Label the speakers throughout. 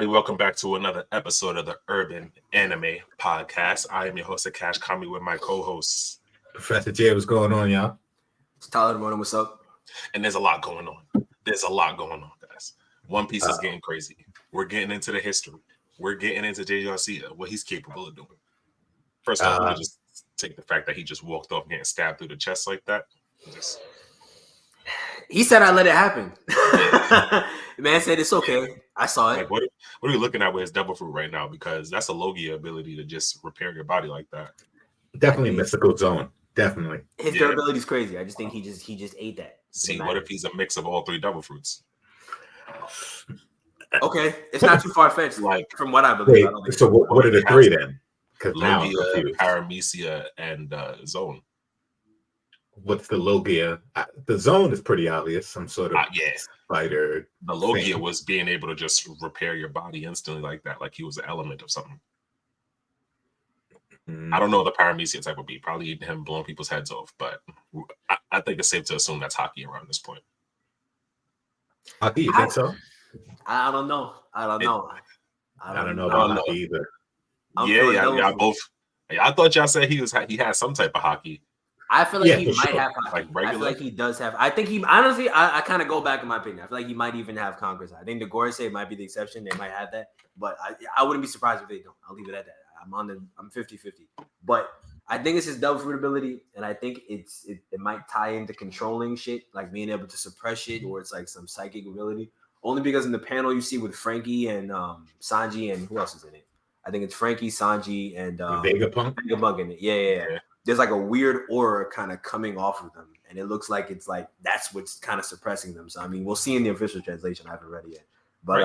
Speaker 1: everybody. Welcome back to another episode of the Urban Anime Podcast. I am your host, Akash Kami, with my co-hosts.
Speaker 2: Professor J, what's going on, y'all?
Speaker 3: It's Tyler Morning, what's up?
Speaker 1: And there's a lot going on. Guys. One Piece is getting crazy. We're getting into the history. We're getting into Jay Garcia, what he's capable of doing. First off, we just take the fact that he just walked off getting stabbed through the chest like that.
Speaker 3: He said I let it happen. The man said it's okay. I saw it.
Speaker 1: Like, what are we looking at with his devil fruit right now? Because that's a Logia ability to just repair your body like that.
Speaker 2: Definitely mystical zone. Definitely.
Speaker 3: His durability is crazy. I just think he just ate that.
Speaker 1: See, what if he's a mix of all three devil fruits?
Speaker 3: Okay, it's not too far fetched.
Speaker 1: Like,
Speaker 3: from what I believe.
Speaker 2: Wait, so what are the three then? Because now
Speaker 1: Logia, Paramecia, and Zone.
Speaker 2: What's the Logia? The Zone is pretty obvious. Some sort of spider.
Speaker 1: The Logia was being able to just repair your body instantly like that, like he was an element of something. I don't know what the Paramecia type would be. Probably him blowing people's heads off, but I think it's safe to assume that's Haki around this point.
Speaker 2: Haki, you think so?
Speaker 3: I don't know. I don't know
Speaker 2: about Haki either.
Speaker 1: Y'all both. I thought y'all said he had some type of Haki.
Speaker 3: I feel like he might have Haki.
Speaker 1: Like regular?
Speaker 3: I feel like he does have. I think he honestly. I kind of go back in my opinion. I feel like he might even have Conqueror's. I think the Gorosei might be the exception. They might have that, but I wouldn't be surprised if they don't. I'll leave it at that. I'm 50-50. But I think it's his double fruit ability, and I think it might tie into controlling shit, like being able to suppress shit, or it's like some psychic ability. Only because in the panel you see with Frankie and Sanji and who else is in it? I think it's Frankie, Sanji, and Vegapunk in it. Yeah. There's like a weird aura kind of coming off of them, and it looks like it's like that's what's kind of suppressing them. So I mean, we'll see in the official translation. I haven't read it yet, but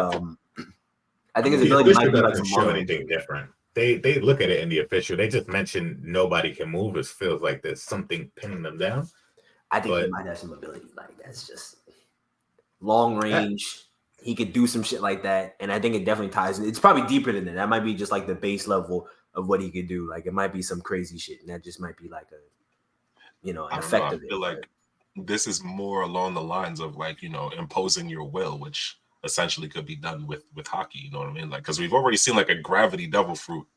Speaker 3: I think his ability might be like some
Speaker 2: show anything different. They look at it in the official. They just mention nobody can move. It feels like there's something pinning them down.
Speaker 3: I think he might have some ability like that's just long range. He could do some shit like that, and I think it definitely ties. It's probably deeper than that. That might be just like the base level of what he could do. Like it might be some crazy shit, and that just might be like an effect of it. I feel
Speaker 1: like this is more along the lines of like imposing your will, which essentially could be done with Haki. You know what I mean? Like because we've already seen like a gravity devil fruit,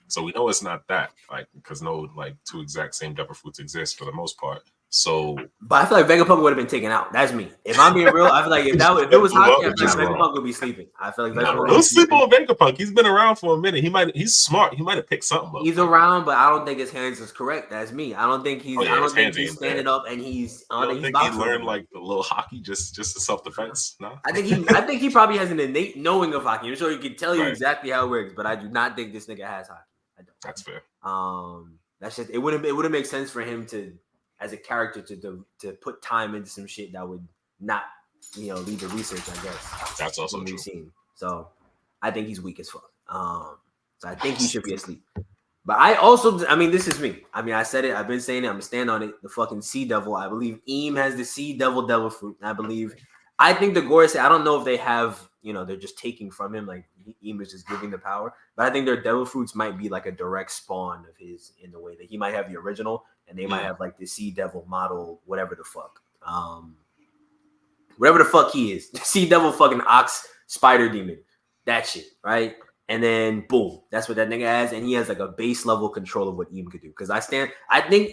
Speaker 1: so we know it's not that. Like because no like two exact same devil fruits exist for the most part. So,
Speaker 3: but I feel like Vegapunk would have been taken out. That's me. If I'm being real, I feel like if it was Haki, I feel like Vegapunk would be sleeping. I feel like Vegapunk.
Speaker 1: Don't sleep on Vegapunk. He's been around for a minute. He's smart. He might have picked something up.
Speaker 3: He's around, but I don't think his hands is correct. That's me. I don't think he's. I don't think he's standing up and he's.
Speaker 1: I don't think he learned like the little Haki just a self defense. No,
Speaker 3: I think he probably has an innate knowing of Haki. I'm sure he can tell you exactly how it works, but I do not think this nigga has Haki. I don't.
Speaker 1: That's fair.
Speaker 3: That's just it. Wouldn't make sense for him to. As a character to put time into some shit that would not, lead to research, I guess.
Speaker 1: That's also true.
Speaker 3: So I think he's weak as fuck. So I think he should be asleep. But I mean, this is me. I mean, I said it. I've been saying it. I'm going to stand on it. The fucking Sea Devil. I believe Eam has the Sea Devil fruit. And I think the Gorosei, I don't know if they have, they're just taking from him. Like Eam is just giving the power. But I think their devil fruits might be like a direct spawn of his in the way that he might have the original. And they might have like the Sea Devil model, whatever the fuck. Whatever the fuck he is. Sea Devil fucking ox spider demon. That shit, right? And then boom. That's what that nigga has. And he has like a base level control of what Eam could do. Because I think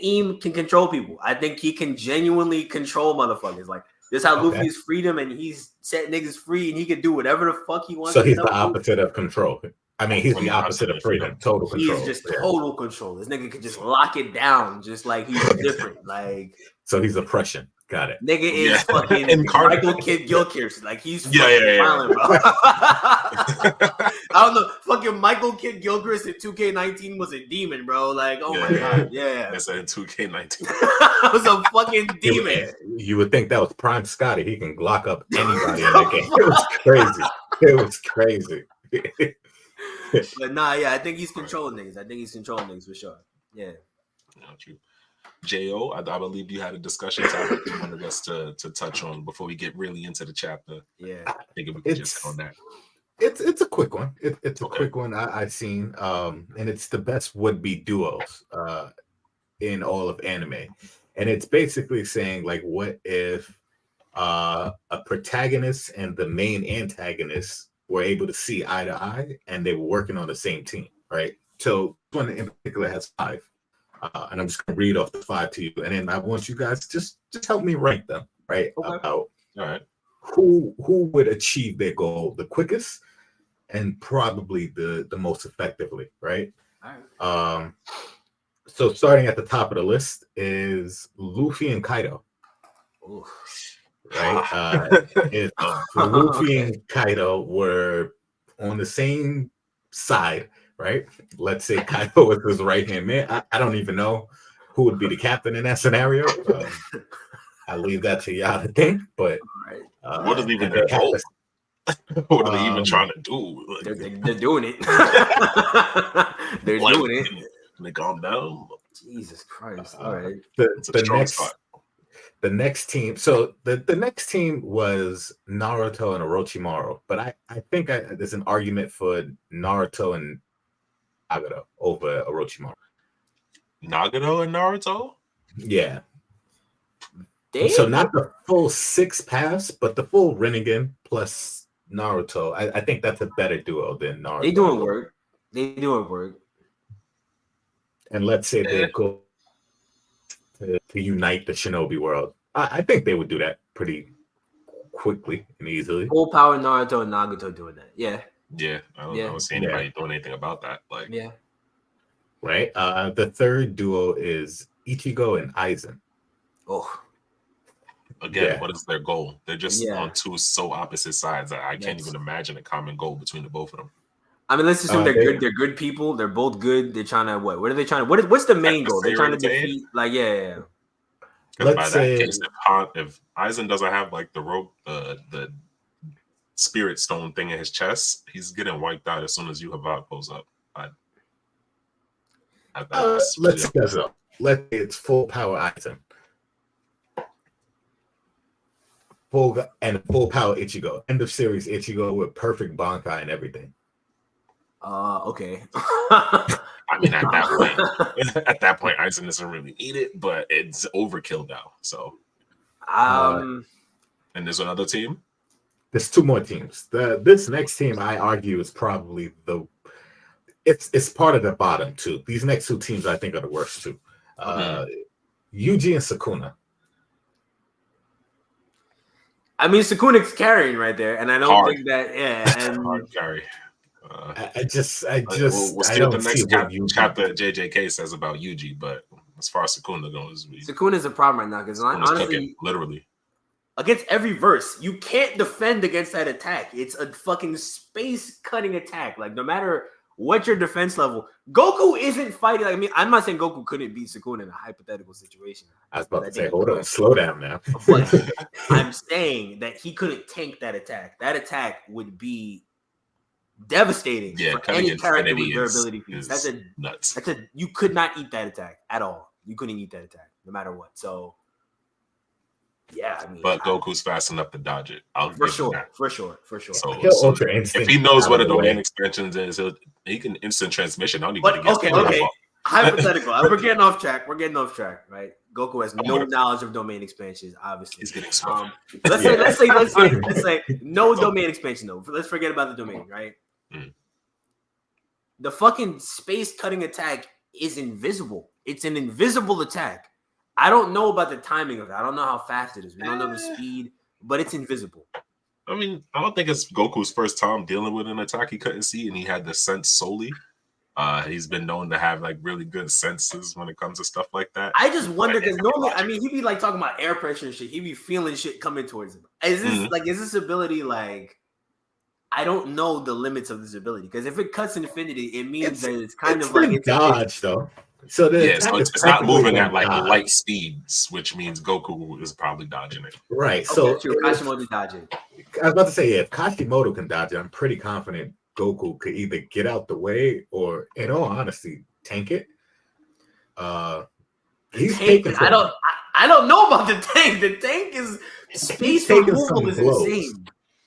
Speaker 3: Eam can control people. I think he can genuinely control motherfuckers. Like this is how Luffy's freedom and he's set niggas free and he can do whatever the fuck he wants.
Speaker 2: So he's the opposite of control. I mean, he's the opposite of freedom. Total control.
Speaker 3: He's just total control. This nigga could just lock it down, just like he's different. Like,
Speaker 2: so he's oppression. Got it.
Speaker 3: Nigga is fucking Michael Kidd Gilchrist. Like he's violent, bro. I don't know. Fucking Michael Kidd Gilchrist in 2K19 was a demon, bro. Like, oh my god, yeah.
Speaker 1: That's in 2K19.
Speaker 3: Was a fucking demon.
Speaker 2: You would think that was Prime Scotty. He can lock up anybody in that game. It was crazy. It was crazy.
Speaker 3: But nah, yeah, I think he's controlling niggas. For sure. Yeah.
Speaker 1: True. J.O., I believe you had a discussion topic you wanted us to touch on before we get really into the chapter.
Speaker 3: Yeah.
Speaker 1: I think we can just hit on that.
Speaker 2: It's a quick one. It's a quick one I've seen. And it's the best would-be duos in all of anime. And it's basically saying, like, what if a protagonist and the main antagonist were able to see eye to eye, and they were working on the same team, right? So one in particular has 5, and I'm just gonna read off the 5 to you, and then I want you guys just help me rank them, right?
Speaker 3: Okay.
Speaker 2: About
Speaker 1: All right.
Speaker 2: who would achieve their goal the quickest and probably the most effectively, right?
Speaker 3: All right.
Speaker 2: So starting at the top of the list is Luffy and Kaido,
Speaker 3: Oof.
Speaker 2: right? If Luffy and Kaido were on the same side, right? Let's say Kaido was his right hand man. I don't even know who would be the captain in that scenario. I leave that to y'all to think, but
Speaker 3: All right.
Speaker 1: What is even
Speaker 2: and
Speaker 1: their
Speaker 2: they have
Speaker 1: goal?
Speaker 2: to-
Speaker 1: What are they even trying to do? Like,
Speaker 3: They're doing it. They're
Speaker 1: like,
Speaker 3: doing it.
Speaker 1: can they calm down?
Speaker 3: Jesus Christ. All right.
Speaker 1: It's a
Speaker 2: the
Speaker 1: strong
Speaker 2: next
Speaker 1: spot.
Speaker 2: the next team. So the next team was Naruto and Orochimaru, but I think there's an argument for Naruto and Nagato over Orochimaru.
Speaker 1: Nagato and Naruto?
Speaker 2: Yeah.
Speaker 3: They,
Speaker 2: So not the full 6 paths, but the full Rinnegan plus Naruto. I think that's a better duo than Naruto.
Speaker 3: they doing work. They doing work.
Speaker 2: And let's say they go to unite the Shinobi world. I think they would do that pretty quickly and easily.
Speaker 3: Full power Naruto and Nagato doing that. Yeah.
Speaker 1: Yeah, I don't see anybody doing anything about that. Like,
Speaker 3: Yeah.
Speaker 2: Right. The third duo is Ichigo and Aizen.
Speaker 3: Oh.
Speaker 1: again, what is their goal? They're just
Speaker 3: Yeah.
Speaker 1: on two so opposite sides that I can't
Speaker 3: Yes.
Speaker 1: even imagine a common goal between the both of them.
Speaker 3: I mean, let's assume they're
Speaker 2: they-
Speaker 3: good. They're good people. They're both good. They're trying to what? What are they trying to? What's the main goal? They're trying to
Speaker 1: Adversary
Speaker 3: defeat. Like, yeah.
Speaker 1: Because by
Speaker 2: Let's
Speaker 1: that
Speaker 2: say-
Speaker 1: case, if Aizen doesn't have like the rope, the spirit stone thing in his chest, he's getting wiped out as soon as Yuhavak pulls up.
Speaker 2: Let's say so. Let's say it's full power Aizen. Full power Ichigo. End of series Ichigo with perfect Bankai and everything.
Speaker 3: Okay.
Speaker 1: I mean, at that point, Aizen doesn't really need it, but it's overkill now. So, and there's another team.
Speaker 2: There's 2 more teams. This next team, I argue, is probably it's part of the bottom 2. These next 2 teams, I think, are the worst 2. Yuji and Sukuna.
Speaker 3: I mean, Sukuna's carrying right there, and I don't
Speaker 1: Hard.
Speaker 3: think that. Yeah, and
Speaker 1: Hard carry.
Speaker 2: I just
Speaker 1: we'll
Speaker 2: I
Speaker 1: see
Speaker 2: don't
Speaker 1: what the
Speaker 2: see
Speaker 1: next
Speaker 2: what Yuji.
Speaker 1: chapter JJK says about Yuji, but as far as Sukuna goes,
Speaker 3: Sukuna's a problem right now because
Speaker 1: Sukuna's
Speaker 3: honestly,
Speaker 1: cooking, literally.
Speaker 3: against every verse, you can't defend against that attack. It's a fucking space-cutting attack. Like, no matter what your defense level, Goku isn't fighting. Like, I mean, I'm not saying Goku couldn't beat Sukuna in a hypothetical situation.
Speaker 2: I was about to say, hold on, slow down now.
Speaker 3: But I'm saying that he couldn't tank that attack. That attack would be devastating for
Speaker 1: cutting
Speaker 3: any character with
Speaker 1: infinity
Speaker 3: durability
Speaker 1: is
Speaker 3: feats.
Speaker 1: nuts.
Speaker 3: You could not eat that attack at all. You couldn't eat that attack, no matter what. So, yeah, I mean,
Speaker 1: But Goku's fast enough to dodge it. I'll
Speaker 3: for
Speaker 1: give him that.
Speaker 3: sure.
Speaker 1: So,
Speaker 2: He'll Ultra Instinct
Speaker 1: if he knows
Speaker 2: out
Speaker 1: what a
Speaker 2: of the way.
Speaker 1: domain expansions is, he can instant transmission. I don't even
Speaker 3: But
Speaker 1: get
Speaker 3: okay. Hypothetical. We're getting off track. Right? Goku has no knowledge of domain expansions. Obviously,
Speaker 1: He's getting swept.
Speaker 3: let's say no domain expansion though. Let's forget about the domain. Right?
Speaker 1: Mm.
Speaker 3: The fucking space cutting attack is invisible. It's an invisible attack. I don't know about the timing of it. I don't know how fast it is. We don't know the speed, but it's invisible.
Speaker 1: I mean, I don't think it's Goku's first time dealing with an attack he couldn't see, and he had the sense solely. He's been known to have like really good senses when it comes to stuff like that.
Speaker 3: I just wonder because normally, I mean, he'd be like talking about air pressure and shit. He'd be feeling shit coming towards him. Is this ability like? I don't know the limits of this ability because if it cuts infinity, it means that it's kind of like it's
Speaker 2: dodge though. So
Speaker 1: it's not moving at like light speeds, which means Goku is probably dodging it.
Speaker 2: Right.
Speaker 3: Okay,
Speaker 2: So
Speaker 3: true. Kashimoto dodging.
Speaker 2: I was about to say, if Kashimoto can dodge it, I'm pretty confident Goku could either get out the way or, in all honesty, tank it. He's taking.
Speaker 3: I don't know about the tank. The tank is space removal is insane.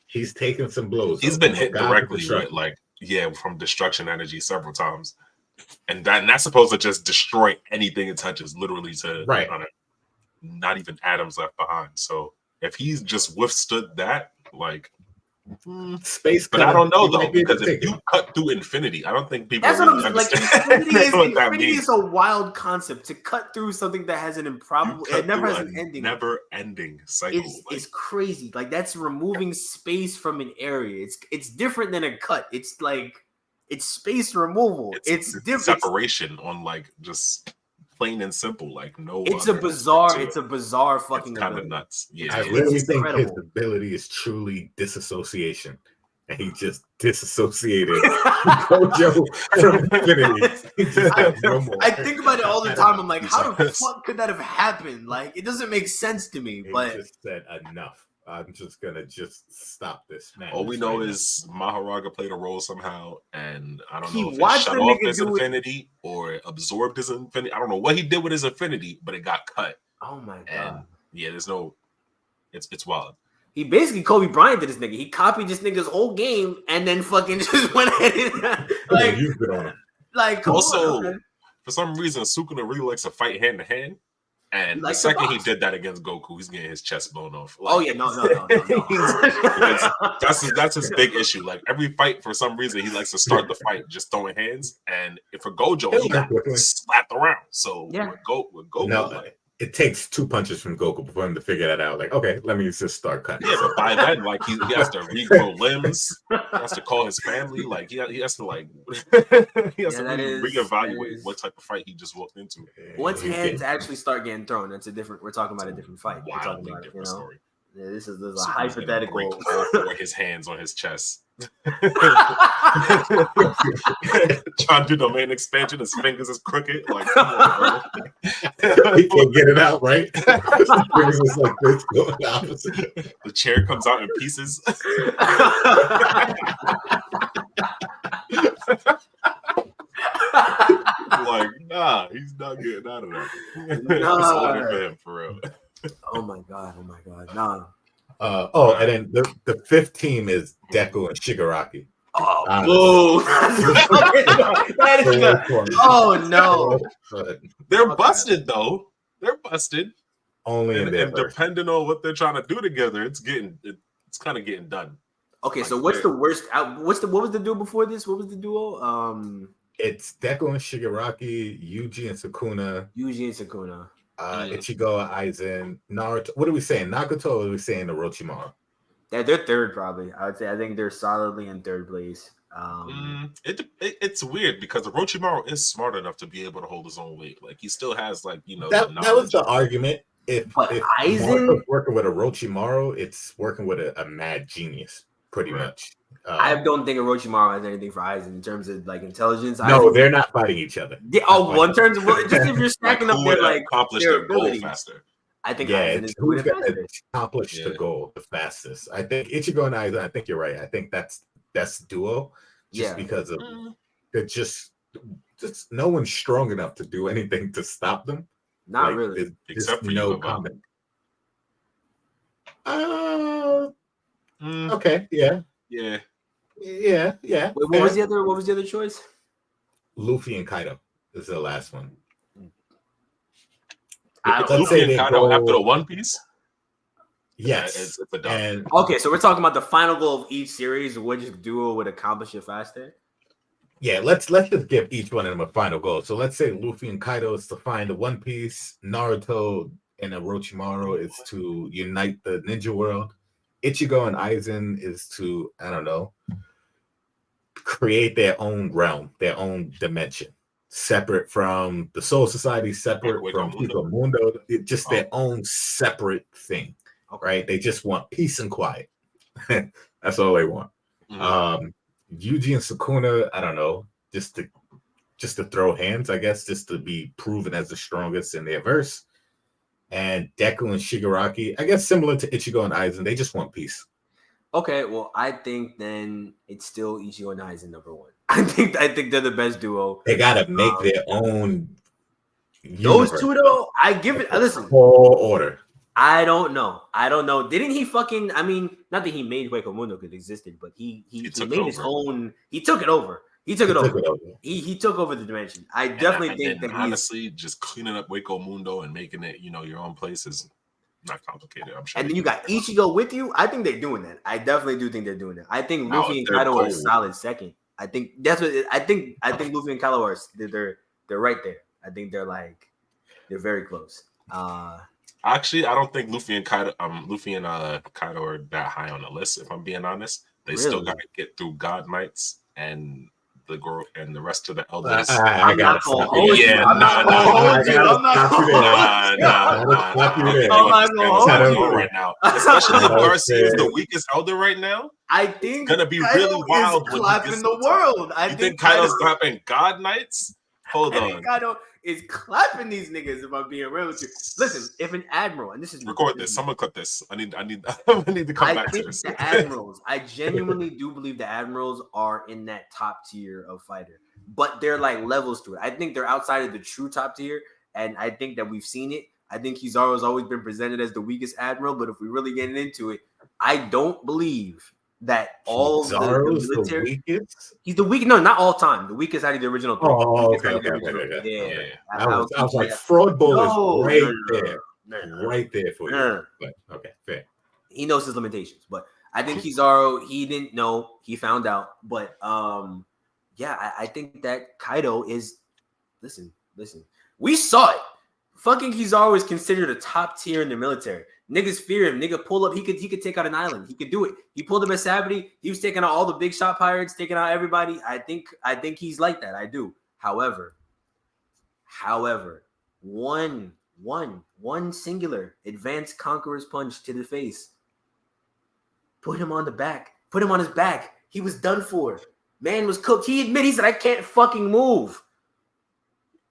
Speaker 2: He's taking some blows.
Speaker 1: He's been hit directly with from destruction energy several times, and that's supposed to just destroy anything it touches, literally not even atoms left behind. So if he's just withstood that, like
Speaker 2: Space
Speaker 1: But I
Speaker 2: cutter,
Speaker 1: don't know
Speaker 2: you
Speaker 1: though,
Speaker 2: might be able
Speaker 1: because
Speaker 2: to
Speaker 1: if
Speaker 2: take
Speaker 1: you
Speaker 2: it.
Speaker 1: cut through infinity, I don't think people
Speaker 3: That's what
Speaker 1: really
Speaker 3: I'm like.
Speaker 1: understand what that
Speaker 3: Infinity
Speaker 1: means.
Speaker 3: is a wild concept to cut through something that has an
Speaker 1: You
Speaker 3: improbable. It
Speaker 1: cut
Speaker 3: never
Speaker 1: through
Speaker 3: has
Speaker 1: a
Speaker 3: an ending.
Speaker 1: never-ending cycle.
Speaker 3: It's crazy. Like that's removing space from an area. It's different than a cut. It's like it's space removal. It's different.
Speaker 1: separation on like just plain and simple, like no.
Speaker 3: It's a
Speaker 1: other
Speaker 3: bizarre.
Speaker 1: to
Speaker 3: It's
Speaker 1: it.
Speaker 3: a bizarre fucking
Speaker 1: It's kind of
Speaker 3: ability.
Speaker 1: nuts. Yeah,
Speaker 2: I
Speaker 3: It's
Speaker 2: really think his
Speaker 3: incredible.
Speaker 2: ability is truly disassociation. And he just disassociated Gojo from Infinity. He just got no more.
Speaker 3: I think about it all the time. I'm like, how the
Speaker 1: Yes.
Speaker 3: fuck could that have happened? Like, it doesn't make sense to me.
Speaker 2: He
Speaker 3: But
Speaker 2: just said enough. I'm just gonna stop this.
Speaker 1: All we know is Maharaga played a role somehow, and I don't
Speaker 3: He
Speaker 1: know if
Speaker 3: watched
Speaker 1: it shut
Speaker 3: the
Speaker 1: off
Speaker 3: nigga
Speaker 1: his
Speaker 3: do it.
Speaker 1: infinity or absorbed his infinity. I don't know what he did with his infinity, but it got cut.
Speaker 3: oh my god,
Speaker 1: And yeah, there's no. It's wild.
Speaker 3: he basically Kobe Bryant did this nigga. He copied this nigga's whole game and then fucking just went ahead and like,
Speaker 2: used it on him.
Speaker 3: like come
Speaker 1: Also,
Speaker 3: on, man.
Speaker 1: for some reason, Sukuna really likes to fight hand to hand. And
Speaker 3: He
Speaker 1: the
Speaker 3: likes to
Speaker 1: second he
Speaker 3: box.
Speaker 1: did that against Goku, he's getting his chest blown off.
Speaker 3: Oh yeah, no.
Speaker 1: That's his big issue. Like every fight, for some reason, he likes to start the fight just throwing hands. And if for Gojo, he got slapped around. So
Speaker 3: Yeah.
Speaker 1: with Goku,
Speaker 2: No,
Speaker 1: like,
Speaker 2: it takes 2 punches from Goku for him to figure that out. Like, okay, let me just start cutting.
Speaker 1: yeah, but by then, like he has to regrow limbs. He has to call his family. Like he has to like he has to
Speaker 3: that
Speaker 1: really
Speaker 3: is-
Speaker 1: reevaluate
Speaker 3: that is-
Speaker 1: what type of fight he just walked into.
Speaker 3: Once
Speaker 2: He's
Speaker 3: hands
Speaker 2: getting-
Speaker 3: actually start getting thrown, that's a different. We're talking about a different fight. We're talking
Speaker 1: Wildly
Speaker 3: about it,
Speaker 1: different story.
Speaker 3: Yeah, this is a
Speaker 1: Sukuna's gonna
Speaker 3: hypothetical.
Speaker 1: break all 4 of his hands on his chest. Trying to do the main expansion, his fingers is crooked. Like, come on, bro.
Speaker 2: he can't get it out, right? His fingers is like this, going the opposite.
Speaker 1: The chair comes out in pieces. Like, nah, he's not getting out of that. It's over for him, for real.
Speaker 3: Oh my god! Nah.
Speaker 2: And then the 5th team is Deku and Shigaraki.
Speaker 3: Oh, boo! That is good. Oh no!
Speaker 2: But
Speaker 1: They're busted though. They're busted.
Speaker 2: only in
Speaker 1: And,
Speaker 2: their
Speaker 1: and
Speaker 2: verse.
Speaker 1: depending on what they're trying to do together, it's kind of getting done.
Speaker 3: Okay, so
Speaker 1: Like,
Speaker 3: what's the worst? What was the duo before this? What was the duo?
Speaker 2: It's Deku and Shigaraki, Yuji and Sukuna,
Speaker 3: Yuji and Sukuna.
Speaker 2: Ichigo, Aizen, Naruto. What are we saying? Nagato, or are we saying Orochimaru?
Speaker 3: Yeah, they're third probably. I would say. I think they're solidly in third place.
Speaker 1: It's weird because Orochimaru is smart enough to be able to hold his own weight. Like he still has like
Speaker 2: That was the argument. If
Speaker 3: But Aizen-
Speaker 2: Naruto's working with Orochimaru, it's working with a mad genius, pretty
Speaker 1: Right.
Speaker 2: much.
Speaker 3: I don't think Orochimaru has anything for Aizen in terms of like intelligence.
Speaker 2: No,
Speaker 3: Aizen-
Speaker 2: they're not fighting each other.
Speaker 3: well, in terms of just if you're stacking
Speaker 1: like,
Speaker 3: up
Speaker 1: who
Speaker 3: their
Speaker 1: would
Speaker 3: like
Speaker 1: accomplish
Speaker 3: their
Speaker 1: their goal
Speaker 3: abilities.
Speaker 1: faster.
Speaker 3: I think
Speaker 2: Yeah,
Speaker 3: Aizen
Speaker 2: it's
Speaker 3: is doing
Speaker 2: who's
Speaker 3: it
Speaker 2: going to
Speaker 3: faster.
Speaker 2: accomplish the
Speaker 1: Yeah.
Speaker 2: goal the fastest. I think Ichigo and Aizen, I think you're right. I think that's best duo just
Speaker 3: Yeah.
Speaker 2: because of they're just no one's strong enough to do anything to stop them.
Speaker 3: Not
Speaker 2: Like,
Speaker 3: really.
Speaker 2: there's
Speaker 1: Except for
Speaker 2: no
Speaker 1: Yuga.
Speaker 2: comment.
Speaker 1: Mm,
Speaker 2: Okay, yeah.
Speaker 1: yeah,
Speaker 2: Yeah.
Speaker 3: Wait, what was the other? What was the other choice?
Speaker 2: Luffy and Kaido is the last one.
Speaker 1: If
Speaker 2: Let's
Speaker 1: Luffy
Speaker 2: say
Speaker 1: and
Speaker 2: they
Speaker 1: Kaido
Speaker 2: go-
Speaker 1: after the One Piece,
Speaker 2: Yes.
Speaker 1: it's a done.
Speaker 2: And
Speaker 3: Okay, so we're talking about the final goal of each series, which duo would accomplish it faster.
Speaker 2: yeah, let's just give each one of them a final goal. So let's say Luffy and Kaido is to find the One Piece, Naruto and Orochimaru is to unite the ninja world. Ichigo and Aizen is to, I don't know, create their own realm, their own dimension, separate from the Soul Society, separate
Speaker 1: Like
Speaker 2: from
Speaker 1: Wakamundo?
Speaker 2: Pico Mundo, just their own separate thing, right? They just want peace and quiet. That's all they want.
Speaker 1: Mm.
Speaker 2: Yuji and Sukuna, I don't know, just to throw hands, I guess, just to be proven as the strongest in their verse. And Deku and Shigaraki, I guess similar to Ichigo and Aizen, they just want peace.
Speaker 3: Okay, well, I think then it's still Ichigo and Aizen number one. I think they're the best duo.
Speaker 2: They gotta make their own.
Speaker 3: Those
Speaker 2: universe.
Speaker 3: two though, I give it. Listen,
Speaker 2: Whole order.
Speaker 3: I don't know. Didn't he fucking? I mean, not that he made Hueco Mundo because it existed, but he
Speaker 1: took
Speaker 3: made
Speaker 1: it
Speaker 3: his
Speaker 1: over.
Speaker 3: own. He took it over. He took it over. He took over the dimension. I definitely
Speaker 1: And
Speaker 3: think
Speaker 1: then
Speaker 3: that he's
Speaker 1: honestly just cleaning up Waco Mundo and making it, your own place is not complicated. I'm sure.
Speaker 3: And then you got Ichigo with you. I think they're doing that. I definitely do think they're doing that. I think
Speaker 1: Now,
Speaker 3: Luffy
Speaker 1: if
Speaker 3: and
Speaker 1: they're
Speaker 3: Kaido are a
Speaker 1: gold-
Speaker 3: solid second. I think that's what I think. I think Luffy and Kaido are they're right there. I think they're very close.
Speaker 1: Actually, I don't think Luffy and Kaido are that high on the list. If I'm being honest, they still
Speaker 3: Really?
Speaker 1: got to get through God Knights and the girl and the rest of the elders.
Speaker 2: I
Speaker 3: I'm
Speaker 2: gotta
Speaker 3: not gonna
Speaker 2: stop
Speaker 3: hold
Speaker 2: you.
Speaker 3: you.
Speaker 1: Yeah,
Speaker 3: I'm not
Speaker 1: nah,
Speaker 3: gonna
Speaker 1: nah,
Speaker 3: hold
Speaker 2: I
Speaker 3: you.
Speaker 2: gotta
Speaker 3: I'm not
Speaker 2: stop
Speaker 3: gonna
Speaker 2: you
Speaker 3: hold
Speaker 2: there.
Speaker 3: you.
Speaker 1: Nah.
Speaker 2: Stop you
Speaker 1: I don't
Speaker 2: there.
Speaker 1: think
Speaker 3: I'm not
Speaker 1: this
Speaker 3: gonna
Speaker 1: man
Speaker 3: hold
Speaker 1: is
Speaker 3: you.
Speaker 1: going right now. Especially if
Speaker 2: Okay.
Speaker 1: Garcia is the weakest elder right now.
Speaker 3: I think
Speaker 1: gonna be
Speaker 3: Kaido
Speaker 1: really wild
Speaker 3: is
Speaker 1: when he
Speaker 3: clapping
Speaker 1: gets
Speaker 3: the
Speaker 1: to the top.
Speaker 3: world. I
Speaker 1: You think Kaido's clapping God Knights? Hold
Speaker 3: I
Speaker 1: on.
Speaker 3: think Kaido is clapping these niggas. If I'm being real with you, listen. If an admiral, and this is
Speaker 1: Record this. Someone clip this. I need to come
Speaker 3: I
Speaker 1: back to
Speaker 3: think
Speaker 1: this.
Speaker 3: the admirals. I genuinely do believe the admirals are in that top tier of fighter, but they're like levels to it. I think they're outside of the true top tier, and I think that we've seen it. I think Kizaru's always been presented as the weakest admiral, but if we really get into it, I don't believe that all the
Speaker 2: Kizaru's the
Speaker 3: military.
Speaker 2: weakest.
Speaker 3: He's the weak. No, not all time. The weakest out of the original three.
Speaker 2: Oh,
Speaker 3: Weakest
Speaker 2: okay,
Speaker 3: out of the
Speaker 2: okay,
Speaker 3: original
Speaker 2: okay,
Speaker 3: three.
Speaker 2: okay.
Speaker 3: Yeah,
Speaker 1: Yeah.
Speaker 2: I was
Speaker 3: teach you
Speaker 2: like,
Speaker 3: that.
Speaker 2: Fraud Bull
Speaker 3: No,
Speaker 2: is right
Speaker 3: no,
Speaker 2: there,
Speaker 3: no.
Speaker 2: right there for
Speaker 3: No.
Speaker 2: you. But okay, fair.
Speaker 3: He knows his limitations, but I think Kizaru, he didn't know, he found out. But yeah, I think that Kaido is listen. We saw it. Fucking Kizaru is considered a top tier in the military. Niggas fear him. Nigga pull up. He could take out an island. He could do it. He pulled up at Sabaody. He was taking out all the big shot pirates, taking out everybody. I think he's like that. I do. However, one singular advanced conqueror's punch to the face. Put him on the back. Put him on his back. He was done for. Man was cooked. He said, I can't fucking move.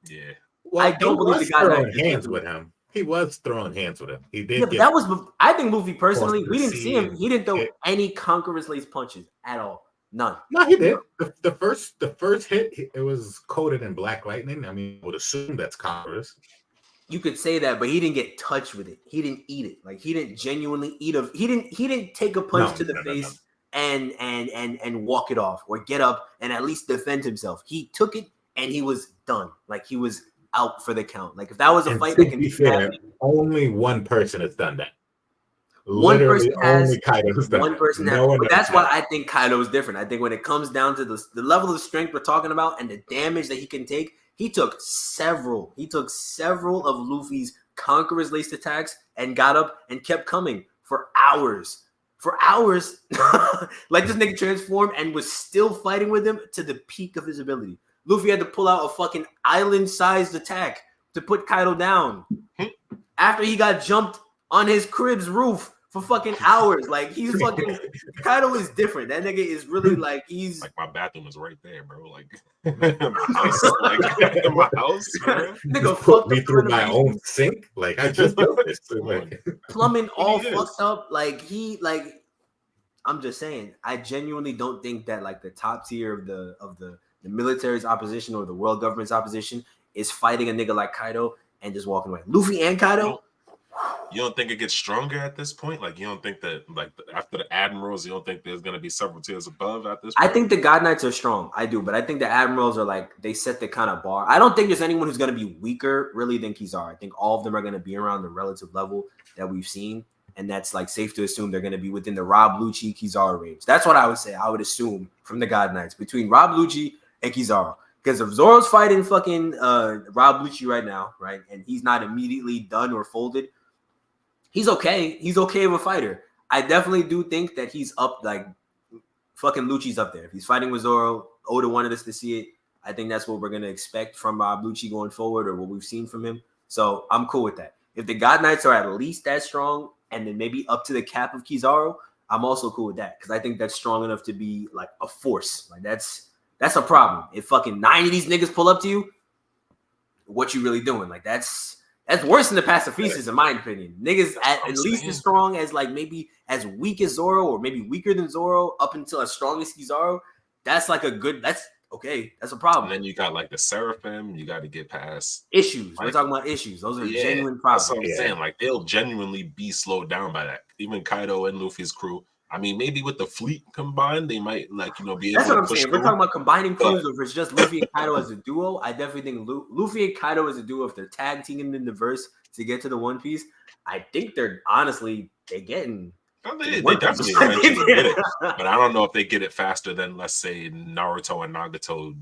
Speaker 1: Yeah.
Speaker 2: Well,
Speaker 3: I don't believe
Speaker 2: was
Speaker 3: the guy
Speaker 2: throwing
Speaker 3: that-
Speaker 2: hands with him. He was throwing hands with him. He did.
Speaker 3: Yeah, but that was, I think Luffy personally,
Speaker 2: Crossed
Speaker 3: we
Speaker 2: the
Speaker 3: didn't see him.
Speaker 2: sea
Speaker 3: He didn't throw
Speaker 2: and-
Speaker 3: any conqueror's lace punches at all. None.
Speaker 2: No, he did. The first hit, it was coated in black lightning. I mean, I would assume that's Congress.
Speaker 3: You could say that, but he didn't get touched with it. He didn't eat it. Like he didn't genuinely eat a. He didn't take a punch to the face and walk it off or get up and at least defend himself. He took it and he was done. Like he was out for the count. Like if that was a
Speaker 2: And
Speaker 3: fight
Speaker 2: to
Speaker 3: that can
Speaker 2: be
Speaker 3: be
Speaker 2: fair,
Speaker 3: happening,
Speaker 2: only one person has done that.
Speaker 3: One
Speaker 2: Literally,
Speaker 3: person has-
Speaker 2: only Kaido's done
Speaker 3: one
Speaker 2: that.
Speaker 3: person.
Speaker 2: No one
Speaker 3: But
Speaker 2: else
Speaker 3: that's why
Speaker 2: has.
Speaker 3: I think Kaido is different. I think when it comes down to the level of strength we're talking about and the damage that he can take, he took several of Luffy's conqueror's laced attacks and got up and kept coming for hours. Like this nigga transformed and was still fighting with him to the peak of his ability. Luffy had to pull out a fucking island-sized attack to put Kaido down after he got jumped on his crib's roof for fucking hours. Like he's fucking Kaido is different. That nigga is really like he's
Speaker 1: Like my bathroom is right there, bro. Like my house, like in my house, bro.
Speaker 3: nigga
Speaker 2: Put
Speaker 3: fucked
Speaker 2: me
Speaker 3: up
Speaker 2: through my
Speaker 3: renovation,
Speaker 2: own sink. Like I just noticed. Like,
Speaker 3: plumbing all
Speaker 1: He is.
Speaker 3: fucked up. Like he like I'm just saying, I genuinely don't think that like the top tier of the military's opposition or the world government's opposition is fighting a nigga like Kaido and just walking away. Luffy and Kaido.
Speaker 1: You don't think it gets stronger at this point? Like you don't think that like after the admirals, you don't think there's gonna be several tiers above at this
Speaker 3: I
Speaker 1: point?
Speaker 3: think the God Knights are strong. I do, but I think the Admirals are like they set the kind of bar. I don't think there's anyone who's going to be weaker really than Kizaru. I think all of them are going to be around the relative level that we've seen, and that's like safe to assume they're going to be within the Rob Lucci Kizaru range. That's what I would say. I would assume from the God Knights between Rob Lucci and Kizaru. Because if Zoro's fighting fucking Rob Lucci right now, right, and he's not immediately done or folded, he's okay. He's okay of a fighter. I definitely do think that he's up, like fucking Lucci's up there. If he's fighting with Zoro, Oda wanted us to see it. I think that's what we're gonna expect from Rob Lucci going forward, or what we've seen from him. So I'm cool with that. If the God Knights are at least that strong, and then maybe up to the cap of Kizaru, I'm also cool with that because I think that's strong enough to be like a force. Like that's a problem. If fucking 9 of these niggas pull up to you, what you really doing? Like that's worse than the pacifistas, in my opinion. Niggas at least as strong as like maybe as weak as Zoro or maybe weaker than Zoro up until as strong as Kizaru. That's like that's okay. That's a problem.
Speaker 1: And then you got like the Seraphim. You got to get past
Speaker 3: Issues. We're
Speaker 1: like-
Speaker 3: talking about issues. Those are
Speaker 1: Yeah,
Speaker 3: genuine
Speaker 1: That's
Speaker 3: problems.
Speaker 1: what I'm
Speaker 2: Yeah.
Speaker 1: saying. Like they'll genuinely be slowed down by that. Even Kaido and Luffy's crew. I mean, maybe with the fleet combined, they might like be
Speaker 3: That's
Speaker 1: able
Speaker 3: what
Speaker 1: to
Speaker 3: I'm
Speaker 1: push
Speaker 3: saying. If we're
Speaker 1: through.
Speaker 3: talking about combining crews, or if it's just Luffy and Kaido as a duo, I definitely think Luffy and Kaido as a duo, if they're tag teaming in the verse to get to the One Piece, I think they're honestly they getting.
Speaker 1: Well, they definitely eventually get it, but I don't know if they get it faster than, let's say, Naruto and Nagato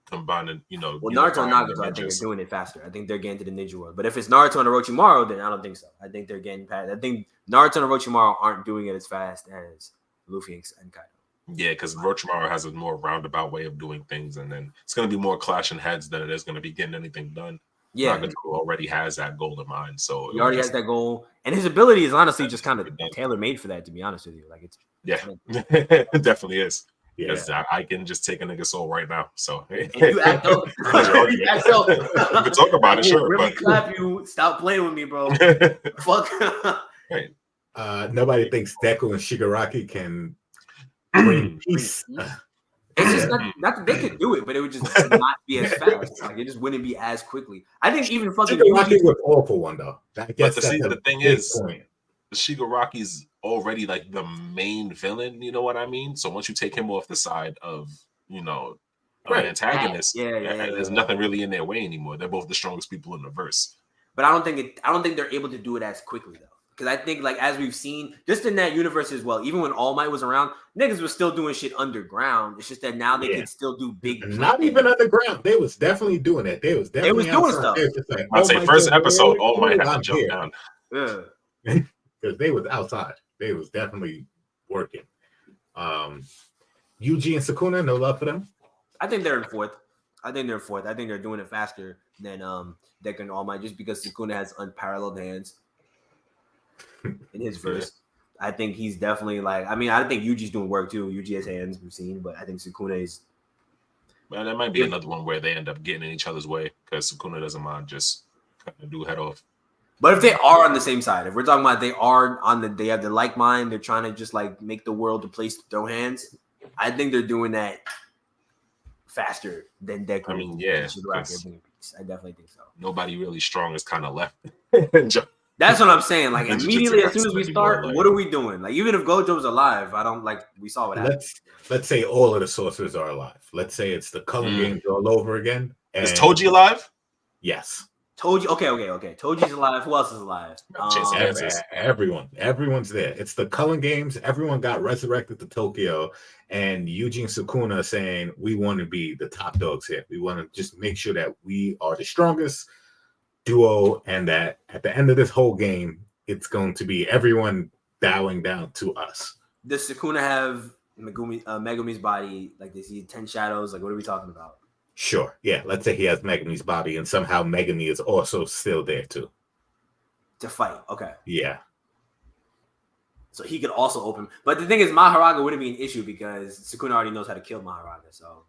Speaker 1: combining.
Speaker 3: Well, Naruto and
Speaker 1: unifying
Speaker 3: Nagato,
Speaker 1: their
Speaker 3: I think they're
Speaker 1: ninjas.
Speaker 3: doing it faster. I think they're getting to the ninja world. But if it's Naruto and Orochimaru, then I don't think so. I think they're getting past. I think Naruto and Orochimaru aren't doing it as fast as Luffy and Kaido.
Speaker 1: Yeah, because Orochimaru has a more roundabout way of doing things, and then it's going to be more clashing heads than it is going to be getting anything done.
Speaker 3: Yeah,
Speaker 1: Nagato already has that goal in mind, so
Speaker 3: he already has that goal, and his ability is honestly just kind of
Speaker 1: Done.
Speaker 3: tailor made for that. To be honest with you, like it's
Speaker 1: it definitely is.
Speaker 2: Yeah.
Speaker 1: Because I can just take a nigga soul right now. So
Speaker 3: and you act up. You act up.
Speaker 1: We can talk about it,
Speaker 3: I will
Speaker 1: sure.
Speaker 3: really
Speaker 1: But
Speaker 3: clap you. Stop playing with me, bro. Fuck.
Speaker 2: Nobody thinks Deku and Shigaraki can bring peace.
Speaker 3: It's just not that they could do it, but it would just not be as fast. Like it just wouldn't be as quickly. I think even fucking
Speaker 2: Shigaraki was all for one though. I guess
Speaker 1: But see,
Speaker 2: that's
Speaker 1: the thing
Speaker 2: big
Speaker 1: is,
Speaker 2: point.
Speaker 1: Shigaraki's already like the main villain, you know what I mean? So once you take him off the side of,
Speaker 2: Right.
Speaker 1: an antagonist,
Speaker 3: Yeah,
Speaker 1: there's nothing really in their way anymore. They're both the strongest people in the verse.
Speaker 3: But I don't think they're able to do it as quickly though. Because I think like as we've seen, just in that universe as well, even when All Might was around, niggas was still doing shit underground. It's just that now they can still do big.
Speaker 2: Not even underground. They was definitely doing it. They was definitely
Speaker 3: doing
Speaker 2: outside.
Speaker 3: stuff.
Speaker 2: They was just like,
Speaker 1: I'd say first episode,
Speaker 2: All
Speaker 1: All Might had to jump down.
Speaker 3: Yeah.
Speaker 2: because they was outside. They was definitely working. Yuji and Sukuna, no love for them.
Speaker 3: I think they're in fourth. I think they're doing it faster than Deku and All Might just because Sukuna has unparalleled hands in his verse. I think he's definitely like. I mean, I think Yuji's doing work too. Yuji has hands, we've seen, but I think Sukuna is.
Speaker 1: Well, that might be another one where they end up getting in each other's way because Sukuna doesn't mind just kind of do head off.
Speaker 3: But if they are on the same side, if we're talking about they have the like mind, they're trying to just like make the world a place to throw hands. I think they're doing that faster than Deku.
Speaker 1: I mean, yeah,
Speaker 3: I definitely think so.
Speaker 1: Nobody really strong is kind of left.
Speaker 3: That's what I'm saying. Like
Speaker 1: Ninja
Speaker 3: immediately
Speaker 1: Jutsu
Speaker 3: as soon as we
Speaker 1: anymore,
Speaker 3: start,
Speaker 1: like-
Speaker 3: what are we doing? Like even if Gojo's alive, I don't like. We saw what happened.
Speaker 2: Let's say all of the sorcerers are alive. Let's say it's the Culling Games all over again.
Speaker 1: Is Toji alive?
Speaker 2: Yes.
Speaker 3: Toji. Okay. Toji's alive. Who else is alive?
Speaker 1: Chase Hands.
Speaker 2: Everyone's there. It's the Culling Games. Everyone got resurrected to Tokyo, and Yuji and Sukuna saying, "We want to be the top dogs here. We want to just make sure that we are the strongest duo, and that at the end of this whole game, it's going to be everyone bowing down to us."
Speaker 3: Does Sukuna have Megumi's body? Like, does he see 10 shadows? Like, what are we talking about?
Speaker 2: Sure. Yeah. Let's say he has Megumi's body, and somehow Megumi is also still there too.
Speaker 3: To fight. Okay.
Speaker 2: Yeah.
Speaker 3: So he could also open. But the thing is, Maharaga wouldn't be an issue because Sukuna already knows how to kill Maharaga. So.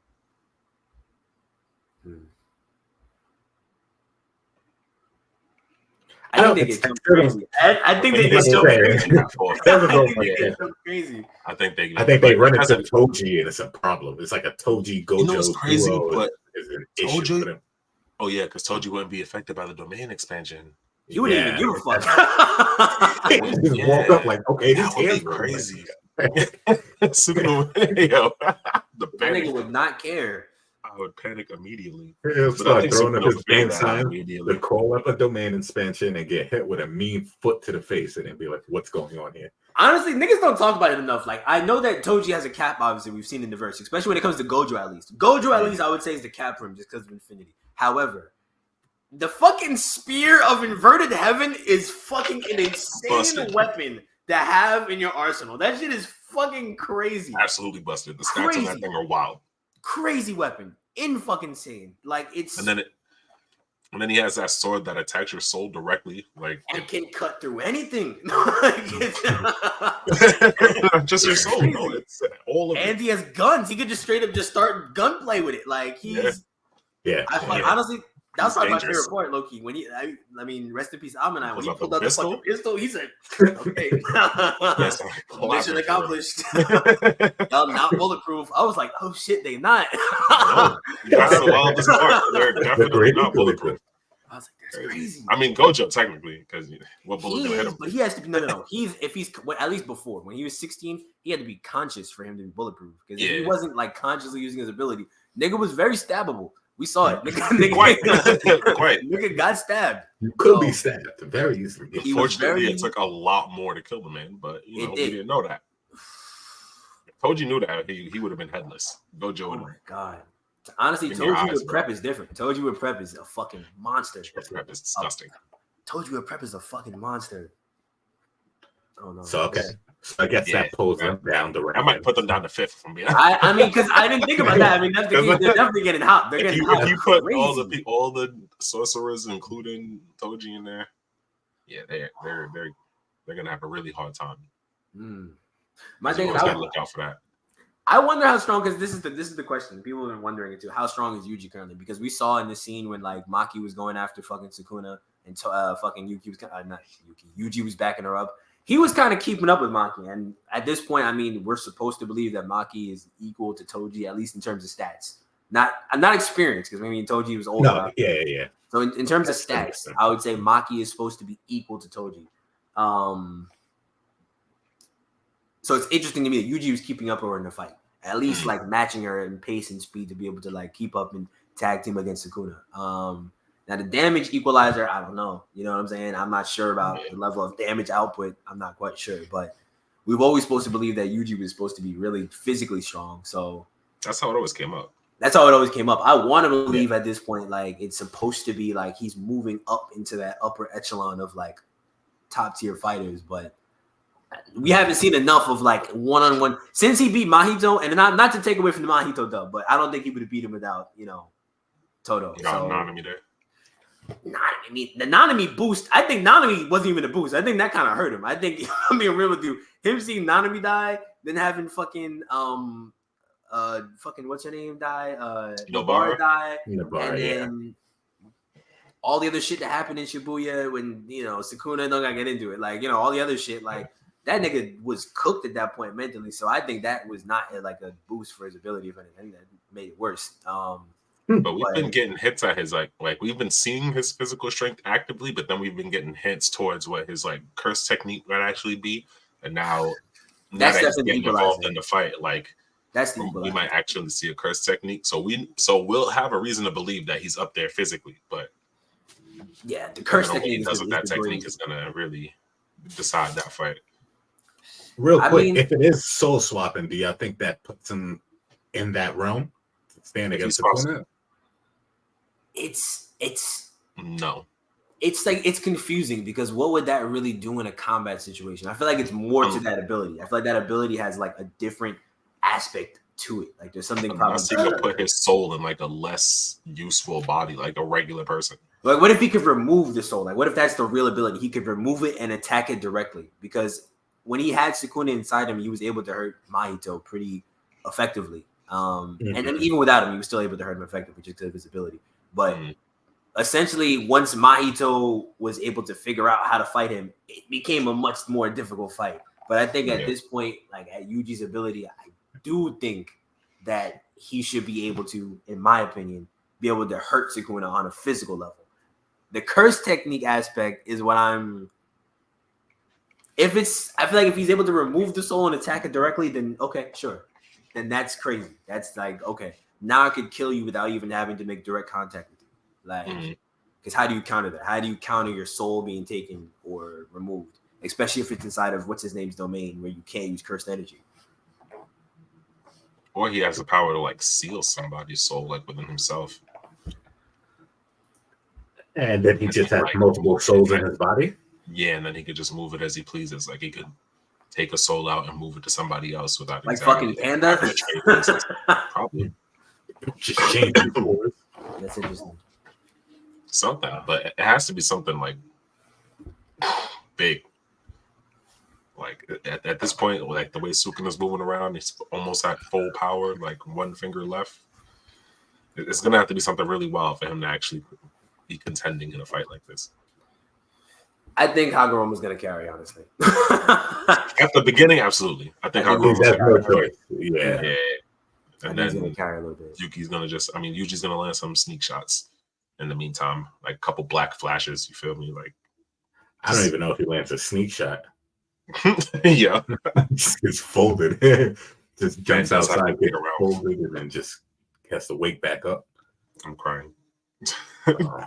Speaker 3: I think they get too crazy. I think they get so crazy.
Speaker 1: I think
Speaker 2: they run into Toji and it's a problem. It's like a Toji Gojo.
Speaker 1: You know what's crazy?
Speaker 2: duo
Speaker 1: But
Speaker 2: is an issue for them.
Speaker 1: Oh yeah, because Toji wouldn't be affected by the domain expansion.
Speaker 3: You wouldn't even give a fuck.
Speaker 2: He just walk up like, okay, this
Speaker 1: That would be
Speaker 2: is
Speaker 1: crazy. Yo, the
Speaker 3: That
Speaker 1: panic.
Speaker 3: nigga would not care.
Speaker 1: I would panic immediately.
Speaker 2: He'll
Speaker 1: But I
Speaker 2: start
Speaker 1: think
Speaker 2: throwing up
Speaker 1: Sukuna
Speaker 2: his
Speaker 1: would figure
Speaker 2: gang
Speaker 1: that out
Speaker 2: sign
Speaker 1: immediately.
Speaker 2: to call up a domain expansion and get hit with a mean foot to the face and then be like, what's going on here?
Speaker 3: Honestly, niggas don't talk about it enough. Like, I know that Toji has a cap, obviously, we've seen in the verse, especially when it comes to Gojo at least. Gojo at least, I would say, is the cap for him just because of Infinity. However, the fucking Spear of Inverted Heaven is fucking an insane
Speaker 1: Busted.
Speaker 3: weapon to have in your arsenal. That shit is fucking crazy.
Speaker 1: Absolutely busted. The stats on that
Speaker 3: Crazy.
Speaker 1: thing are wild.
Speaker 3: Crazy weapon. Fucking insane. Like, it's...
Speaker 1: And then he has that sword that attacks your soul directly. Like
Speaker 3: and can cut through anything.
Speaker 1: just your soul. No, it's all of it.
Speaker 3: And he has guns. He could just straight up just start gunplay with it. Like, he's...
Speaker 2: Yeah.
Speaker 3: Honestly, that's
Speaker 1: He's
Speaker 3: probably
Speaker 1: dangerous.
Speaker 3: my favorite part, Loki. When I mean, rest in peace, Ammonite. When
Speaker 1: Was
Speaker 3: he
Speaker 1: that
Speaker 3: pulled
Speaker 1: the
Speaker 3: out the
Speaker 1: pistol?
Speaker 3: fucking pistol, he said, "Okay,
Speaker 1: Yes,
Speaker 3: mission accomplished." Y'all not bulletproof. I was like, "Oh shit, they not."
Speaker 1: No, that's the wildest part. They're definitely not bulletproof.
Speaker 3: I was like, "That's crazy."
Speaker 1: I mean, Gojo technically, because what bullet
Speaker 3: He
Speaker 1: gonna hit
Speaker 3: is,
Speaker 1: him?
Speaker 3: but he has to be no. If he's at least before when he was 16, he had to be conscious for him to be bulletproof. Because if he
Speaker 1: Yeah.
Speaker 3: wasn't like consciously using his ability, nigga was very stabbable. We saw it. Nigga,
Speaker 1: Quite.
Speaker 3: nigga got stabbed.
Speaker 2: You could
Speaker 3: So,
Speaker 2: be stabbed very easily.
Speaker 3: He was
Speaker 1: Fortunately,
Speaker 3: very-
Speaker 1: it took a lot more to kill the man, but you
Speaker 3: It
Speaker 1: know,
Speaker 3: did.
Speaker 1: we didn't know that. Told you knew that he would have been headless. Gojo
Speaker 3: Oh
Speaker 1: would
Speaker 3: my god. Honestly,
Speaker 1: In
Speaker 3: told
Speaker 1: your
Speaker 3: you
Speaker 1: eyes,
Speaker 3: with prep
Speaker 1: bro.
Speaker 3: is different. Told you with prep is a fucking monster.
Speaker 1: have. It's disgusting.
Speaker 3: Told you with prep is a fucking monster. Oh no.
Speaker 2: So okay. So I guess
Speaker 1: Yeah,
Speaker 2: that pulls
Speaker 1: yeah.
Speaker 2: them down the
Speaker 1: I might put them down to 5th from being
Speaker 3: I mean, because I didn't think about that. I mean, that's the case. They're definitely getting hot. They're
Speaker 1: If
Speaker 3: getting
Speaker 1: you,
Speaker 3: hot.
Speaker 1: if you put
Speaker 3: Crazy.
Speaker 1: all the sorcerers, including Toji, in there, yeah, they're gonna have a really hard time.
Speaker 3: My
Speaker 1: You
Speaker 3: thing is,
Speaker 1: always gotta look out for that.
Speaker 3: I wonder how strong, because this is the question. People have been wondering it too. How strong is Yuji currently? Because we saw in the scene when like Maki was going after fucking Sukuna and fucking Yuki was not Yuki. Yuji was backing her up. He was kind of keeping up with Maki, and at this point, I mean, we're supposed to believe that Maki is equal to Toji, at least in terms of stats. Not experience, because I mean Toji was older.
Speaker 2: No, yeah.
Speaker 3: So in terms of
Speaker 2: That's
Speaker 3: stats,
Speaker 2: 100%.
Speaker 3: I would say Maki is supposed to be equal to Toji. So it's interesting to me that Yuji was keeping up with her in the fight, at least like matching her in pace and speed to be able to like keep up and tag team against Sukuna. Now the damage equalizer, I don't know. You know what I'm saying? I'm not sure about the level of damage output. I'm not quite sure, but we've always supposed to believe that Yuji was supposed to be really physically strong. So
Speaker 1: That's how it always came up.
Speaker 3: that's how it always came up. I want to believe at this point, like it's supposed to be like he's moving up into that upper echelon of like top tier fighters, but we haven't seen enough of like one-on-one since he beat Mahito, and not to take away from the Mahito dub, but I don't think he would have beat him without, Todo.
Speaker 1: You got Nanami there.
Speaker 3: Nanami, the Nanami boost, I think Nanami wasn't even a boost. I think that kind of hurt him. I think I'm being real with you. Him seeing Nanami die, then having fucking what's her name die?
Speaker 1: Nobara
Speaker 3: die.
Speaker 2: Nobara,
Speaker 3: And
Speaker 2: yeah.
Speaker 3: then all the other shit that happened in Shibuya when Sukuna, don't gotta get into it. Like, all the other shit, like that nigga was cooked at that point mentally. So I think that was not like a boost for his ability, if anything, that made it worse.
Speaker 1: But we've been getting hits at his like we've been seeing his physical strength actively, but then we've been getting hints towards what his like curse technique might actually be. And now
Speaker 3: That's
Speaker 1: that he's
Speaker 3: definitely
Speaker 1: getting involved in the fight, like
Speaker 3: That's the
Speaker 1: we
Speaker 3: equalizer.
Speaker 1: might actually see a curse technique. So we'll have a reason to believe that he's up there physically, but
Speaker 3: Yeah, the curse
Speaker 1: what he
Speaker 3: technique
Speaker 1: does with that
Speaker 3: the
Speaker 1: technique
Speaker 3: greatest.
Speaker 1: is gonna really decide that fight.
Speaker 2: Real
Speaker 3: I
Speaker 2: quick,
Speaker 3: mean-
Speaker 2: if it is soul swapping, do y'all think that puts him in that realm? Stand
Speaker 1: If
Speaker 2: against
Speaker 1: he's possible.
Speaker 2: Sukuna?
Speaker 3: It's
Speaker 1: No.
Speaker 3: like it's confusing because what would that really do in a combat situation? I feel like it's more to that ability. I feel like that ability has like a different aspect to it. Like there's something probably
Speaker 1: Unless he could put his soul in like a less useful body, like a regular person.
Speaker 3: like what if he could remove the soul? Like what if that's the real ability? He could remove it and attack it directly because when he had Sukuna inside him, he was able to hurt Mahito pretty effectively. And then even without him, he was still able to hurt him effectively just because of his ability. But essentially, once Mahito was able to figure out how to fight him, it became a much more difficult fight. But I think at this point, like at Yuji's ability, I do think that he should be able to, in my opinion, be able to hurt Sukuna on a physical level. The curse technique aspect is what I'm. I feel like if he's able to remove the soul and attack it directly, then okay, sure. Then that's crazy. That's like, okay, now I could kill you without even having to make direct contact with you. Like, because how do you counter that? How do you counter your soul being taken or removed? Especially if it's inside of what's his name's domain where you can't use cursed energy.
Speaker 1: Or he has the power to like seal somebody's soul like within himself.
Speaker 2: And then he just has multiple souls in his body.
Speaker 1: Yeah, and then he could just move it as he pleases. Like he could take a soul out and move it to somebody else without
Speaker 3: Like
Speaker 1: exactly
Speaker 3: fucking Panda?
Speaker 1: having to trade places. Probably
Speaker 2: Just change the course.
Speaker 3: That's interesting.
Speaker 1: something, but it has to be something like big. Like at this point, like the way Sukuna's moving around, he's almost at full power, like one finger left. It's gonna have to be something really wild for him to actually be contending in a fight like this.
Speaker 3: I think Hagoroma's going to carry, honestly.
Speaker 1: At the beginning, absolutely. I think
Speaker 3: I think
Speaker 1: Hakuro's
Speaker 2: That's
Speaker 1: gonna
Speaker 2: no choice. Yeah.
Speaker 1: yeah. And
Speaker 3: He's going
Speaker 1: then
Speaker 3: to carry a little bit.
Speaker 1: Yuki's gonna Yuji's gonna land some sneak shots in the meantime, like a couple black flashes. You feel me? Like
Speaker 2: I don't even know if he lands a sneak shot.
Speaker 1: yeah.
Speaker 2: Just gets folded. Just jumps
Speaker 1: does have to
Speaker 2: outside,
Speaker 1: wait
Speaker 2: gets
Speaker 1: around.
Speaker 2: folded, and then just has to wake back up.
Speaker 1: I'm crying.
Speaker 2: Uh,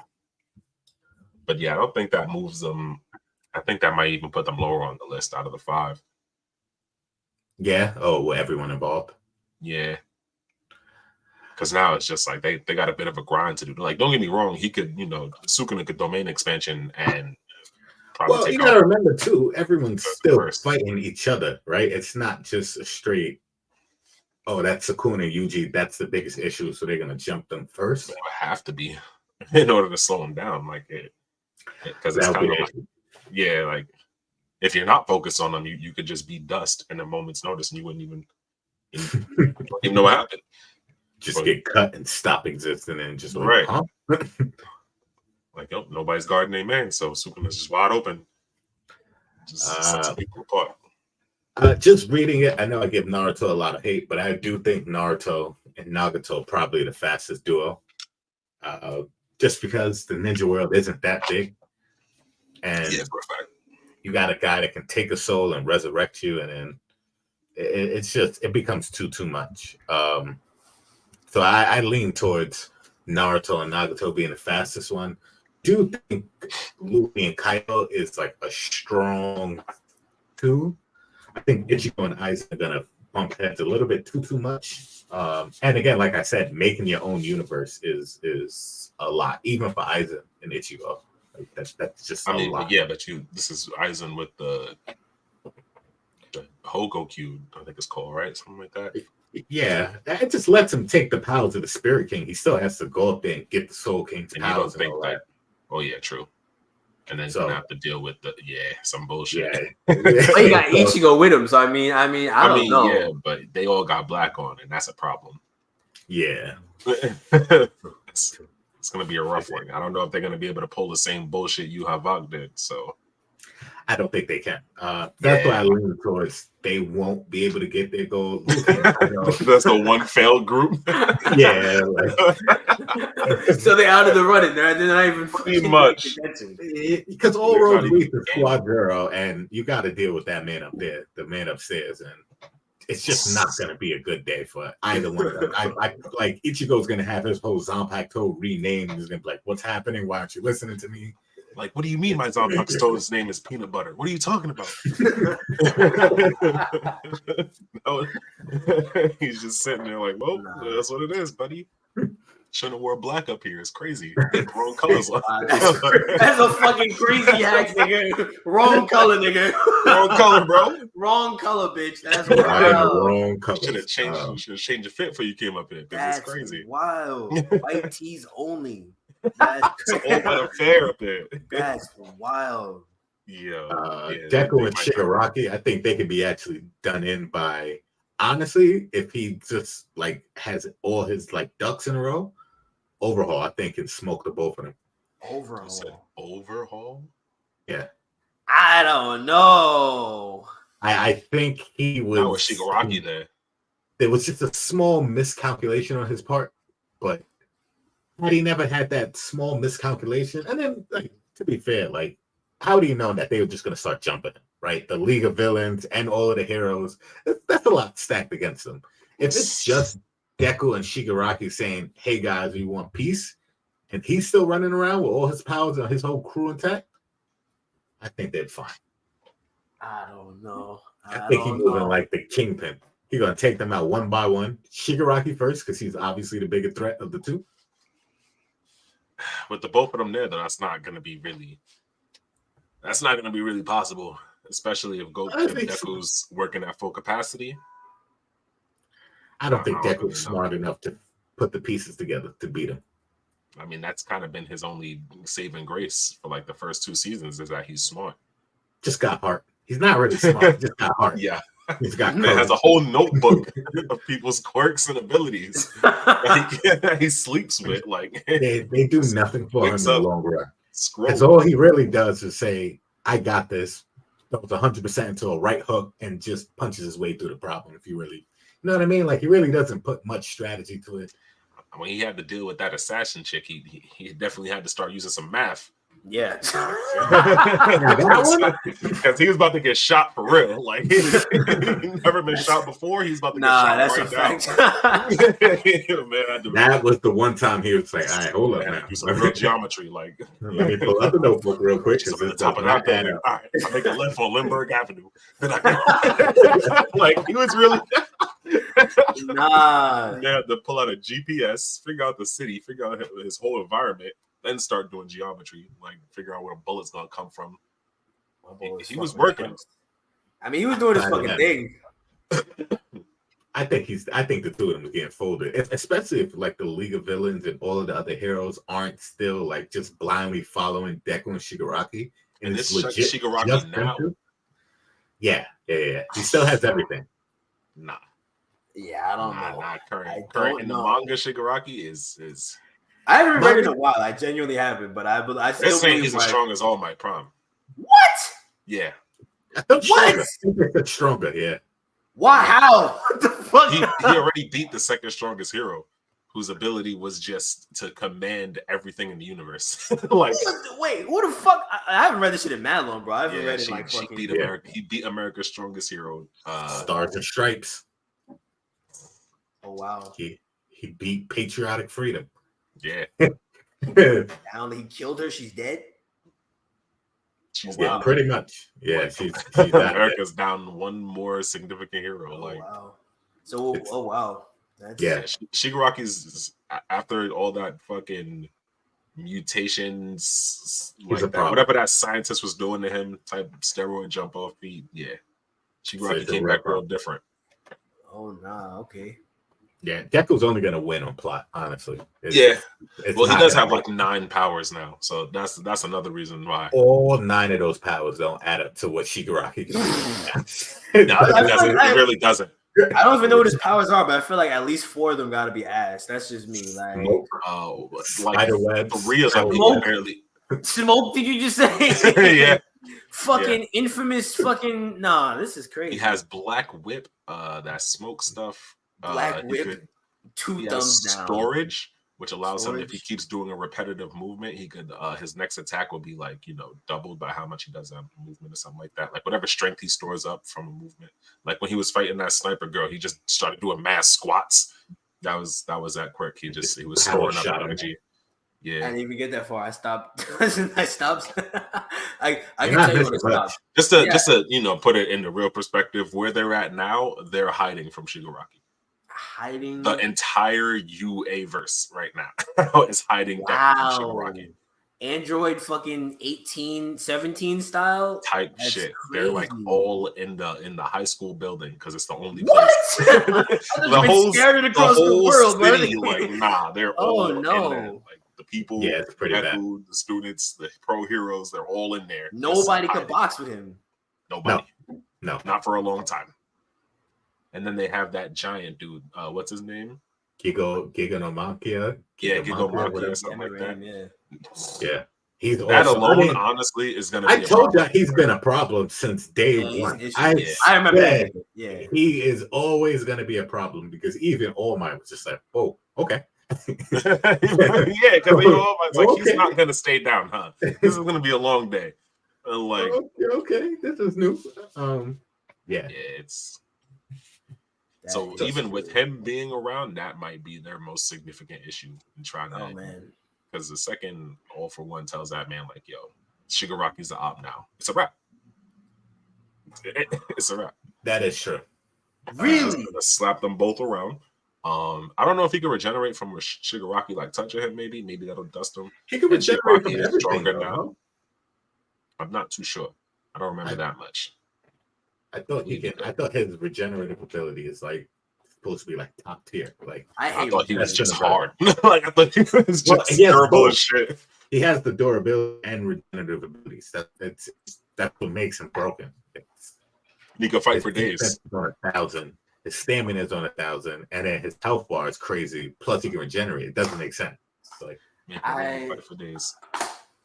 Speaker 1: But yeah, I don't think that moves them. I think that might even put them lower on the list out of the 5.
Speaker 2: yeah. Oh, well, everyone involved.
Speaker 1: Yeah. Because now it's just like they got a bit of a grind to do. Like, don't get me wrong, he could, Sukuna could domain expansion and probably
Speaker 2: Well, you
Speaker 1: take
Speaker 2: gotta
Speaker 1: off
Speaker 2: remember too, everyone's still
Speaker 1: first.
Speaker 2: fighting each other, right? It's not just a straight, oh, that's Sukuna Yuji, that's the biggest issue, so they're gonna jump them first.
Speaker 1: It would have to be in order to slow him down, like it, because it's
Speaker 2: That'll
Speaker 1: kind
Speaker 2: be
Speaker 1: of
Speaker 2: the
Speaker 1: like,
Speaker 2: issue.
Speaker 1: yeah, like if you're not focused on them, you could just be dust in a moment's notice, and you wouldn't even know what happened.
Speaker 2: Just
Speaker 1: But-
Speaker 2: get cut and stop existing and just like,
Speaker 1: Right.
Speaker 2: huh?
Speaker 1: Like, nobody's guarding their man, so Sukuna's just wide open. Just sets people apart.
Speaker 2: Just reading it, I know I give Naruto a lot of hate, but I do think Naruto and Nagato probably the fastest duo. Just because the ninja world isn't that big, and
Speaker 1: Yeah, for a fact.
Speaker 2: you got a guy that can take a soul and resurrect you, and then it becomes too much. So I lean towards Naruto and Nagato being the fastest one. Do think Luffy and Kaido is like a strong 2. I think Ichigo and Aizen are gonna bump heads a little bit too much. And again, like I said, making your own universe is a lot, even for Aizen and Ichigo. Like that's just a lot.
Speaker 1: Yeah, but this is Aizen with the Hogokyu, I think it's called, right? Something like that.
Speaker 2: Yeah, that just lets him take the powers of the Spirit King. He still has to go up there and get the Soul King's
Speaker 1: And you don't
Speaker 2: powers and
Speaker 1: think
Speaker 2: all
Speaker 1: that.
Speaker 2: that.
Speaker 1: Oh yeah, true. And then
Speaker 2: So-
Speaker 1: gonna have to deal with some bullshit.
Speaker 2: Yeah.
Speaker 3: But he got
Speaker 2: So-
Speaker 3: Ichigo with him, so I mean, I don't know.
Speaker 1: Yeah, but they all got black on, and that's a problem.
Speaker 2: Yeah.
Speaker 1: It's gonna be a rough one. I don't know if they're gonna be able to pull the same bullshit Yu Havok did. So
Speaker 2: I don't think they can. That's why I lean towards they won't be able to get their goal. I know.
Speaker 1: that's the one failed group.
Speaker 2: Yeah,
Speaker 3: So they're out of the running. They're not even
Speaker 1: Pretty
Speaker 3: fucking
Speaker 1: much.
Speaker 3: attention.
Speaker 2: because all
Speaker 1: They're
Speaker 2: roads
Speaker 1: not
Speaker 2: lead
Speaker 1: even
Speaker 2: to Squad Zero, and you got to deal with that man up there, the man upstairs, and it's just not going to be a good day for either one of them. I like Ichigo's going to have his whole Zanpakuto renamed. He's going to be like, "What's happening? Why aren't you listening to me?"
Speaker 1: Like, what do you mean my Zanpakuto's name is peanut butter? What are you talking about? No. He's just sitting there like, well, that's what it is, buddy. Shouldn't have wore black up here. It's crazy. Wrong colors.
Speaker 3: That's a fucking crazy hack, nigga. Wrong color, nigga.
Speaker 1: Wrong color, bro.
Speaker 3: Wrong color, bitch. That's
Speaker 2: Right,
Speaker 3: wild.
Speaker 2: wrong colors.
Speaker 1: Should have changed. You should have changed your fit before you came up here. Because
Speaker 3: That's
Speaker 1: it's crazy.
Speaker 3: wild. White tees only. That's
Speaker 1: It's an open affair up there.
Speaker 3: That's wild.
Speaker 1: Yeah.
Speaker 2: Deku and Shigaraki, I think they could be actually done in by honestly, if he just like has all his like ducks in a row, Overhaul, I think can smoke the both of them.
Speaker 1: Overhaul?
Speaker 2: Yeah.
Speaker 3: I don't know.
Speaker 2: I think he was.
Speaker 1: How was Shigaraki there?
Speaker 2: There was just a small miscalculation on his part, but had he never had that small miscalculation, and then like to be fair, like how do you know that they were just gonna start jumping him, right? The League of Villains and all of the heroes, that's a lot stacked against them. If it's just Deku and Shigaraki saying, "Hey guys, we want peace," and he's still running around with all his powers and his whole crew intact, I think they're fine.
Speaker 3: I don't know.
Speaker 2: I think he's moving like the Kingpin. He's gonna take them out one by one. Shigaraki first, because he's obviously the bigger threat of the two.
Speaker 1: With the both of them there, though, that's not going to be really possible, especially if Deku's working at full capacity.
Speaker 2: I don't think
Speaker 1: I don't
Speaker 2: Deku's
Speaker 1: really know.
Speaker 2: smart enough to put the pieces together to beat him.
Speaker 1: I mean, that's kind of been his only saving grace for like the first 2 seasons is that he's smart.
Speaker 2: Just got heart. He's not really smart. He just got heart.
Speaker 1: Yeah,
Speaker 2: He's got
Speaker 1: he has a whole notebook of people's quirks and abilities that he sleeps with. Like
Speaker 2: They do nothing for him in
Speaker 1: Wakes
Speaker 2: the
Speaker 1: up.
Speaker 2: long run.
Speaker 1: scroll.
Speaker 2: That's all he really does is say, "I got this." Goes 100% into a right hook and just punches his way through the problem. If you really, you know what I mean? Like he really doesn't put much strategy to it.
Speaker 1: When he had to deal with that assassin chick, he definitely had to start using some math.
Speaker 3: Yeah.
Speaker 1: Because he was about to get shot for real. Like he never been shot before. He's about to get shot
Speaker 3: that's
Speaker 1: right
Speaker 3: a fact.
Speaker 1: now. Man, I do.
Speaker 2: That was the one time he was like, "All right, hold up
Speaker 1: Man,
Speaker 2: now.
Speaker 1: do some real geometry. Like,
Speaker 2: Let me pull up the notebook real quick
Speaker 1: just
Speaker 2: because
Speaker 1: at the
Speaker 2: this
Speaker 1: top
Speaker 2: does
Speaker 1: of that
Speaker 2: not add
Speaker 1: building.
Speaker 2: up."
Speaker 1: All right, I make a left on Lindbergh Avenue. Then I go. Like he was really.
Speaker 3: Nah.
Speaker 1: They had to pull out a GPS, figure out the city, figure out his whole environment, then start doing geometry, like figure out where a bullet's gonna come from. He was working.
Speaker 3: I mean, he was doing his fucking thing.
Speaker 2: I think the two of them was getting folded, especially if like the League of Villains and all of the other heroes aren't still like just blindly following Deku and Shigaraki.
Speaker 1: And
Speaker 2: it's
Speaker 1: this
Speaker 2: legit
Speaker 1: Shigaraki
Speaker 2: just
Speaker 1: now.
Speaker 2: Yeah. He still has everything.
Speaker 1: Nah.
Speaker 3: Yeah, I don't know.
Speaker 1: Nah, current in the
Speaker 3: know.
Speaker 1: manga Shigaraki is.
Speaker 3: I haven't read it in a while. I genuinely haven't, but I still
Speaker 1: they're saying
Speaker 3: believe
Speaker 1: he's as strong as All Might Prime.
Speaker 3: What?
Speaker 1: Yeah.
Speaker 2: What? Stronger, yeah.
Speaker 3: Why? How? What the fuck?
Speaker 1: He already beat the second strongest hero, whose ability was just to command everything in the universe. Like,
Speaker 3: wait, what the fuck? I haven't read this shit in mad long, bro. I haven't read it like fucking.
Speaker 1: He beat America's strongest hero.
Speaker 2: Stars and Stripes.
Speaker 3: Oh wow.
Speaker 2: He beat patriotic freedom.
Speaker 1: Yeah.
Speaker 3: Only he killed her. She's dead.
Speaker 1: She's
Speaker 2: yeah, pretty much. Yeah,
Speaker 1: like,
Speaker 2: she's
Speaker 1: America's down one more significant hero.
Speaker 3: Wow. So wow.
Speaker 2: That's,
Speaker 1: Shigaraki's after all that fucking mutations, like that,
Speaker 2: problem.
Speaker 1: whatever that scientist was doing to him, type steroid jump off feet. Yeah, Shigaraki came back real different.
Speaker 3: Oh nah, okay.
Speaker 2: Yeah, Deku's only gonna win on plot, honestly.
Speaker 1: Well, he does have like 9 powers now, so that's another reason why.
Speaker 2: All 9 of those powers don't add up to what Shigaraki can
Speaker 1: do. No, it really doesn't.
Speaker 3: I don't even know what his powers are, but I feel like at least 4 of them got to be ass. That's just me. Like,
Speaker 2: spider webs.
Speaker 1: 3 of them barely.
Speaker 3: Smoke? Did you just say?
Speaker 1: Yeah.
Speaker 3: Fucking infamous. Fucking nah. This is crazy.
Speaker 1: He has Black Whip. That smoke stuff.
Speaker 3: Black Whip. 2 thumbs down.
Speaker 1: Storage, which allows him, if he keeps doing a repetitive movement, he could his next attack will be like, doubled by how much he does that movement or something like that. Like whatever strength he stores up from a movement. Like when he was fighting that sniper girl, he just started doing mass squats. That was that quirk. He was storing up energy. Yeah.
Speaker 3: I didn't even get that far. I stopped. I stopped. I can tell you when to stop.
Speaker 1: Just to put it into real perspective, where they're at now, they're hiding from Shigaraki.
Speaker 3: Hiding
Speaker 1: the entire UA verse right now is hiding Deku from Shigaraki.
Speaker 3: Android fucking 18, 17 style
Speaker 1: type
Speaker 3: That's
Speaker 1: shit.
Speaker 3: Crazy.
Speaker 1: They're like all in the high school building because it's the only
Speaker 3: what?
Speaker 1: place. the whole
Speaker 3: scattered across the world,
Speaker 1: city, like they're all in there.
Speaker 3: Like
Speaker 1: the people,
Speaker 2: it's pretty bad.
Speaker 1: The students, the pro heroes, they're all in there.
Speaker 3: Nobody could box with him.
Speaker 1: Nobody.
Speaker 2: No,
Speaker 1: not for a long time. And then they have that giant dude. What's his name?
Speaker 2: Giganomachia.
Speaker 1: Yeah, Giganomachia or something like that.
Speaker 2: Yeah. He's
Speaker 1: that
Speaker 2: also,
Speaker 1: alone, honestly, is gonna be
Speaker 2: I told you he's been a problem since day one. I
Speaker 3: remember that. Yeah.
Speaker 2: He is always gonna be a problem because even All Might was just like, oh, okay.
Speaker 1: Yeah, because All Might's like, he's not gonna stay down, huh? This is gonna be a long day. Like,
Speaker 2: okay, this is new. Yeah,
Speaker 1: it's so even with him being around, that might be their most significant issue in trying to.
Speaker 3: Oh man,
Speaker 1: because the second All for One tells that man like, "Yo, Shigaraki's the op now. It's a wrap. It's a wrap."
Speaker 2: That is true.
Speaker 3: Really?
Speaker 1: Slap them both around. I don't know if he can regenerate from Shigaraki like touching him. Maybe that'll dust him.
Speaker 2: He can regenerate from everything.
Speaker 1: Stronger now. I'm not too sure. I don't remember that much.
Speaker 2: I thought his regenerative ability is like supposed to be like top tier. Like
Speaker 1: I thought he was just hard. Like I thought he was just terrible as shit.
Speaker 2: He has the durability and regenerative abilities. That's what makes him broken.
Speaker 1: He can fight for days.
Speaker 2: On 1,000. His stamina is on 1,000, and then his health bar is crazy. Plus, he can regenerate. It doesn't make sense. It's like
Speaker 1: fight for days.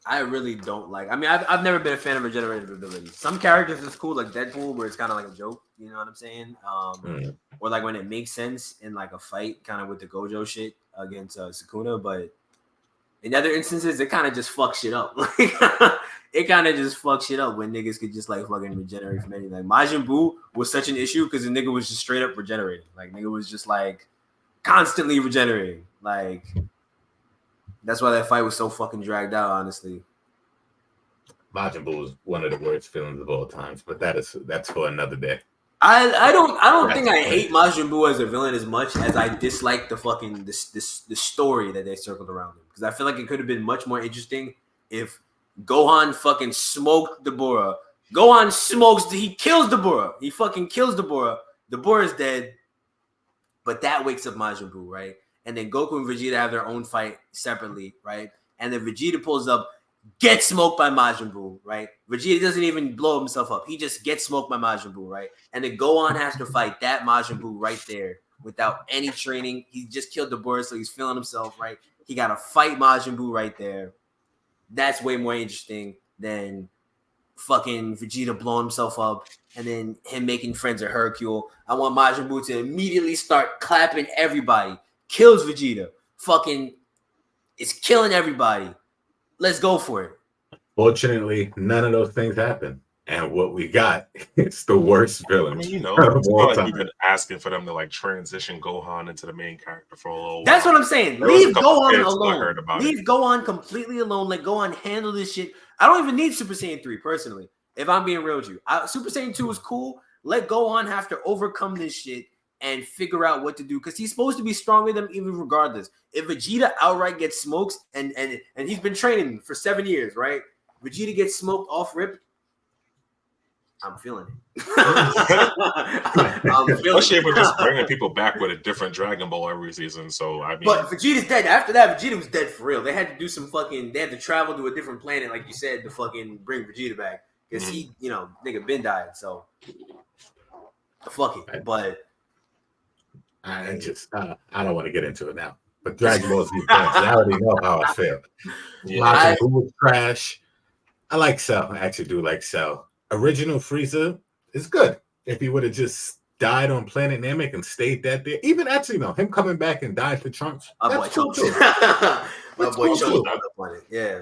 Speaker 3: I really don't like. I mean, I've never been a fan of regenerative abilities. Some characters is cool, like Deadpool, where it's kind of like a joke. You know what I'm saying? Or like when it makes sense in like a fight, kind of with the Gojo shit against Sukuna. But In other instances, it kind of just fucks shit up. Like, it kind of just fucks shit up when niggas could just like fucking regenerate from anything. Like Majin Buu was such an issue because the nigga was just straight up regenerating. Like nigga was just like constantly regenerating. Like that's why that fight was so fucking dragged out, honestly.
Speaker 2: Majin Buu is one of the worst villains of all times, but that's for another day.
Speaker 3: I don't think I hate Majin Buu as a villain as much as I dislike the fucking the story that they circled around him, because I feel like it could have been much more interesting if Gohan fucking smoked Dabura. Gohan smokes, he kills Dabura. He fucking kills Dabura. Dabura's dead, but that wakes up Majin Buu, right? And then Goku and Vegeta have their own fight separately, right? And then Vegeta pulls up, gets smoked by Majin Buu, right? Vegeta doesn't even blow himself up. He just gets smoked by Majin Buu, right? And then Gohan has to fight that Majin Buu right there without any training. He just killed Dabura, so he's feeling himself, right? He got to fight Majin Buu right there. That's way more interesting than fucking Vegeta blowing himself up and then him making friends with Hercule. I want Majin Buu to immediately start clapping everybody. Kills Vegeta. Fucking is killing everybody. Let's go for it.
Speaker 2: Fortunately, none of those things happen. And what we got is the worst villain.
Speaker 1: I mean, you know,
Speaker 2: of
Speaker 1: it's
Speaker 2: all
Speaker 1: not like
Speaker 2: time.
Speaker 1: we've been asking for them to like transition Gohan into the main character for a little while.
Speaker 3: That's what I'm saying.
Speaker 1: There was a
Speaker 3: Leave
Speaker 1: couple
Speaker 3: Gohan
Speaker 1: kids who I
Speaker 3: alone.
Speaker 1: heard about
Speaker 3: Leave
Speaker 1: it.
Speaker 3: Gohan completely alone. Let Gohan handle this shit. I don't even need Super Saiyan 3, personally, if I'm being real with you. Super Saiyan 2 is cool. Let Gohan have to overcome this shit and figure out what to do, because he's supposed to be stronger than even regardless. If Vegeta outright gets smoked, and he's been training for 7 years, right? Vegeta gets smoked off rip, I'm feeling it. I'm feeling
Speaker 1: Especially if we're just
Speaker 3: it.
Speaker 1: bringing people back with a different Dragon Ball every season. So I mean,
Speaker 3: But Vegeta's dead. After that, Vegeta was dead for real. They had to do some fucking. They had to travel to a different planet, like you said, to fucking bring Vegeta back, because he, nigga, been died. So fuck it. But
Speaker 2: I don't want to get into it now. But Dragon Ball Z fans, I already know how I feel.
Speaker 1: yeah,
Speaker 2: Majin Buu was trash. I like Cell. I actually do like Cell. Original Frieza is good. If he would have just died on Planet Namek and stayed that there, even actually, no, him coming back and dying for Trunks, that's cool too.
Speaker 3: My
Speaker 2: That's
Speaker 3: boy
Speaker 2: cool
Speaker 3: Chunks
Speaker 2: too.
Speaker 3: was up on it. Yeah.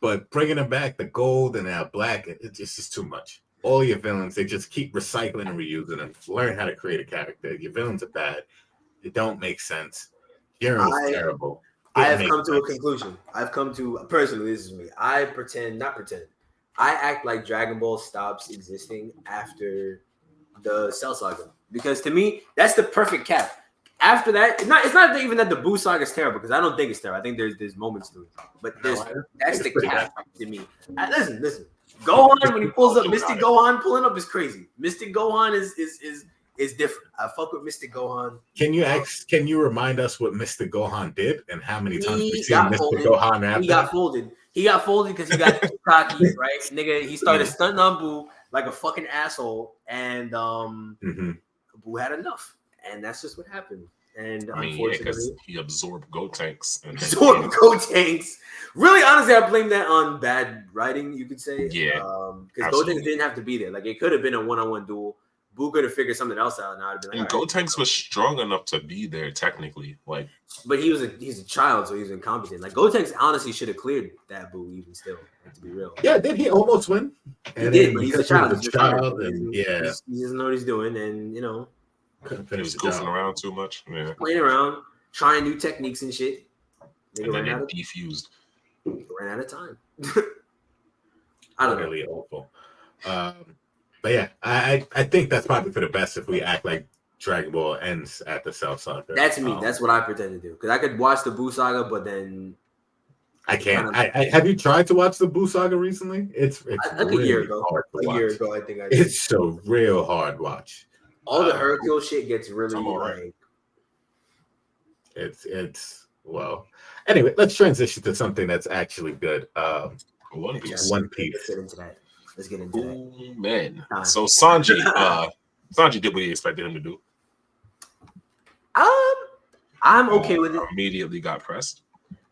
Speaker 2: But bringing him back, the gold and now black, it's just too much. All your villains, they just keep recycling and reusing them. Learn how to create a character. Your villains are bad. It don't make sense. Jiren was terrible.
Speaker 3: I have come to a conclusion. I've come to, personally, this is me. I act like Dragon Ball stops existing after the Cell Saga, because to me, that's the perfect cap. After that, it's not even that the Buu Saga is terrible, because I don't think it's terrible. I think there's moments to it, but that's the cap to me. Listen. Gohan, when he pulls up, Mystic Gohan pulling up is crazy. Mystic Gohan is different. I fuck with Mystic Gohan.
Speaker 2: Can you remind us what Mr. Gohan did and how many times
Speaker 3: He
Speaker 2: we've seen
Speaker 3: got
Speaker 2: Mr.
Speaker 3: folded.
Speaker 2: Gohan after?
Speaker 3: He got folded. He got folded because he got too cocky, right? Nigga, he started stunting on Buu like a fucking asshole, and Buu had enough, and that's just what happened. And
Speaker 1: I mean,
Speaker 3: unfortunately,
Speaker 1: because he absorbed Gotenks and
Speaker 3: absorbed Gotenks. Really, honestly, I blame that on bad writing. You could say,
Speaker 1: Yeah,
Speaker 3: because Gotenks didn't have to be there. Like, it could have been a one-on-one duel. Buu could have figured something else out, and I'd have been like,
Speaker 1: And Gotenks was strong enough to be there technically. Like,
Speaker 3: but he's a child, so he was incompetent. Like, Gotenks honestly should have cleared that Buu, even still, like, to be real.
Speaker 2: Yeah, did he almost win?
Speaker 3: He did, but he's a child.
Speaker 2: He
Speaker 3: He doesn't know what he's doing, and
Speaker 2: couldn't
Speaker 1: he
Speaker 2: finish
Speaker 1: was
Speaker 2: the
Speaker 1: goofing
Speaker 2: job.
Speaker 1: around too much. Yeah,
Speaker 3: playing around, trying new techniques and shit.
Speaker 1: and then
Speaker 3: Ran
Speaker 1: it defused.
Speaker 3: out of time. I don't know.
Speaker 2: Really awful. But yeah, I think that's probably for the best if we act like Dragon Ball ends at the Cell Saga.
Speaker 3: That's me. That's what I pretend to do. Because I could watch the Buu Saga, but then
Speaker 2: I can't. I have you tried to watch the Buu Saga recently? It's
Speaker 3: like
Speaker 2: really
Speaker 3: a year ago.
Speaker 2: hard to
Speaker 3: A
Speaker 2: watch.
Speaker 3: year ago, I think I did.
Speaker 2: It's a real hard watch.
Speaker 3: All the Hercule shit gets really
Speaker 1: I'm all right.
Speaker 3: like.
Speaker 2: It's well. Anyway, let's transition to something that's actually good.
Speaker 1: One Piece.
Speaker 2: One
Speaker 3: Let's
Speaker 2: Piece.
Speaker 3: get into that. Let's get into that.
Speaker 1: Ooh, man.
Speaker 3: Time.
Speaker 1: So Sanji did what he expected him to do.
Speaker 3: I'm okay with it.
Speaker 1: Immediately got pressed.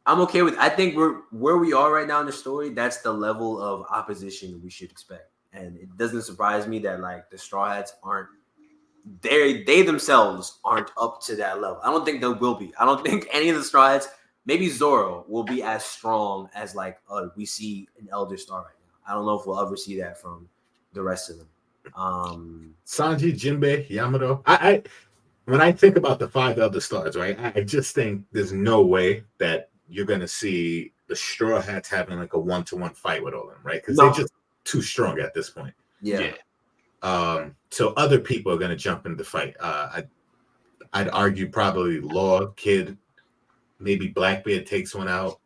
Speaker 3: I'm okay with. I think we're where we are right now in the story. That's the level of opposition we should expect, and it doesn't surprise me that like the Straw Hats aren't. They themselves aren't up to that level. I don't think they will be. I don't think any of the Straw Hats maybe Zoro will be as strong as like we see an Elder Star right now. I don't know if we'll ever see that from the rest of them.
Speaker 2: Sanji, Jinbei, Yamato. I when I think about the 5 Elder Stars, right? I just think there's no way that you're gonna see the Straw Hats having like a 1-to-1 fight with all of them, right? Because they're just too strong at this point.
Speaker 3: Yeah.
Speaker 2: So other people are gonna jump in the fight. I'd argue probably Law, Kid, maybe Blackbeard takes one out.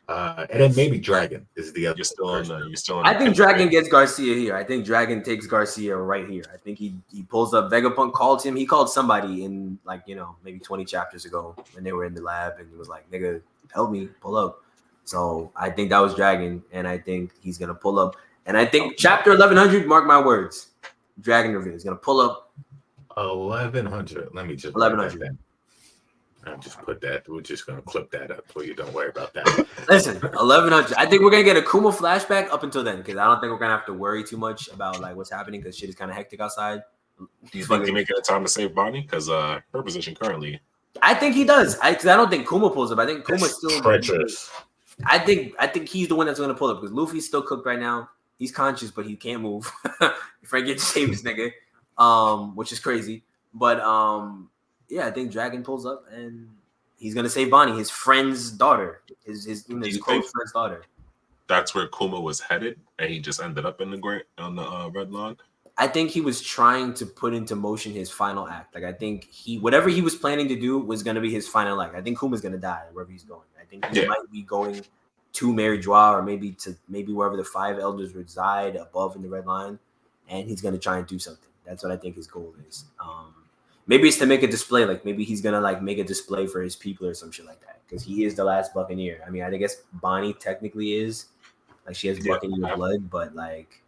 Speaker 2: And then maybe Dragon is the other.
Speaker 1: You're still on.
Speaker 3: I think Dragon gets Garcia here. I think Dragon takes Garcia right here. I think he pulls up. Vegapunk called him. He called somebody in like maybe 20 chapters ago when they were in the lab, and he was like, "Nigga, help me pull up." So I think that was Dragon, and I think he's gonna pull up. And I think chapter 1100. Mark my words, Dragon reveal is gonna pull up
Speaker 2: 1100. Let me just
Speaker 3: 1100.
Speaker 2: I'll just put that. We're just gonna clip that up for you. Don't worry about that.
Speaker 3: Listen, 1100. I think we're gonna get a Kuma flashback up until then, because I don't think we're gonna have to worry too much about like what's happening, because shit is kind of hectic outside.
Speaker 1: Do you think they make it a time to save Bonnie? Because her position currently.
Speaker 3: I think he does. Because I don't think Kuma pulls up. I think Kuma's still
Speaker 2: treacherous.
Speaker 3: I think he's the one that's gonna pull up, because Luffy's still cooked right now. He's conscious, but he can't move. Frank gets to save this nigga, which is crazy. But yeah, I think Dragon pulls up and he's gonna save Bonnie, his friend's daughter, his close friend's daughter.
Speaker 1: That's where Kuma was headed, and he just ended up in the Red Line.
Speaker 3: I think he was trying to put into motion his final act. Like I think whatever he was planning to do was gonna be his final act. I think Kuma's gonna die wherever he's going. I think he might be going to Mary Joie, or maybe wherever the 5 elders reside above in the Red Line, and he's gonna try and do something. That's what I think his goal is. Maybe it's to make a display. Like maybe he's gonna like make a display for his people or some shit like that, because he is the last Buccaneer. I mean, I guess Bonnie technically is, like, she has Buccaneer blood, but like,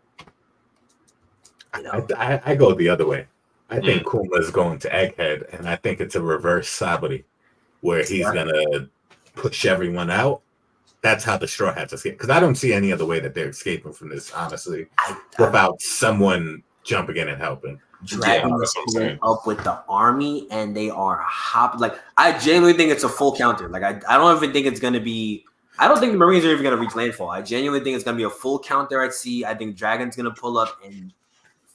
Speaker 2: I go the other way. I think Kuma is going to Egghead, and I think it's a reverse Saburi, where he's gonna push everyone out. That's how the Straw Hats escape. Because I don't see any other way that they're escaping from this, honestly, without someone jumping in and helping.
Speaker 3: Dragon is pulling up with the army, and they are like, I genuinely think it's a full counter. Like I don't even think it's gonna be. I don't think the Marines are even gonna reach landfall. I genuinely think it's gonna be a full counter at sea. I think Dragon's gonna pull up and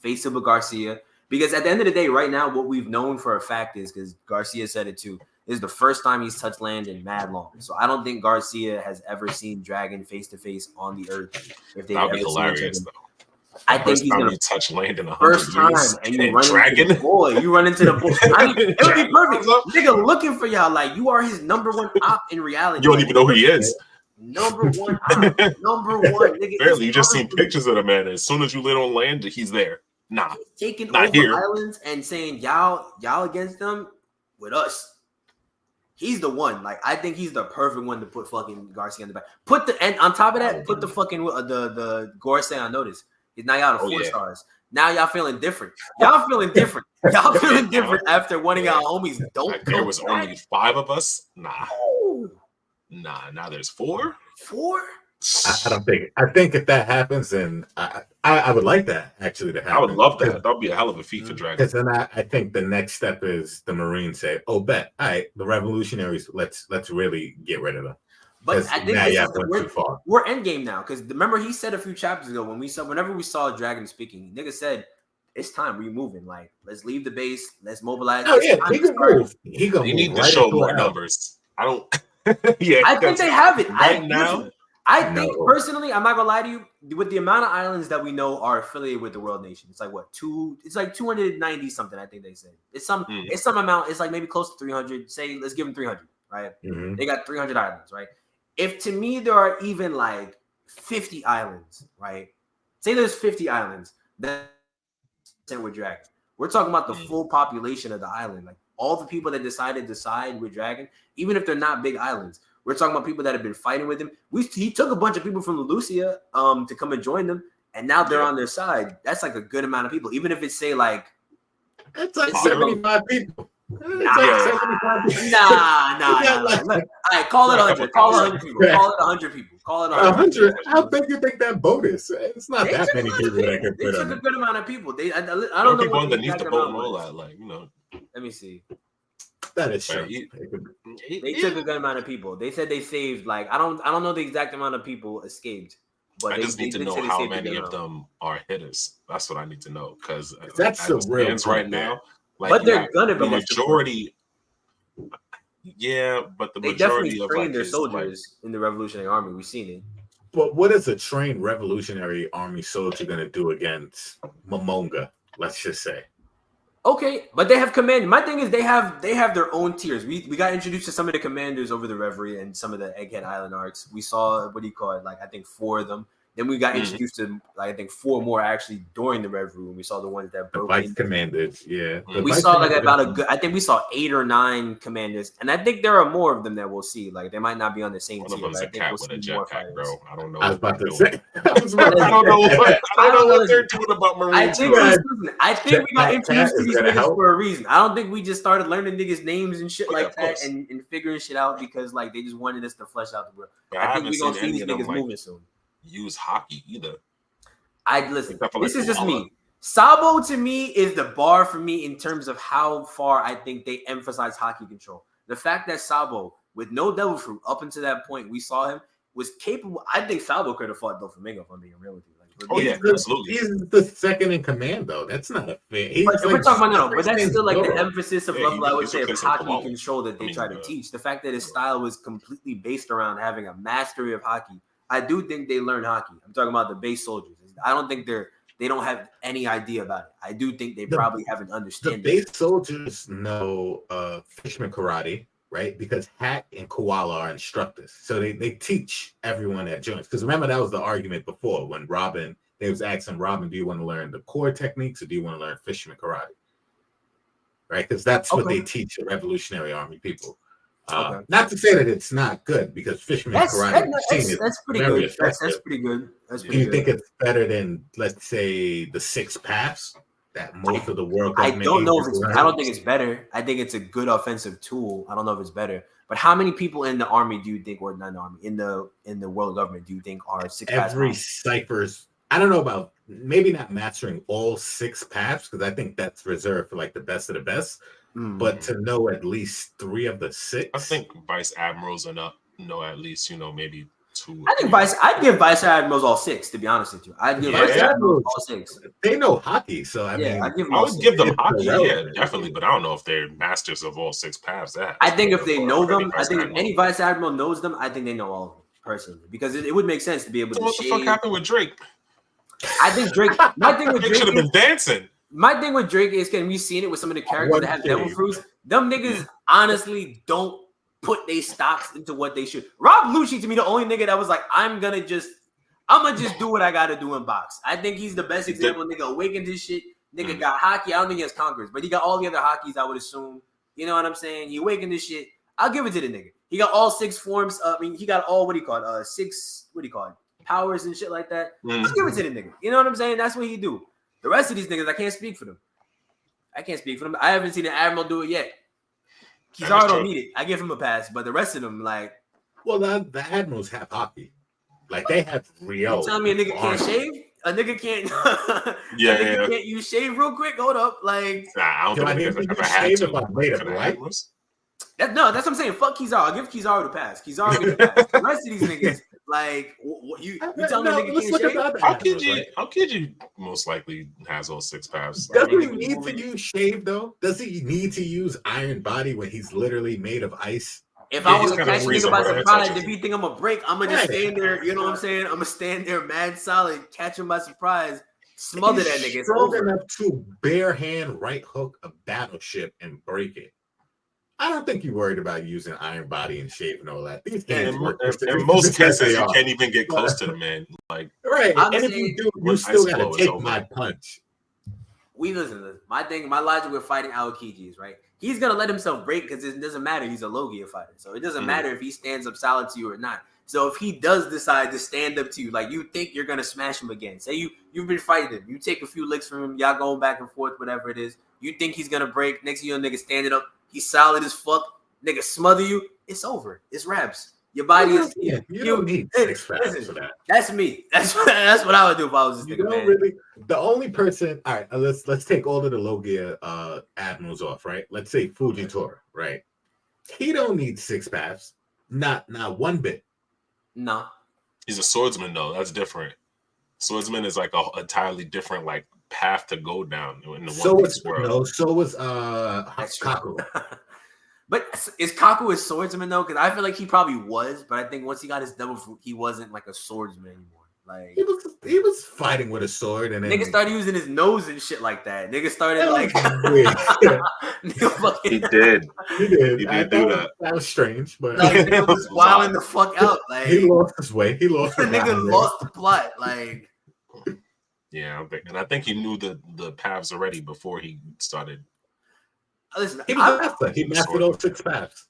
Speaker 3: face up with Garcia, because at the end of the day, right now, what we've known for a fact is, because Garcia said it too, is the first time he's touched land in mad long. So I don't think Garcia has ever seen Dragon face to face on the earth. If they
Speaker 1: that'd be hilarious though.
Speaker 3: I think he's gonna
Speaker 1: touch land in 100
Speaker 3: first time,
Speaker 1: years,
Speaker 3: and you run into the boy. You run into the boy. I mean, it would be perfect. Nigga looking for y'all, like you are his number one op in reality.
Speaker 1: You don't even know who he is.
Speaker 3: Number one op, number one. Nigga,
Speaker 1: barely. You just seen pictures of the man. As soon as you lit on land, he's there. Nah,
Speaker 3: he's taking
Speaker 1: not
Speaker 3: over
Speaker 1: here.
Speaker 3: islands and saying y'all against them with us. He's the one. Like I think he's the perfect one to put fucking Garcia in the back. And on top of that, put the fucking the Gorosei on notice. Now y'all the 4 stars. Now y'all feeling different. Y'all feeling different. Y'all feeling different after one of y'all homies.
Speaker 1: Like, there was only 5 of us. Nah. Now there's 4.
Speaker 3: 4.
Speaker 2: I don't think. I think if that happens, then I would like that actually to happen.
Speaker 1: I would love that. That'd be a hell of a feat for Dragon.
Speaker 2: Because then I think the next step is the Marines say, "Oh, bet, all right, the Revolutionaries. Let's really get rid of them."
Speaker 3: But I think
Speaker 2: now
Speaker 3: we're endgame now, because remember he said a few chapters ago whenever we saw Dragon speaking, nigga said it's time we moving. Like let's leave the base, let's mobilize.
Speaker 2: Oh yeah, he can move. He can.
Speaker 1: You need to show more numbers. I don't.
Speaker 3: I think they have it
Speaker 1: right now.
Speaker 3: I think personally, I'm not gonna lie to you. With the amount of islands that we know are affiliated with the World Nation, it's like what 290 something. I think they said it's some amount. It's like maybe close to 300. Say let's give them 300. Right?
Speaker 2: Mm-hmm.
Speaker 3: They got 300 islands. Right? If to me there are even like 50 islands, right? Say there's 50 islands, then with Dragon. We're talking about the full population of the island, like all the people that decided to side with Dragon, even if they're not big islands. We're talking about people that have been fighting with him. He took a bunch of people from Lucia to come and join them, and now they're on their side. That's like a good amount of people, even if it's say like
Speaker 2: it's like 75 people.
Speaker 3: Nah. Look, all right, call it 100. Call it 100 people. Call it 100 people. Call it 100.
Speaker 2: How big do you think that boat is? It's not that many people that can fit on.
Speaker 3: They took a good amount of people. I don't know
Speaker 1: people underneath the boat and all that. Like
Speaker 3: Let me see.
Speaker 2: That is true.
Speaker 1: Right,
Speaker 3: They took a good amount of people. They said they saved like I don't know the exact amount of people escaped, but
Speaker 1: I just need to
Speaker 3: did
Speaker 1: know
Speaker 3: say they
Speaker 1: how
Speaker 3: saved a
Speaker 1: many
Speaker 3: good
Speaker 1: of
Speaker 3: amount.
Speaker 1: them are hitters. That's what I need to know because
Speaker 2: That's the real
Speaker 1: stands
Speaker 2: point
Speaker 1: right
Speaker 2: there.
Speaker 1: now. Like
Speaker 3: But
Speaker 1: you
Speaker 3: they're
Speaker 1: have
Speaker 3: gonna
Speaker 1: the
Speaker 3: be that's the point.
Speaker 1: majority. Yeah, but the
Speaker 3: They
Speaker 1: majority
Speaker 3: definitely
Speaker 1: of
Speaker 3: trained
Speaker 1: like
Speaker 3: their
Speaker 1: his like
Speaker 3: soldiers in the Revolutionary Army. We've seen it.
Speaker 2: But what is a trained Revolutionary Army soldier going to do against Momonga? Let's just say.
Speaker 3: Okay, but they have command. My thing is they have their own tiers. We got introduced to some of the commanders over the Reverie and some of the Egghead Island arcs. We saw what do you call it? Like I think 4 of them. Then we got introduced to like I think 4 more actually during the Reverie when we saw the ones that
Speaker 2: The
Speaker 3: broke
Speaker 2: vice
Speaker 3: in.
Speaker 2: commanders, yeah. The
Speaker 3: We
Speaker 2: vice
Speaker 3: saw like
Speaker 2: commanders-
Speaker 3: about a good. I think we saw 8 or 9 commanders, and I think there are more of them that we'll see. Like they might not be on the same
Speaker 1: one of
Speaker 3: tier.
Speaker 1: them's
Speaker 3: But
Speaker 1: a
Speaker 3: I think
Speaker 1: cat
Speaker 3: we'll
Speaker 1: with a
Speaker 3: see more
Speaker 1: jetpack,
Speaker 3: fighters.
Speaker 1: bro. I don't know.
Speaker 2: I was
Speaker 1: what
Speaker 2: about to
Speaker 1: they're
Speaker 2: say.
Speaker 1: doing. I don't know what they're doing about Marine.
Speaker 3: I think
Speaker 2: Guys,
Speaker 3: I think we got
Speaker 2: Jetpack
Speaker 3: introduced to
Speaker 2: is
Speaker 3: these
Speaker 2: gonna
Speaker 3: niggas
Speaker 2: help.
Speaker 3: for a reason. I don't think we just started learning niggas' names and shit
Speaker 1: Oh, yeah,
Speaker 3: like
Speaker 1: of
Speaker 3: that
Speaker 1: course.
Speaker 3: and figuring shit out because like they just wanted us to flesh out the world.
Speaker 1: Yeah,
Speaker 3: I think
Speaker 1: haven't
Speaker 3: we gonna
Speaker 1: seen
Speaker 3: see
Speaker 1: any
Speaker 3: these
Speaker 1: of them,
Speaker 3: niggas
Speaker 1: like,
Speaker 3: moving soon.
Speaker 1: use hockey either.
Speaker 3: I listen.
Speaker 1: Except for,
Speaker 3: This
Speaker 1: like,
Speaker 3: is just
Speaker 1: Koala.
Speaker 3: me. Sabo to me is the bar for me in terms of how far I think they emphasize hockey control. The fact that Sabo, with no devil fruit up until that point, we saw him was capable. I think Sabo could have fought Doflamingo if I'm being real with you. Like,
Speaker 1: Oh, yeah,
Speaker 2: He's the-
Speaker 1: absolutely.
Speaker 2: He's the second in command, though. That's not a fair. He's
Speaker 3: But we're
Speaker 2: like
Speaker 3: talking about but that's still like the
Speaker 2: Zoro.
Speaker 3: emphasis of
Speaker 1: Yeah,
Speaker 3: level. I would
Speaker 1: he's
Speaker 3: say of
Speaker 1: replacing
Speaker 3: hockey
Speaker 1: Koala.
Speaker 3: control that they try to teach. The fact that his style was completely based around having a mastery of hockey. I do think they learned hockey. I'm talking about the base soldiers. I don't think they don't have any idea about it. I do think they probably have an
Speaker 2: The
Speaker 3: understanding.
Speaker 2: base soldiers know fisherman karate, right? Because Hack and Koala are instructors. So they teach everyone that joins. Because remember, that was the argument before when Robin, they was asking Robin, do you want to learn the core techniques or do you want to learn fisherman karate? Right? Because that's what they teach the Revolutionary Army people. Not to say that it's not good, because fisherman karate
Speaker 3: That's pretty
Speaker 2: very
Speaker 3: good. That's
Speaker 2: effective.
Speaker 3: pretty good. That's
Speaker 2: Do
Speaker 3: pretty
Speaker 2: you
Speaker 3: good.
Speaker 2: think it's better than, let's say, the 6 paths that most of the world
Speaker 3: I
Speaker 2: government
Speaker 3: don't know if
Speaker 2: agents
Speaker 3: it's.
Speaker 2: learn?
Speaker 3: I don't think it's better. I think it's a good offensive tool. I don't know if it's better. But how many people in the army do you think, or not in the army, in the world government, do you think are 6 paths?
Speaker 2: Every ciphers. I don't know about maybe not mastering all 6 paths, because I think that's reserved for like the best of the best. But to know at least 3 of the 6,
Speaker 1: I think vice admirals enough know at least maybe 2.
Speaker 3: I think I'd give vice admirals all 6. To be honest with you, I'd give vice admirals all 6.
Speaker 2: they know hockey, so I mean,
Speaker 3: I'd give them
Speaker 1: I
Speaker 3: all
Speaker 1: would
Speaker 3: 6.
Speaker 1: give them
Speaker 2: It's
Speaker 1: hockey, yeah,
Speaker 2: irrelevant.
Speaker 1: definitely, but I don't know if they're masters of all 6 paths.
Speaker 3: I think if they know them, I
Speaker 1: vice
Speaker 3: think if
Speaker 1: admiral.
Speaker 3: any vice admiral knows them, I think they know all of them personally, because it would make sense to be able
Speaker 1: So
Speaker 3: to
Speaker 1: what the fuck
Speaker 3: shave.
Speaker 1: happened with Drake?
Speaker 3: I think Drake. My thing with
Speaker 1: Drake should
Speaker 3: Drake
Speaker 1: have
Speaker 3: is,
Speaker 1: been dancing.
Speaker 3: my thing with Drake is, can we seen it with some of the characters that have devil
Speaker 2: shave.
Speaker 3: fruits? Them niggas honestly don't put their stocks into what they should. Rob Lucci, to me, the only nigga that was like, I'm gonna just do what I gotta do in box. I think he's the best example. Nigga awakened his shit. Nigga got hockey. I don't think he has conquerors, but he got all the other hockeys, I would assume. You know what I'm saying? He awakened this shit. I'll give it to the nigga. He got all 6 forms. I mean, he got all, 6, powers and shit like that. I'll give it to the nigga. You know what I'm saying? That's what he do. The rest of these niggas, I can't speak for them. I haven't seen an admiral do it yet. Kizaru don't need it. I give him a pass, but the rest of them, like,
Speaker 2: well, the admirals have hockey, like they have Rio.
Speaker 3: you tell me a nigga can't shave? A nigga can't. Can't you shave real quick? Hold up, like.
Speaker 1: Nah, I
Speaker 2: Do
Speaker 1: don't
Speaker 2: I
Speaker 1: think
Speaker 2: need
Speaker 1: niggas
Speaker 2: to
Speaker 1: ever had
Speaker 2: shave
Speaker 1: to.
Speaker 2: if I'm made of
Speaker 1: For the
Speaker 2: white?
Speaker 1: admirals.
Speaker 3: That's what I'm saying. Fuck Kizaru. I'll give Kizaru the pass. Kizaru get the pass. The rest of these niggas, like, you tell me a nigga
Speaker 2: let's
Speaker 3: can't
Speaker 2: look at
Speaker 3: shave?
Speaker 2: the other
Speaker 1: How
Speaker 2: admirals,
Speaker 1: could you?
Speaker 2: right?
Speaker 1: How could you? Most likely has all 6 paths.
Speaker 2: Does he
Speaker 3: nigga
Speaker 2: need to
Speaker 3: moving.
Speaker 2: use shave though? Does he need to use Iron Body when he's literally made of ice?
Speaker 3: If
Speaker 1: Yeah,
Speaker 3: I
Speaker 1: he's
Speaker 3: want to
Speaker 1: kinda
Speaker 3: catch a
Speaker 1: freezing
Speaker 3: nigga by
Speaker 1: whatever
Speaker 3: surprise,
Speaker 1: touches
Speaker 3: if you think I'm gonna break, I'm gonna just
Speaker 2: Right.
Speaker 3: stand there. You know what I'm saying? I'm gonna stand there, mad solid, catch him by surprise, smother that nigga. It's
Speaker 2: strong
Speaker 3: over.
Speaker 2: enough to bare hand right hook a battleship and break it. I don't think you're worried about using Iron Body and shave and all that. These hands
Speaker 1: In,
Speaker 2: work.
Speaker 1: in most cases,
Speaker 2: They
Speaker 1: you
Speaker 2: are.
Speaker 1: can't even get close to the man. Like,
Speaker 2: Right.
Speaker 3: I'm
Speaker 2: and if
Speaker 3: saying
Speaker 2: you do, you
Speaker 1: one
Speaker 2: still
Speaker 1: ice
Speaker 2: got to
Speaker 1: blow is
Speaker 2: take
Speaker 1: over.
Speaker 2: my punch.
Speaker 3: We listen to this. My logic with fighting Aokiji is right. He's gonna let himself break because it doesn't matter. He's a Logia fighter, so it doesn't matter if he stands up solid to you or not. So if he does decide to stand up to you, like you think you're gonna smash him again. Say you've been fighting him, you take a few licks from him, y'all going back and forth, whatever it is. You think he's gonna break. Next thing you know, nigga standing up, he's solid as fuck. Nigga smother you. It's over. It's wraps. Your body is
Speaker 2: You don't need 6 packs
Speaker 3: listen,
Speaker 2: for that.
Speaker 3: That's me. That's what I would do if I was this
Speaker 2: You
Speaker 3: nigga,
Speaker 2: don't
Speaker 3: man.
Speaker 2: really. The only person. All right, let's take all of the low gear admirals off, right? Let's say Fujitora, right? He don't need 6 paths, not one bit.
Speaker 3: No.
Speaker 1: He's a swordsman though. That's different. Swordsman is like a entirely different like path to go down in the
Speaker 2: So
Speaker 1: One
Speaker 2: was
Speaker 1: Piece world.
Speaker 3: That's true.
Speaker 2: Kaku.
Speaker 3: But is Kaku a swordsman though? Because I feel like he probably was, but I think once he got his devil fruit, he wasn't like a swordsman anymore. Like
Speaker 2: He was fighting with a sword, and then
Speaker 3: nigga started using his nose and shit like that. Nigga started
Speaker 2: That
Speaker 3: like
Speaker 2: was weird.
Speaker 3: nigga fucking,
Speaker 1: He did.
Speaker 2: He did.
Speaker 1: He
Speaker 2: I
Speaker 1: did do
Speaker 2: thought
Speaker 1: that.
Speaker 2: That was strange, but
Speaker 3: like nigga was
Speaker 1: It was
Speaker 3: wilding
Speaker 1: odd.
Speaker 3: the fuck out. Like
Speaker 2: he lost his way. He lost.
Speaker 3: the
Speaker 2: his
Speaker 3: nigga
Speaker 2: mind.
Speaker 3: lost the plot. Like
Speaker 1: Yeah, I think he knew the paths already before he started.
Speaker 3: listen,
Speaker 2: He was a master. He mastered those 6 paths.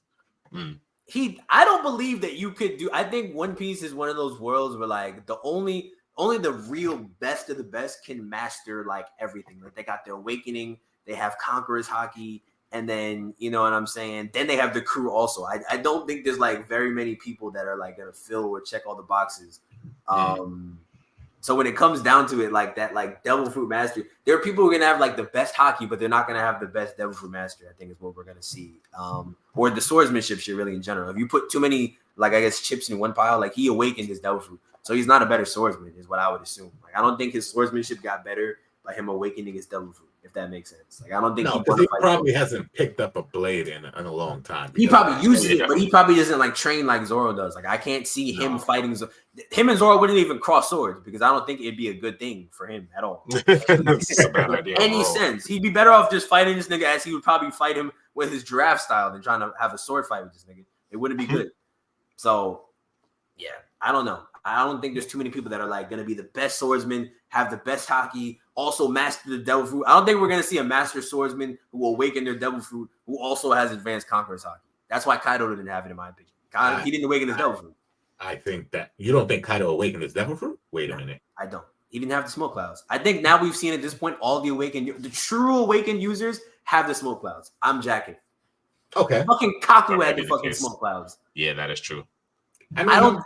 Speaker 3: I don't believe that you could do. I think One Piece is one of those worlds where like the only the real best of the best can master like everything. Like they got the awakening, they have Conqueror's Haki, and then you know what I'm saying. Then they have the crew also. I don't think there's like very many people that are like gonna fill or check all the boxes. So when it comes down to it, like that, like Devil Fruit Mastery, there are people who are gonna have like the best hockey, but they're not gonna have the best Devil Fruit Mastery. I think is what we're gonna see, or the swordsmanship shit really in general. If you put too many, like I guess, chips in one pile, like he awakened his Devil Fruit, so he's not a better swordsman, is what I would assume. Like I don't think his swordsmanship got better by him awakening his Devil Fruit, if that makes sense. Like I don't think
Speaker 2: No,
Speaker 3: he
Speaker 2: because he probably hasn't picked up a blade in a long time.
Speaker 3: He probably uses
Speaker 1: Yeah.
Speaker 3: it, but he probably doesn't like train like Zoro does. Like I can't see him
Speaker 1: No.
Speaker 3: fighting. Him and Zoro wouldn't even cross swords because I don't think it'd be a good thing for him at all.
Speaker 1: It's a bad idea.
Speaker 3: Any sense? He'd be better off just fighting this nigga as he would probably fight him with his giraffe style than trying to have a sword fight with this nigga. It wouldn't be good. So, yeah, I don't know. I don't think there's too many people that are like gonna be the best swordsman, have the best hockey, also master the devil fruit. I don't think we're gonna see a master swordsman who will awaken their devil fruit who also has advanced conqueror's hockey. That's why Kaido didn't have it, in my opinion. He didn't awaken his devil fruit.
Speaker 2: I think that you don't think Kaido awakened his devil fruit? Wait a minute.
Speaker 3: I don't. He didn't have the smoke clouds. I think now we've seen at this point all the true awakened users have the smoke clouds. I'm jacking.
Speaker 2: Okay.
Speaker 3: Fucking Kaku
Speaker 1: That
Speaker 3: had
Speaker 1: may
Speaker 3: the
Speaker 1: be the
Speaker 3: fucking
Speaker 1: case.
Speaker 3: smoke clouds.
Speaker 1: Yeah, that is true.
Speaker 2: I
Speaker 3: don't.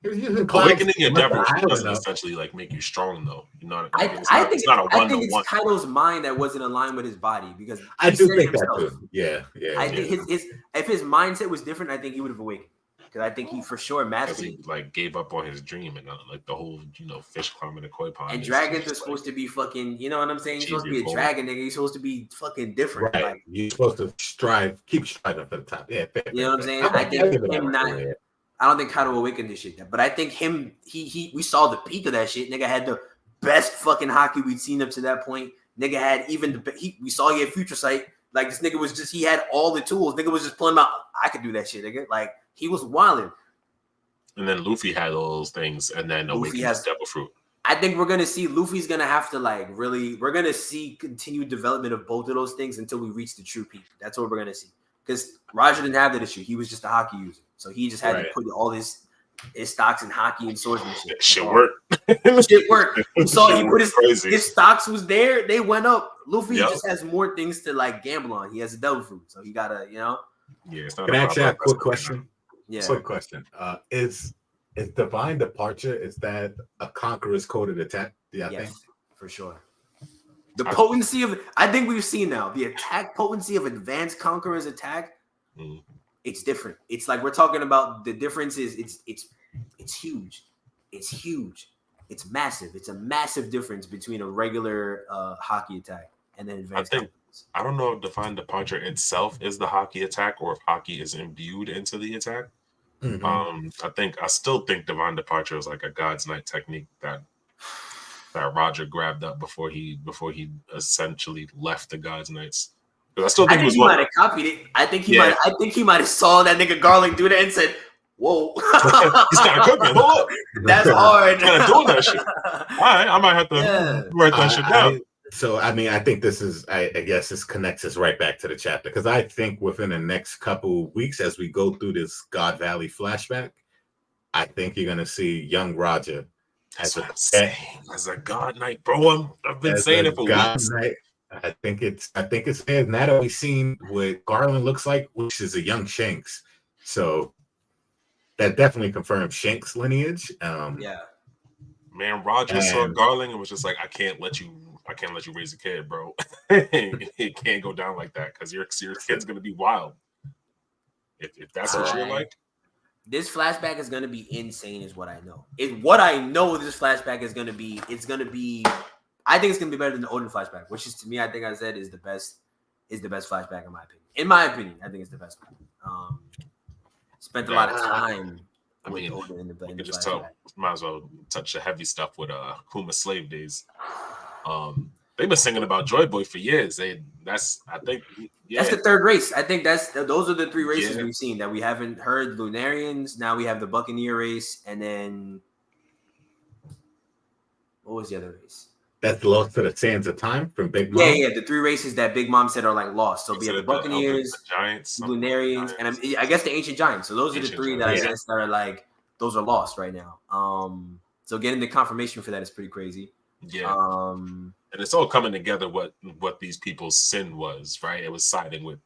Speaker 2: He was using clouds
Speaker 1: Awakening your
Speaker 2: to
Speaker 1: devil
Speaker 2: the
Speaker 1: fruit
Speaker 2: island
Speaker 1: doesn't
Speaker 2: up.
Speaker 1: essentially like make you strong though. You know,
Speaker 3: I
Speaker 1: it's
Speaker 3: think
Speaker 1: it's not a
Speaker 3: I think
Speaker 1: one-to-one.
Speaker 3: it's Kaido's mind that wasn't aligned with his body because
Speaker 2: I
Speaker 3: he
Speaker 2: do
Speaker 3: said
Speaker 2: think that
Speaker 3: himself.
Speaker 2: too. Yeah.
Speaker 3: I think his if his mindset was different, I think he would have awakened because I think he for sure
Speaker 1: Because
Speaker 3: mastered
Speaker 1: he
Speaker 3: it.
Speaker 1: like gave up on his dream and like the whole fish climbing the koi pond.
Speaker 3: And
Speaker 1: is
Speaker 3: dragons
Speaker 1: just,
Speaker 3: are supposed to be fucking. You know what I'm saying? He's supposed to be
Speaker 1: achieve
Speaker 3: a
Speaker 1: your
Speaker 3: dragon, nigga. He's supposed to be fucking different.
Speaker 2: Right.
Speaker 3: Like,
Speaker 2: You're supposed to keep striving for the top. Yeah. Fair,
Speaker 3: you know what I'm saying?
Speaker 2: fair.
Speaker 3: I think
Speaker 2: give it
Speaker 3: him
Speaker 2: that
Speaker 3: not.
Speaker 2: right there.
Speaker 3: I don't think Kaido awakened this shit yet, but I think him. We saw the peak of that shit. Nigga had the best fucking hockey we'd seen up to that point. Nigga had even we saw he had future sight. Like this nigga was just he had all the tools. Nigga was just pulling them out. I could do that shit, nigga. Like he was wilding.
Speaker 1: And then Luffy had all those things, and then
Speaker 3: Luffy
Speaker 1: awakened
Speaker 3: has-
Speaker 1: his devil fruit.
Speaker 3: I think we're gonna see Luffy's gonna have to like really. We're gonna see continued development of both of those things until we reach the true peak. That's what we're gonna see. Because Roger didn't have that issue. He was just a hockey user, so he just had to
Speaker 2: Right.
Speaker 3: put all his stocks in hockey and swordsmanship.
Speaker 1: That shit worked.
Speaker 3: Shit worked. You saw he
Speaker 1: Shit
Speaker 3: put
Speaker 1: was crazy.
Speaker 3: his stocks was there. They went up. Luffy
Speaker 1: Yep.
Speaker 3: just has more things to like gamble on. He has a devil fruit, so he gotta,
Speaker 1: Yeah, it's not
Speaker 2: Can I
Speaker 1: a
Speaker 2: ask you a
Speaker 1: proper
Speaker 2: quick question?
Speaker 3: yeah.
Speaker 2: Quick question. Is Divine Departure, is that a Conqueror's coded attack? Yeah, I think.
Speaker 3: Yes, for sure. The potency of I think we've seen now the attack potency of Advanced Conqueror's attack.
Speaker 1: Mm.
Speaker 3: It's different. It's like we're talking about the difference is it's huge. It's huge. It's massive. It's a massive difference between a regular hockey attack and then advanced.
Speaker 1: think-
Speaker 3: conquerors.
Speaker 1: I don't know if Divine Departure itself is the hockey attack or if hockey is imbued into the attack.
Speaker 2: Mhm.
Speaker 1: I still think Divine Departure is like a God's Night technique that Roger grabbed up before he essentially left the God's Knights. Because I still
Speaker 3: I
Speaker 1: think it
Speaker 3: think
Speaker 1: was
Speaker 3: he
Speaker 1: one.
Speaker 3: might have copied it. I think he
Speaker 1: Yeah.
Speaker 3: might have saw that nigga Garlic do that and said, "Whoa,
Speaker 1: He's kind of cooking. Hold up,
Speaker 3: that's hard."
Speaker 1: kind of doing that shit. All right, I might have to
Speaker 3: Yeah.
Speaker 1: write that shit down.
Speaker 2: I think this is, I guess this connects us right back to the chapter because I think within the next couple weeks, as we go through this God Valley flashback, I think you're gonna see young Roger
Speaker 1: That's
Speaker 2: as
Speaker 1: what I'm saying. As a God Knight, bro. I've been saying it for
Speaker 2: God
Speaker 1: weeks.
Speaker 2: Knight. I think it's fair. Now that we've seen what Garland looks like, which is a young Shanks. So that definitely confirms Shank's lineage.
Speaker 3: Yeah.
Speaker 1: Man, Rogers saw
Speaker 2: And-
Speaker 1: Garland and was just like, I can't let you raise a kid, bro. It can't go down like that because your kid's gonna be wild. If that's what you're like.
Speaker 3: This flashback is gonna be insane, is what I know. What I know this flashback is gonna be. It's gonna be. I think it's gonna be better than the Odin flashback, which is to me, I think I said is the best flashback in my opinion. In my opinion, I think it's the best one. Spent a lot of time.
Speaker 1: I mean,
Speaker 3: Odin in the
Speaker 1: you can just tell. Might as well touch the heavy stuff with Kuma Slave Days. They've been singing about Joy Boy for years. That's the third race. I think those are the three races we've seen that we haven't heard. Lunarians. Now we have the Buccaneer race, and then what was the other race?
Speaker 2: That's Lost to the Sands of Time from Big Mom.
Speaker 3: Yeah, the three races that Big Mom said are like lost. So we have the Buccaneers,
Speaker 1: the Giants,
Speaker 3: Lunarians, and I guess the Ancient Giants. So those are the three that I guess that are like those are lost right now. So getting the confirmation for that is pretty crazy.
Speaker 1: Yeah. And it's all coming together what these people's sin was, right? It was siding with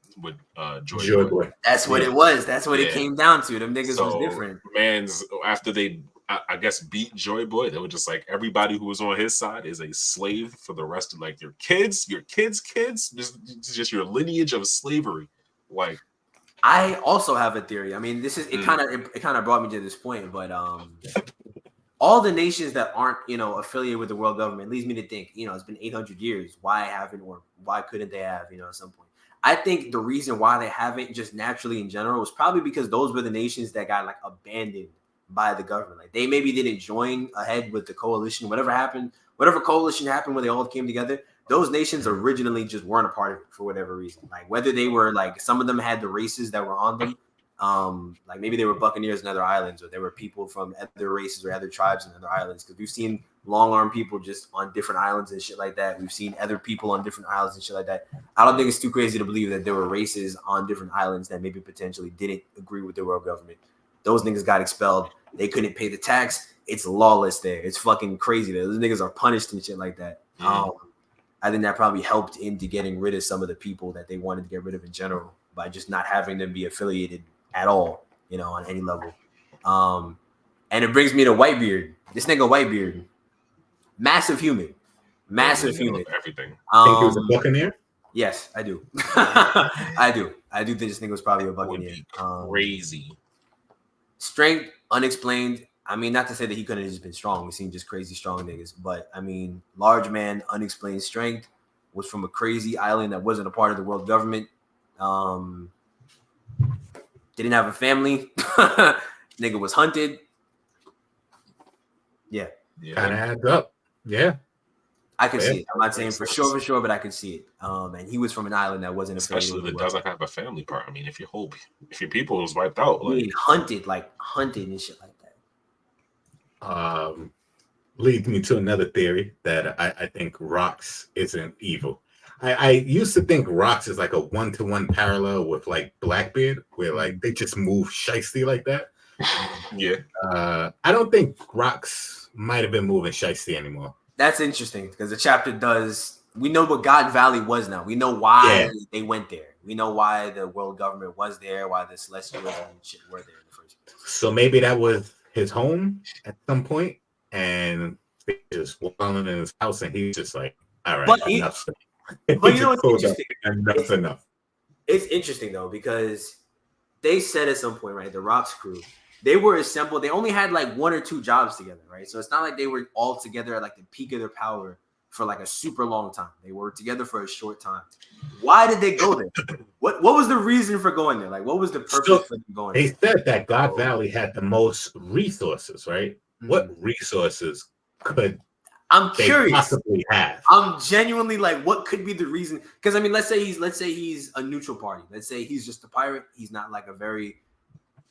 Speaker 1: Joy Boy.
Speaker 3: That's what it was. That's what it came down to. Them niggas was different.
Speaker 1: Man's after they I guess beat Joy Boy, they were just like everybody who was on his side is a slave for the rest of like your kids, just your lineage of slavery. Like
Speaker 3: I also have a theory. I mean, this is it kind of brought me to this point, but all the nations that aren't, affiliated with the world government leads me to think, it's been 800 years. Why couldn't they have, at some point? I think the reason why they haven't just naturally in general was probably because those were the nations that got like abandoned by the government. Like they maybe didn't join ahead with the coalition, whatever coalition happened where they all came together. Those nations originally just weren't a part of it for whatever reason. Like whether they were like, some of them had the races that were on them. Like maybe they were Buccaneers in other islands, or there were people from other races or other tribes in other islands. Because we've seen long arm people just on different islands and shit like that. We've seen other people on different islands and shit like that. I don't think it's too crazy to believe that there were races on different islands that maybe potentially didn't agree with the world government. Those niggas got expelled. They couldn't pay the tax. It's lawless there. It's fucking crazy there. Those niggas are punished and shit like that. I think that probably helped into getting rid of some of the people that they wanted to get rid of in general by just not having them be affiliated at all, on any level. And it brings me to Whitebeard. This nigga Whitebeard, massive human.
Speaker 1: Everything.
Speaker 2: Think he was a Buccaneer?
Speaker 3: Yes, I do. I do think this nigga was probably a Buccaneer.
Speaker 1: Crazy.
Speaker 3: Strength, unexplained. I mean, not to say that he couldn't have just been strong. We've seen just crazy strong niggas. But, I mean, large man, unexplained strength, was from a crazy island that wasn't a part of the world government. Didn't have a family. Nigga was hunted. Yeah.
Speaker 2: Kind of adds up. Yeah.
Speaker 3: I can see it. I'm not saying for sure, but I can see it. And he was from an island that wasn't affiliated.
Speaker 1: Especially if it doesn't have a family part. I mean, if your people was wiped out, like
Speaker 3: hunted and shit like that.
Speaker 2: Leads me to another theory that I think Rox isn't evil. I used to think Rox is like a 1-to-1 parallel with like Blackbeard, where like they just move shiesty like that.
Speaker 1: Yeah.
Speaker 2: I don't think Rox might have been moving shiesty anymore.
Speaker 3: That's interesting because the chapter does. We know what God Valley was now. We know why they went there. We know why the world government was there, why the Celestials and shit were there in the first place.
Speaker 2: So maybe that was his home at some point, and they just walking in his house, and he's just like, "All right, enough."
Speaker 3: But you know what's interesting?
Speaker 2: Enough's enough.
Speaker 3: It's interesting though because they said at some point, right, the Rox crew, they were assembled. They only had like 1 or 2 jobs together, right? So it's not like they were all together at like the peak of their power for like a super long time. They were together for a short time. Why did they go there? What was the reason for going there? Like, what was the purpose for them going there?
Speaker 2: They said that God Valley had the most resources, right? Mm-hmm. What resources could
Speaker 3: I'm curious.
Speaker 2: Possibly have.
Speaker 3: I'm genuinely like, what could be the reason? Because I mean, let's say he's a neutral party. Let's say he's just a pirate. He's not like a very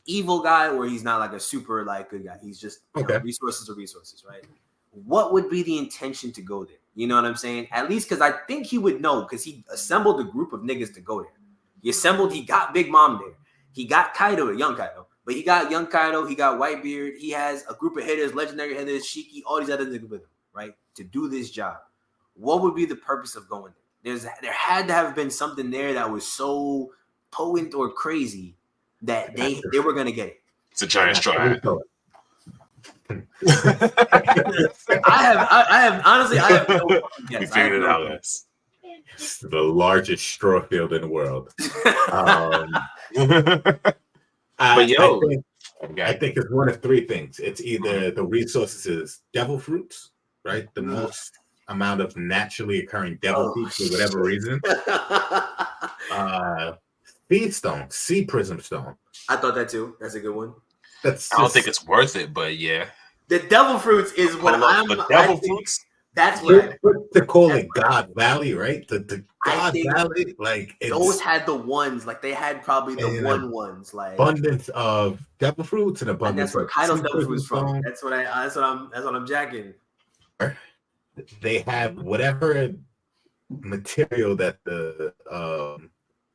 Speaker 3: evil guy, or he's not like a super like good guy. He's just resources are resources, right? What would be the intention to go there? You know what I'm saying? At least because I think he would know because he assembled a group of niggas to go there. He got Big Mom there. He got Kaido, young Kaido. But he got young Kaido. He got Whitebeard. He has a group of hitters, legendary hitters, Shiki, all these other niggas with him. Right, to do this job. What would be the purpose of going there? There had to have been something there that was so potent or crazy that they were gonna get it.
Speaker 1: It's a giant straw
Speaker 2: Every
Speaker 1: hat.
Speaker 2: color.
Speaker 3: I have honestly, I have no fucking guess.
Speaker 1: We
Speaker 3: I have
Speaker 1: figured it
Speaker 3: no
Speaker 1: out,
Speaker 3: guess.
Speaker 1: guys.
Speaker 2: It's the largest straw field in the world. Um,
Speaker 1: But yo,
Speaker 2: I think it's one of three things. It's either the resources is devil fruits, right? The most amount of naturally occurring devil fruits for whatever reason. Feed stone, sea prism stone.
Speaker 3: I thought that too. That's a good one.
Speaker 2: That's
Speaker 1: I don't think it's worth it, but yeah.
Speaker 3: The devil fruits is what
Speaker 1: The devil fruits.
Speaker 3: That's what
Speaker 2: to call it God Valley, right? The God Valley, like
Speaker 3: those had the ones, like they had probably the ones, like
Speaker 2: abundance of devil fruits and abundance.
Speaker 3: And that's where Kaido's devil fruits from.
Speaker 2: Stone.
Speaker 3: That's what I'm jacking.
Speaker 2: They have whatever material that the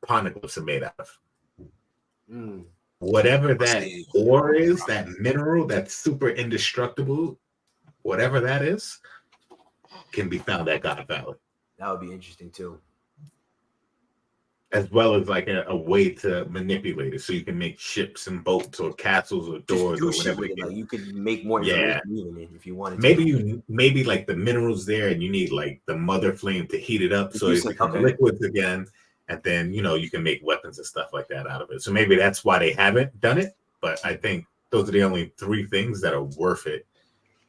Speaker 2: poneglyphs are made out of. Whatever that ore is, that mineral that's super indestructible, whatever that is, can be found at God Valley.
Speaker 3: That would be interesting too.
Speaker 2: As well as like a way to manipulate it, so you can make ships and boats or castles or doors or whatever.
Speaker 3: Like you could make more information if you wanted.
Speaker 2: Maybe like the minerals there, and you need like the mother flame to heat it up, so it becomes liquids again, and then you can make weapons and stuff like that out of it. So maybe that's why they haven't done it. But I think those are the only three things that are worth it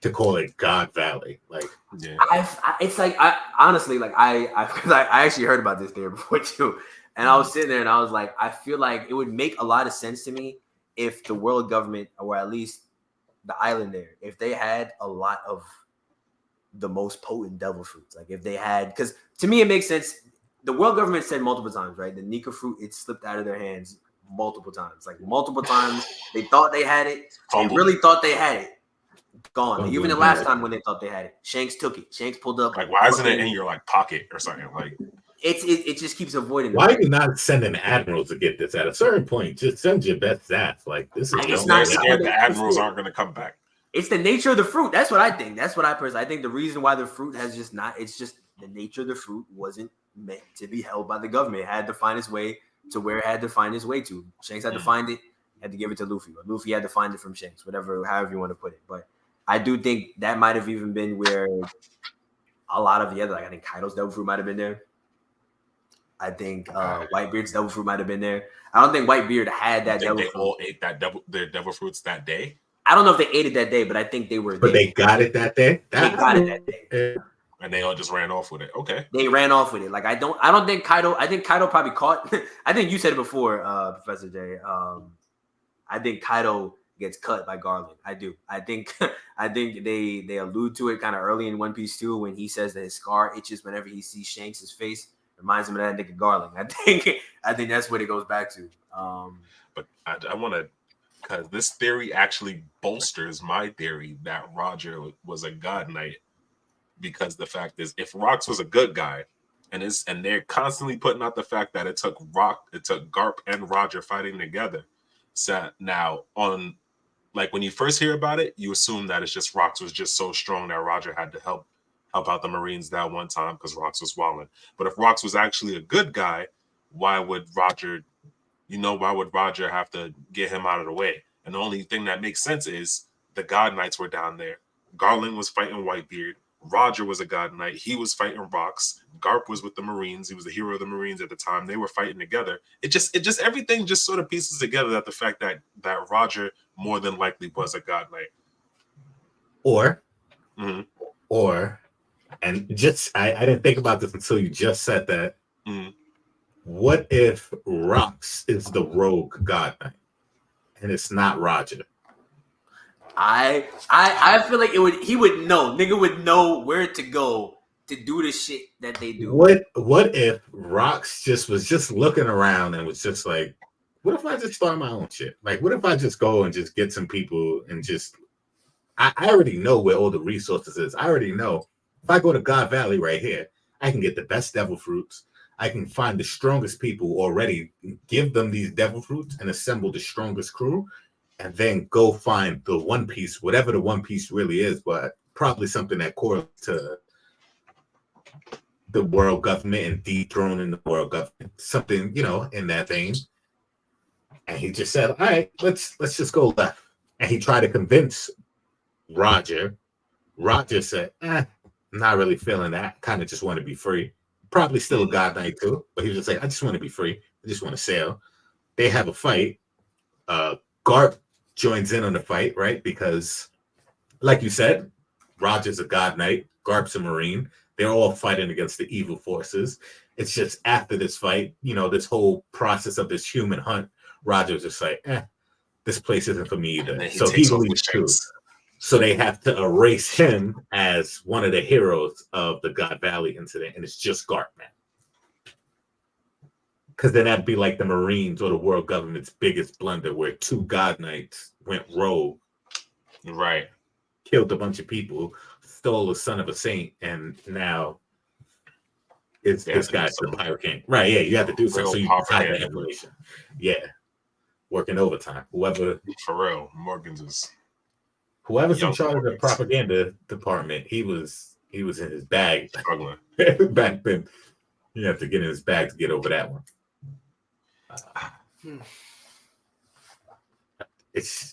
Speaker 2: to call it God Valley. Like,
Speaker 1: yeah,
Speaker 3: it's like I honestly like I actually heard about this there before too. And I was sitting there and I was like, I feel like it would make a lot of sense to me if the world government, or at least the island there, if they had a lot of the most potent devil fruits. Like if they had, because to me it makes sense. The world government said multiple times, right? The Nika fruit, it slipped out of their hands multiple times. Like multiple times. They thought they had it. They really thought they had it. Gone. Even the last time when they thought they had it. Shanks took it. Shanks pulled up.
Speaker 1: Like, why isn't it in your like pocket or something? Like
Speaker 3: it just keeps avoiding.
Speaker 2: Why are you not sending admirals to get this? At a certain point, just send your best staff. Like this is
Speaker 1: not scared the admirals aren't going to come back.
Speaker 3: It's the nature of the fruit. That's what I think. That's what I personally. I think the reason why the fruit has just not. It's just the nature of the fruit wasn't meant to be held by the government. It had to find its way to where it had to find its way to. Shanks had to find it. Had to give it to Luffy. Or Luffy had to find it from Shanks. Whatever, however you want to put it. But I do think that might have even been where a lot of the other. Like I think Kaido's devil fruit might have been there. I think Whitebeard's devil fruit might have been there. I don't think Whitebeard had that devil fruit. They
Speaker 1: all ate their devil fruits that day.
Speaker 3: I don't know if they ate it that day, but I think they were.
Speaker 2: But they got it that day.
Speaker 3: They got it that day,
Speaker 1: and they all just ran off with it. Okay,
Speaker 3: they ran off with it. Like I don't think Kaido. I think Kaido probably caught. I think you said it before, Professor J. I think Kaido gets cut by Garland. I do. I think they allude to it kind of early in One Piece too, when he says that his scar itches whenever he sees Shanks' face. Reminds him of that nigga Garland. I think that's what it goes back to.
Speaker 1: But I want to, because this theory actually bolsters my theory that Roger was a God Knight. Because the fact is, if Rox was a good guy, and they're constantly putting out the fact that it took Garp and Roger fighting together. So now on, like when you first hear about it, you assume that it's just Rox was just so strong that Roger had to help out the Marines that one time because Rox was walling. But if Rox was actually a good guy, why would Roger have to get him out of the way? And the only thing that makes sense is the God Knights were down there. Garland was fighting Whitebeard. Roger was a God Knight. He was fighting Rox. Garp was with the Marines. He was the hero of the Marines at the time. They were fighting together. It just everything just sort of pieces together that the fact that Roger more than likely was a God Knight.
Speaker 2: And just I didn't think about this until you just said that. What if Rox is the rogue God Knight and it's not Roger?
Speaker 3: I feel like he would know. Nigga would know where to go to do the shit that they do.
Speaker 2: What if Rox was just looking around and was just like, what if I just start my own shit? Like, what if I just go and just get some people and just I already know where all the resources is. I already know if I go to God Valley right here, I can get the best devil fruits. I can find the strongest people already, give them these devil fruits and assemble the strongest crew, and then go find the One Piece, whatever the One Piece really is, but probably something that correlates to the world government and dethroning the world government, something, in that vein. And he just said, all right, let's just go left. And he tried to convince Roger. Roger said, I'm not really feeling that. Kind of just want to be free. Probably still a God Knight too, but he was just like, I just want to be free. I just want to sail. They have a fight. Garp joins in on the fight, right? Because, like you said, Roger's a God Knight, Garp's a Marine. They're all fighting against the evil forces. It's just after this fight, this whole process of this human hunt, Roger's just like, this place isn't for me either. So he leaves too. So they have to erase him as one of the heroes of the God Valley incident, and it's just Garp, man. Because then that'd be like the Marines or the world government's biggest blunder, where 2 God Knights went rogue,
Speaker 1: right?
Speaker 2: Killed a bunch of people, stole the son of a saint, and now this guy's the pirate king, right? Yeah, you have to do something so you can hide that information. Yeah, working overtime. Whoever's in charge of the propaganda department, he was in his bag back then. You have to get in his bag to get over that one.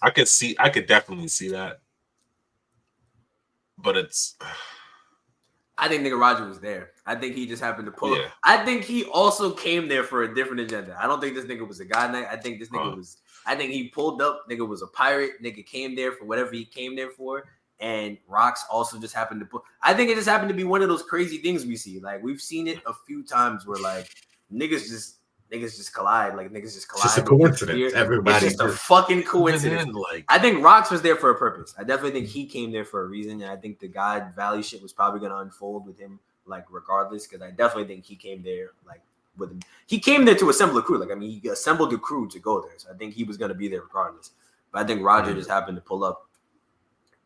Speaker 1: I could definitely see that, but
Speaker 3: I think nigga Roger was there. I think he just happened to pull up.
Speaker 1: Yeah.
Speaker 3: I think he also came there for a different agenda. I don't think this nigga was a God Knight. I think this nigga was. I think he pulled up. Nigga was a pirate. Nigga came there for whatever he came there for. And Rox also just happened to put. I think it just happened to be one of those crazy things we see. Like we've seen it a few times where like niggas just collide. Like niggas just collide.
Speaker 2: It's just a coincidence. Everybody
Speaker 3: it's just a fucking coincidence. Like I think Rox was there for a purpose. I definitely think he came there for a reason. And I think the God Valley shit was probably gonna unfold with him, like regardless. Because I definitely think he came there like with him. He came there to assemble a crew. Like I mean, he assembled a crew to go there. So I think he was gonna be there regardless. But I think Roger just happened to pull up.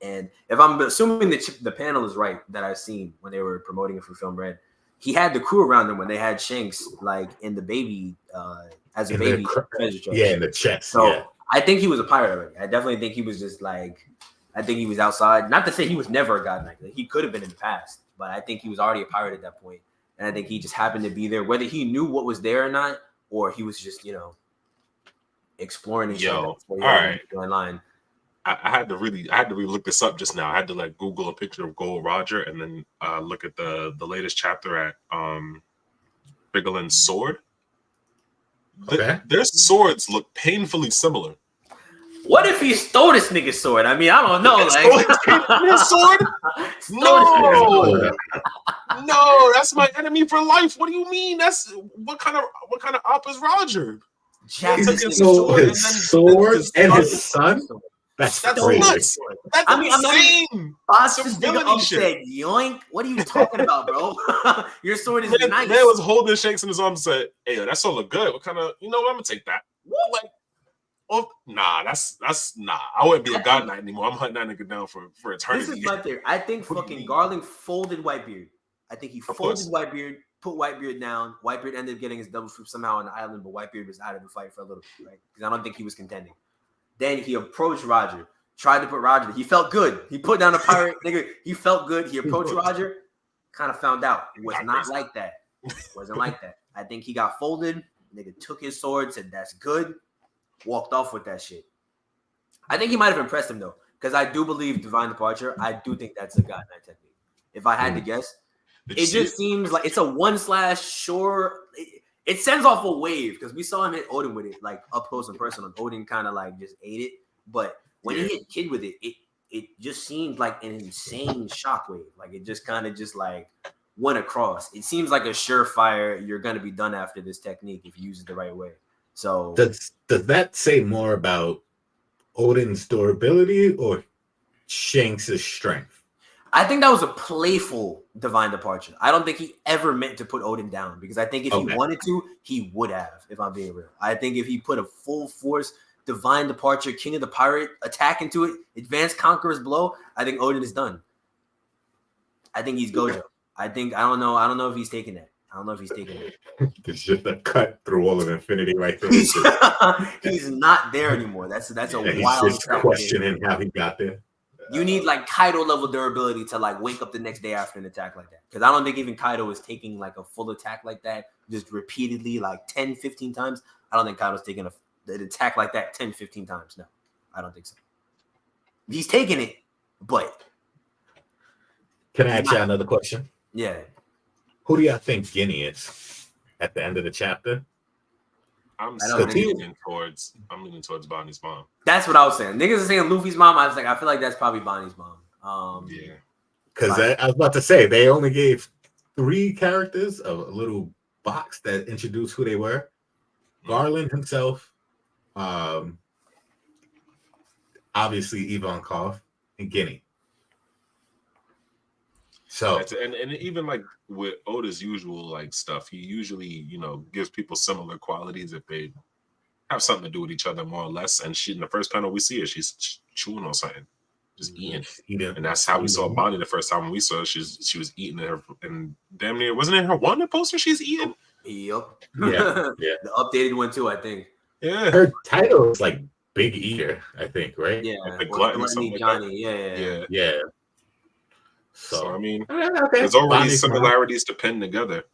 Speaker 3: And if I'm assuming the panel is right that I've seen when they were promoting it for Film Red, he had the crew around him when they had Shanks like in the baby as a baby treasure chest.
Speaker 2: Yeah, in the chest.
Speaker 3: So
Speaker 2: yeah.
Speaker 3: I think he was a pirate already. I definitely think he was just like, I think he was outside. Not to say he was never a God Knight. Like, he could have been in the past, but I think he was already a pirate at that point. And I think he just happened to be there, whether he knew what was there or not, or he was just exploring each other.
Speaker 1: All right.
Speaker 3: Line.
Speaker 1: I had to really look this up just now. I had to like Google a picture of Gold Roger and then look at the latest chapter at Bigelin's sword.
Speaker 2: Okay.
Speaker 1: Their swords look painfully similar.
Speaker 3: What if he stole this nigga's sword? I mean, I don't know. Like
Speaker 1: his sword? No, that's my enemy for life. What do you mean? That's what kind of op is Roger?
Speaker 2: His sword and his son. That's crazy.
Speaker 1: Nuts. That's insane.
Speaker 3: Boss just said, yoink. What are you talking about, bro? Your sword is nice.
Speaker 1: Man was holding Shanks in his arm and said, hey, that sword look good. What kind of, I'm going to take that. Like, that's nah. I wouldn't be a God Knight anymore. I'm hunting that nigga down for eternity.
Speaker 3: This is my theory. I think fucking Garland folded Whitebeard. I think he folded Whitebeard, put Whitebeard down. Whitebeard ended up getting his double swoop somehow on the island, but Whitebeard was out of the fight for a little bit, right? Because I don't think he was contending. Then he approached Roger, tried to put Roger. He felt good. He put down a pirate, nigga. He felt good. He approached Roger, kind of found out. It was not like that. Wasn't like that. I think he got folded. Nigga took his sword, said, that's good. Walked off with that shit. I think he might have impressed him, though, because I do believe Divine Departure. I do think that's a God Knight technique. If I had to guess, it just seems like it's a 1/ sure. It sends off a wave because we saw him hit Odin with it, like up close and personal. Odin kind of like just ate it, but when he hit Kid with it, it just seemed like an insane shockwave. Like it just kind of just like went across. It seems like a surefire. You're gonna be done after this technique if you use it the right way. So
Speaker 2: does that say more about Odin's durability or Shanks' strength?
Speaker 3: I think that was a playful Divine Departure. I don't think he ever meant to put Odin down because I think if he wanted to, he would have, if I'm being real. I think if he put a full force Divine Departure, King of the Pirate attack into it, Advanced Conqueror's Blow, I think Odin is done. I think he's Gojo. I don't know if he's taking that. I don't know if he's taking it.
Speaker 2: It's just a cut through all of infinity right there.
Speaker 3: He's not there anymore. That's a wild.
Speaker 2: He's just questioning how he got there.
Speaker 3: You need like Kaido level durability to like wake up the next day after an attack like that. Because I don't think even Kaido is taking like a full attack like that just repeatedly like 10, 15 times. I don't think Kaido's taking an attack like that 10, 15 times. No, I don't think so. He's taking it, but
Speaker 2: Can I ask you another question?
Speaker 3: yeah.
Speaker 2: Who do y'all think Guinea is at the end of the chapter?
Speaker 1: I'm
Speaker 3: I don't think-
Speaker 1: leaning towards Bonnie's mom.
Speaker 3: That's what I was saying. Niggas are saying Luffy's mom. I was like, I feel like that's probably Bonnie's mom.
Speaker 1: Yeah.
Speaker 2: Because I was about to say they only gave 3 characters a little box that introduced who they were. Garland himself, obviously Ivankov, and Guinea. So
Speaker 1: and even like with Oda's usual like stuff, he usually gives people similar qualities if they have something to do with each other more or less. And she in the first panel we see her, she's chewing on something, just eating. And that's how we saw Bonnie the first time we saw her. She was eating her, and damn near wasn't it her Wonder poster she's eating?
Speaker 3: Yep.
Speaker 2: Yeah.
Speaker 3: The updated one too, I think.
Speaker 1: Yeah.
Speaker 2: her title is like Big Eater, I think, right?
Speaker 3: Yeah.
Speaker 1: Like the
Speaker 3: Or
Speaker 1: glutton or
Speaker 3: Gluttony
Speaker 1: something like
Speaker 3: Johnny. Yeah.
Speaker 2: Yeah.
Speaker 1: So I mean,
Speaker 2: okay.
Speaker 1: there's already
Speaker 2: Bonnie's mom.
Speaker 1: similarities to pin together.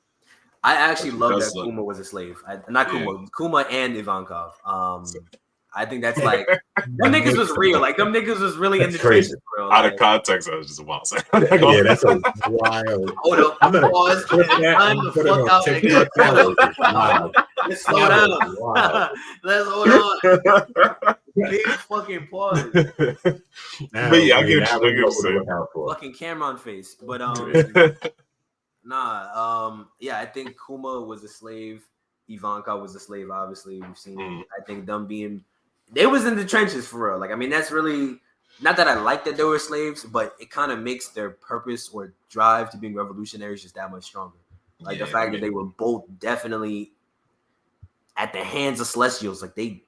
Speaker 3: I actually love
Speaker 1: does
Speaker 3: that
Speaker 1: look-
Speaker 3: Kuma was a slave. Not
Speaker 1: Yeah.
Speaker 3: Kuma. Kuma and Ivankov. I think that's like them niggas was real. Like them niggas was really in
Speaker 2: That's
Speaker 3: the
Speaker 2: crazy.
Speaker 3: trenches, bro.
Speaker 1: Out of
Speaker 3: Like,
Speaker 1: context, I was just wild.
Speaker 2: Yeah, that's a wild.
Speaker 3: hold up.
Speaker 2: I'm gonna
Speaker 3: Pause.
Speaker 2: put that
Speaker 3: Time
Speaker 2: and
Speaker 3: the
Speaker 2: put it
Speaker 3: fuck
Speaker 2: on
Speaker 3: out,
Speaker 2: TikTok.
Speaker 3: nigga.
Speaker 2: That was wild.
Speaker 3: Let's slow
Speaker 2: That
Speaker 3: down.
Speaker 2: was wild.
Speaker 3: Let's hold on. Big fucking pause.
Speaker 2: Now,
Speaker 1: But yeah, I
Speaker 2: we
Speaker 1: get
Speaker 2: now
Speaker 1: what
Speaker 2: we know
Speaker 1: you're
Speaker 2: who to look out for.
Speaker 3: Fucking Cameron face. But yeah, I think Kuma was a slave. Ivanka was a slave, obviously. We've seen I think them being they was in the trenches for real. Like, I mean, that's really not that I like that they were slaves, but it kind of makes their purpose or drive to being revolutionaries just that much stronger. Like the fact that they were both definitely at the hands of Celestials, like they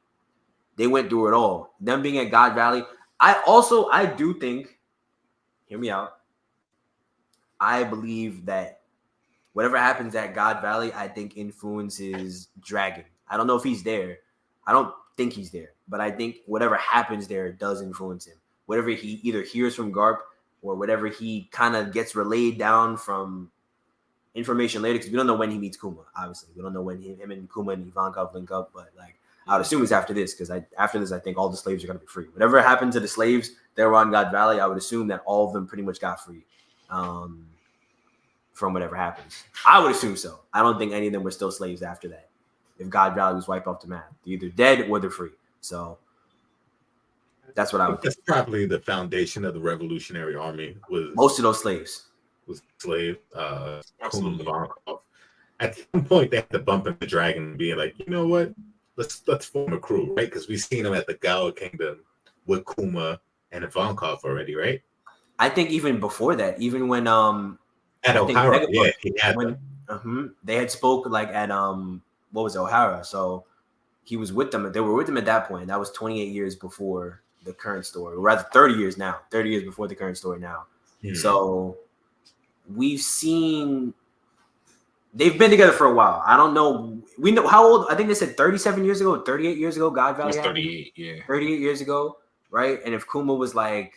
Speaker 3: went through it all. Them being at God Valley, I do think, hear me out. I believe that whatever happens at God Valley, I think influences Dragon. I don't know if he's there. I don't think he's there, but I think whatever happens there does influence him. Whatever he either hears from Garp or whatever he kind of gets relayed down from information later, because we don't know when he meets Kuma. Obviously, we don't know when him and Kuma and Ivankov link up, but like I would assume it's after this, because after this I think all the slaves are gonna be free. Whatever happened to the slaves that were on God Valley, I would assume that all of them pretty much got free. From whatever happens. I would assume so. I don't think any of them were still slaves after that. If God Valley was wiped off the map, they're either dead or they're free. So that's what I would think.
Speaker 2: That's probably the foundation of the Revolutionary Army was
Speaker 3: Most of those slaves.
Speaker 2: slave
Speaker 1: Absolutely.
Speaker 2: Ivankov. At some point they had to bump into Dragon and be like, you know what? Let's form a crew, right? Because we've seen them at the Gao Kingdom with Kuma and Ivankov already, right?
Speaker 3: I think even before that, even when
Speaker 2: At
Speaker 3: I think
Speaker 2: O'Hara,
Speaker 3: Vegapunk,
Speaker 2: yeah, he had
Speaker 3: when they had spoke like at what was it, O'Hara, so he was with them. They were with him at that point. That was 28 years before the current story, or rather 30 years now. 30 years before the current story now. So we've seen they've been together for a while. I don't know. We know how old. I think they said 37 years ago, 38 years ago. God
Speaker 1: It
Speaker 3: Valley
Speaker 1: was
Speaker 3: happened.
Speaker 1: 38, yeah.
Speaker 3: 38 years ago, right? And if Kuma was like,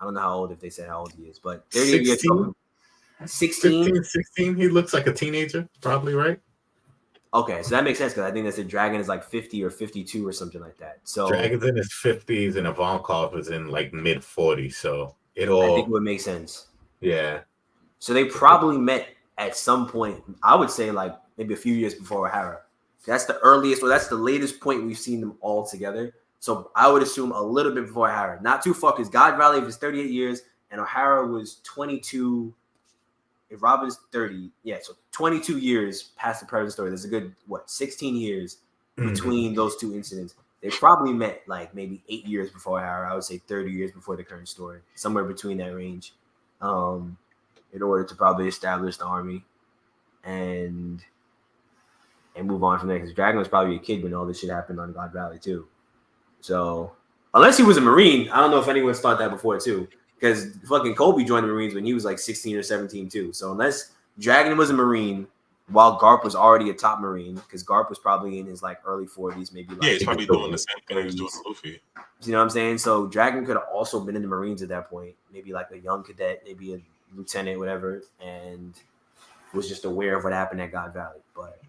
Speaker 3: I don't know how old, if they said how old he is, but 38 years ago. 16?
Speaker 2: 15, 16, he looks like a teenager, probably, right?
Speaker 3: Okay, so that makes sense because I think they said Dragon is like 50 or 52 or something like that. So
Speaker 2: Dragon's in his 50s and Ivankov is in like mid 40s. So it
Speaker 3: I
Speaker 2: all,
Speaker 3: think it would make sense.
Speaker 2: yeah.
Speaker 3: So they probably met at some point, I would say like maybe a few years before O'Hara. That's the earliest, or that's the latest point we've seen them all together. So I would assume a little bit before O'Hara. Not too far, because God Valley was 38 years and O'Hara was 22. If Robin's 30, yeah, so 22 years past the present story. There's a good, 16 years between those two incidents. They probably met like maybe 8 years before O'Hara. I would say 30 years before the current story, somewhere between that range, in order to probably establish the army and move on from there. Because Dragon was probably a kid when all this shit happened on God Valley too. So unless he was a Marine, I don't know if anyone's thought that before too. Because fucking Kobe joined the Marines when he was like 16 or 17 too. So unless Dragon was a Marine while Garp was already a top Marine, because Garp was probably in his like early 40s, maybe like
Speaker 1: Yeah, he's probably doing the same thing he was doing with Luffy.
Speaker 3: You know what I'm saying? So Dragon could have also been in the Marines at that point, maybe like a young cadet, maybe a lieutenant, whatever, and was just aware of what happened at God Valley. But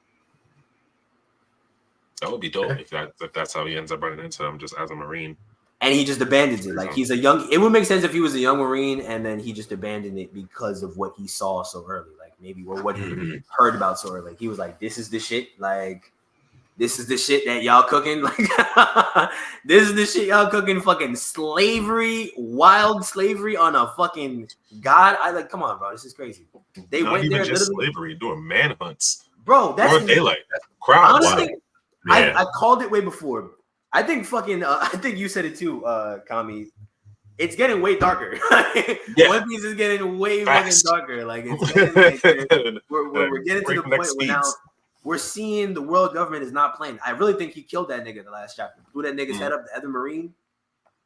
Speaker 1: That would be dope if that's how he ends up running into them just as a Marine.
Speaker 3: And he just abandons it. Like he's a young. It would make sense if he was a young Marine and then he just abandoned it because of what he saw so early. Like maybe what he heard about so early. Like he was like, "This is the shit. Like this is the shit that y'all cooking. Like this is the shit y'all cooking. Fucking slavery, wild slavery on a fucking god. I like. Come on, bro. This is crazy. They
Speaker 1: Not
Speaker 3: went
Speaker 1: even
Speaker 3: there
Speaker 1: just
Speaker 3: literally,
Speaker 1: slavery, doing manhunts.
Speaker 3: bro. That's
Speaker 1: Or daylight. Crowds.
Speaker 3: honestly.
Speaker 2: Yeah.
Speaker 3: I called it way before. I think fucking. I think you said it too, Kami. It's getting way darker.
Speaker 1: Yeah.
Speaker 3: One Piece is getting way
Speaker 1: Fast.
Speaker 3: fucking darker. Like it's getting, like, we're getting to the
Speaker 1: Breakneck
Speaker 3: point where now
Speaker 1: speeds.
Speaker 3: we're seeing the world government is not playing. I really think he killed that nigga in the last chapter. Blew that nigga's head up. The other Marine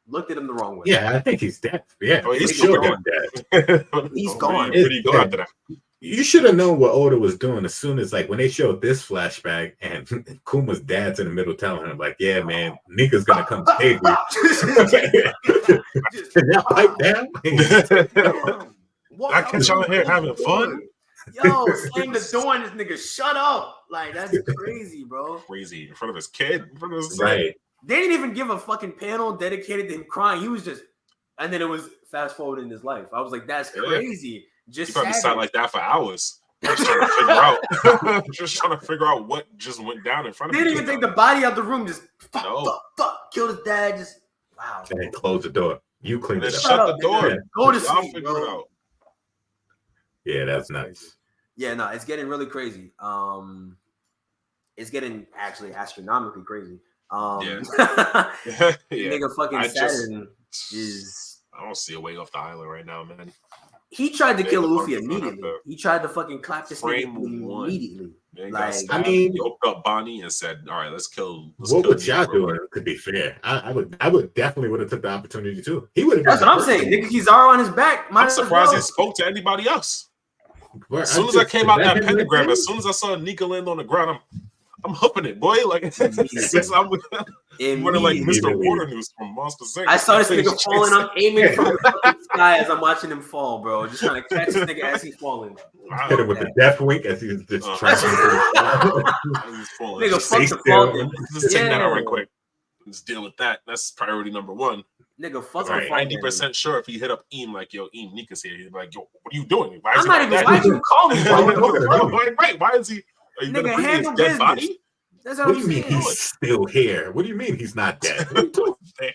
Speaker 3: looked at him the wrong way.
Speaker 2: Yeah, I think he's dead. Yeah,
Speaker 1: Oh, he's
Speaker 2: sure
Speaker 3: gone.
Speaker 2: dead.
Speaker 3: He's gone.
Speaker 1: Where do you go after that?
Speaker 2: You should have known what Oda was doing as soon as, like, when they showed this flashback and Kuma's dad's in the middle telling him, like, yeah, man, Nika's gonna come save you. Can y'all pipe down?
Speaker 1: I catch y'all here having fun.
Speaker 3: Yo, slam the door and this nigga shut up. Like that's crazy, bro.
Speaker 1: Crazy in front of his kid, in front of his son.
Speaker 2: Right.
Speaker 3: They didn't even give a fucking panel dedicated to him crying. He was just, and then it was fast forward in his life. I was like, that's
Speaker 1: Yeah.
Speaker 3: crazy. Just
Speaker 1: He probably
Speaker 3: sad.
Speaker 1: sat like that for hours. Just trying to figure out, just trying to figure out what just went down in front of
Speaker 3: They
Speaker 1: him.
Speaker 3: didn't even take the body out the room. Just
Speaker 1: No.
Speaker 3: fuck, killed his dad. Just wow.
Speaker 2: And then close the door. You clean
Speaker 1: Then
Speaker 2: it up.
Speaker 1: shut the
Speaker 3: up,
Speaker 1: door.
Speaker 3: nigga. Go to
Speaker 1: I'll
Speaker 3: sleep,
Speaker 1: figure it
Speaker 3: bro.
Speaker 1: out.
Speaker 2: Yeah, that's nuts.
Speaker 3: Yeah, no, it's getting really crazy. It's getting actually astronomically crazy.
Speaker 1: Yeah. Yeah.
Speaker 3: Nigga fucking
Speaker 1: I just-
Speaker 3: Saturn is.
Speaker 1: I don't see a way off the island right now, man.
Speaker 3: He tried to
Speaker 1: Nigga
Speaker 3: kill Luffy
Speaker 1: fucking gonna have
Speaker 3: immediately.
Speaker 1: to
Speaker 3: He tried to fucking clap this
Speaker 1: frame
Speaker 3: nigga
Speaker 1: one.
Speaker 3: immediately.
Speaker 1: They
Speaker 3: Like,
Speaker 1: got stabbed.
Speaker 2: I mean-
Speaker 1: He opened up Bonnie and said, "All right, let's kill."
Speaker 2: What
Speaker 1: kill
Speaker 2: would
Speaker 1: these
Speaker 2: y'all
Speaker 1: real
Speaker 2: doing?
Speaker 1: quick."
Speaker 2: To be fair, I would definitely would have took the opportunity too. He would have.
Speaker 3: That's what I'm saying. Nigga Kizaru on his back. Might
Speaker 1: I'm
Speaker 3: as
Speaker 1: surprised
Speaker 3: well.
Speaker 1: he spoke to anybody else.
Speaker 2: Well,
Speaker 1: As soon as I came out that pentagram, as soon as I saw Nika land on the ground, I'm hooping it, boy. Like I'm winning like Mr.
Speaker 2: Immediately.
Speaker 1: Water News from Monster Inc.
Speaker 3: I saw this nigga falling. I'm aiming from the fucking sky as I'm watching him fall, bro. Just trying to catch this nigga as he's falling.
Speaker 2: hit him with the death wink as he's just trying to.
Speaker 3: Nigga, fuck
Speaker 2: Stay
Speaker 3: the
Speaker 2: still.
Speaker 3: falling.
Speaker 1: Just take that out
Speaker 3: Yeah.
Speaker 1: right quick. Let's deal with that. That's priority number one.
Speaker 3: Nigga, fuck
Speaker 2: Right.
Speaker 3: the falling.
Speaker 1: 90% sure if he hit up Eam like, yo, Eam, Nika's here. He's like, yo, what are you doing? Why is
Speaker 3: I'm
Speaker 1: he
Speaker 3: not
Speaker 1: like
Speaker 3: even.
Speaker 1: that?
Speaker 3: Why'd you call me, bro?
Speaker 1: Right. Why is he? Are you
Speaker 3: Nigga,
Speaker 1: gonna bring his
Speaker 3: handle
Speaker 1: dead
Speaker 3: business.
Speaker 1: body?
Speaker 3: That's
Speaker 2: What
Speaker 3: what
Speaker 2: do
Speaker 3: I'm
Speaker 2: you mean
Speaker 3: saying.
Speaker 2: he's still here? What do you mean he's not dead? What are you doing?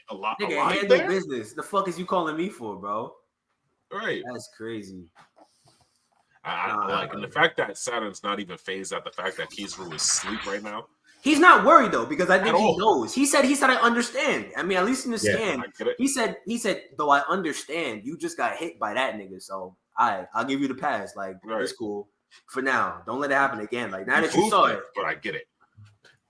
Speaker 1: A lot
Speaker 3: Nigga,
Speaker 1: alive
Speaker 3: handle
Speaker 1: there?
Speaker 3: business. The fuck is you calling me for, bro?
Speaker 1: Right.
Speaker 3: That's crazy.
Speaker 1: I like, and the fact that Saturn's not even phased at the fact that Kizaru is asleep right now.
Speaker 3: He's not worried though because I think
Speaker 1: At
Speaker 3: he
Speaker 1: all.
Speaker 3: knows. He said I understand. I mean, at least in the
Speaker 2: Yeah,
Speaker 3: scan,
Speaker 1: I get it.
Speaker 3: he said though I understand. You just got hit by that nigga, so I'll give you the pass. Like
Speaker 1: Right.
Speaker 3: it's cool for now. Don't let it happen again. Like now that
Speaker 1: Moved
Speaker 3: you saw
Speaker 1: me,
Speaker 3: it,
Speaker 1: but I get it.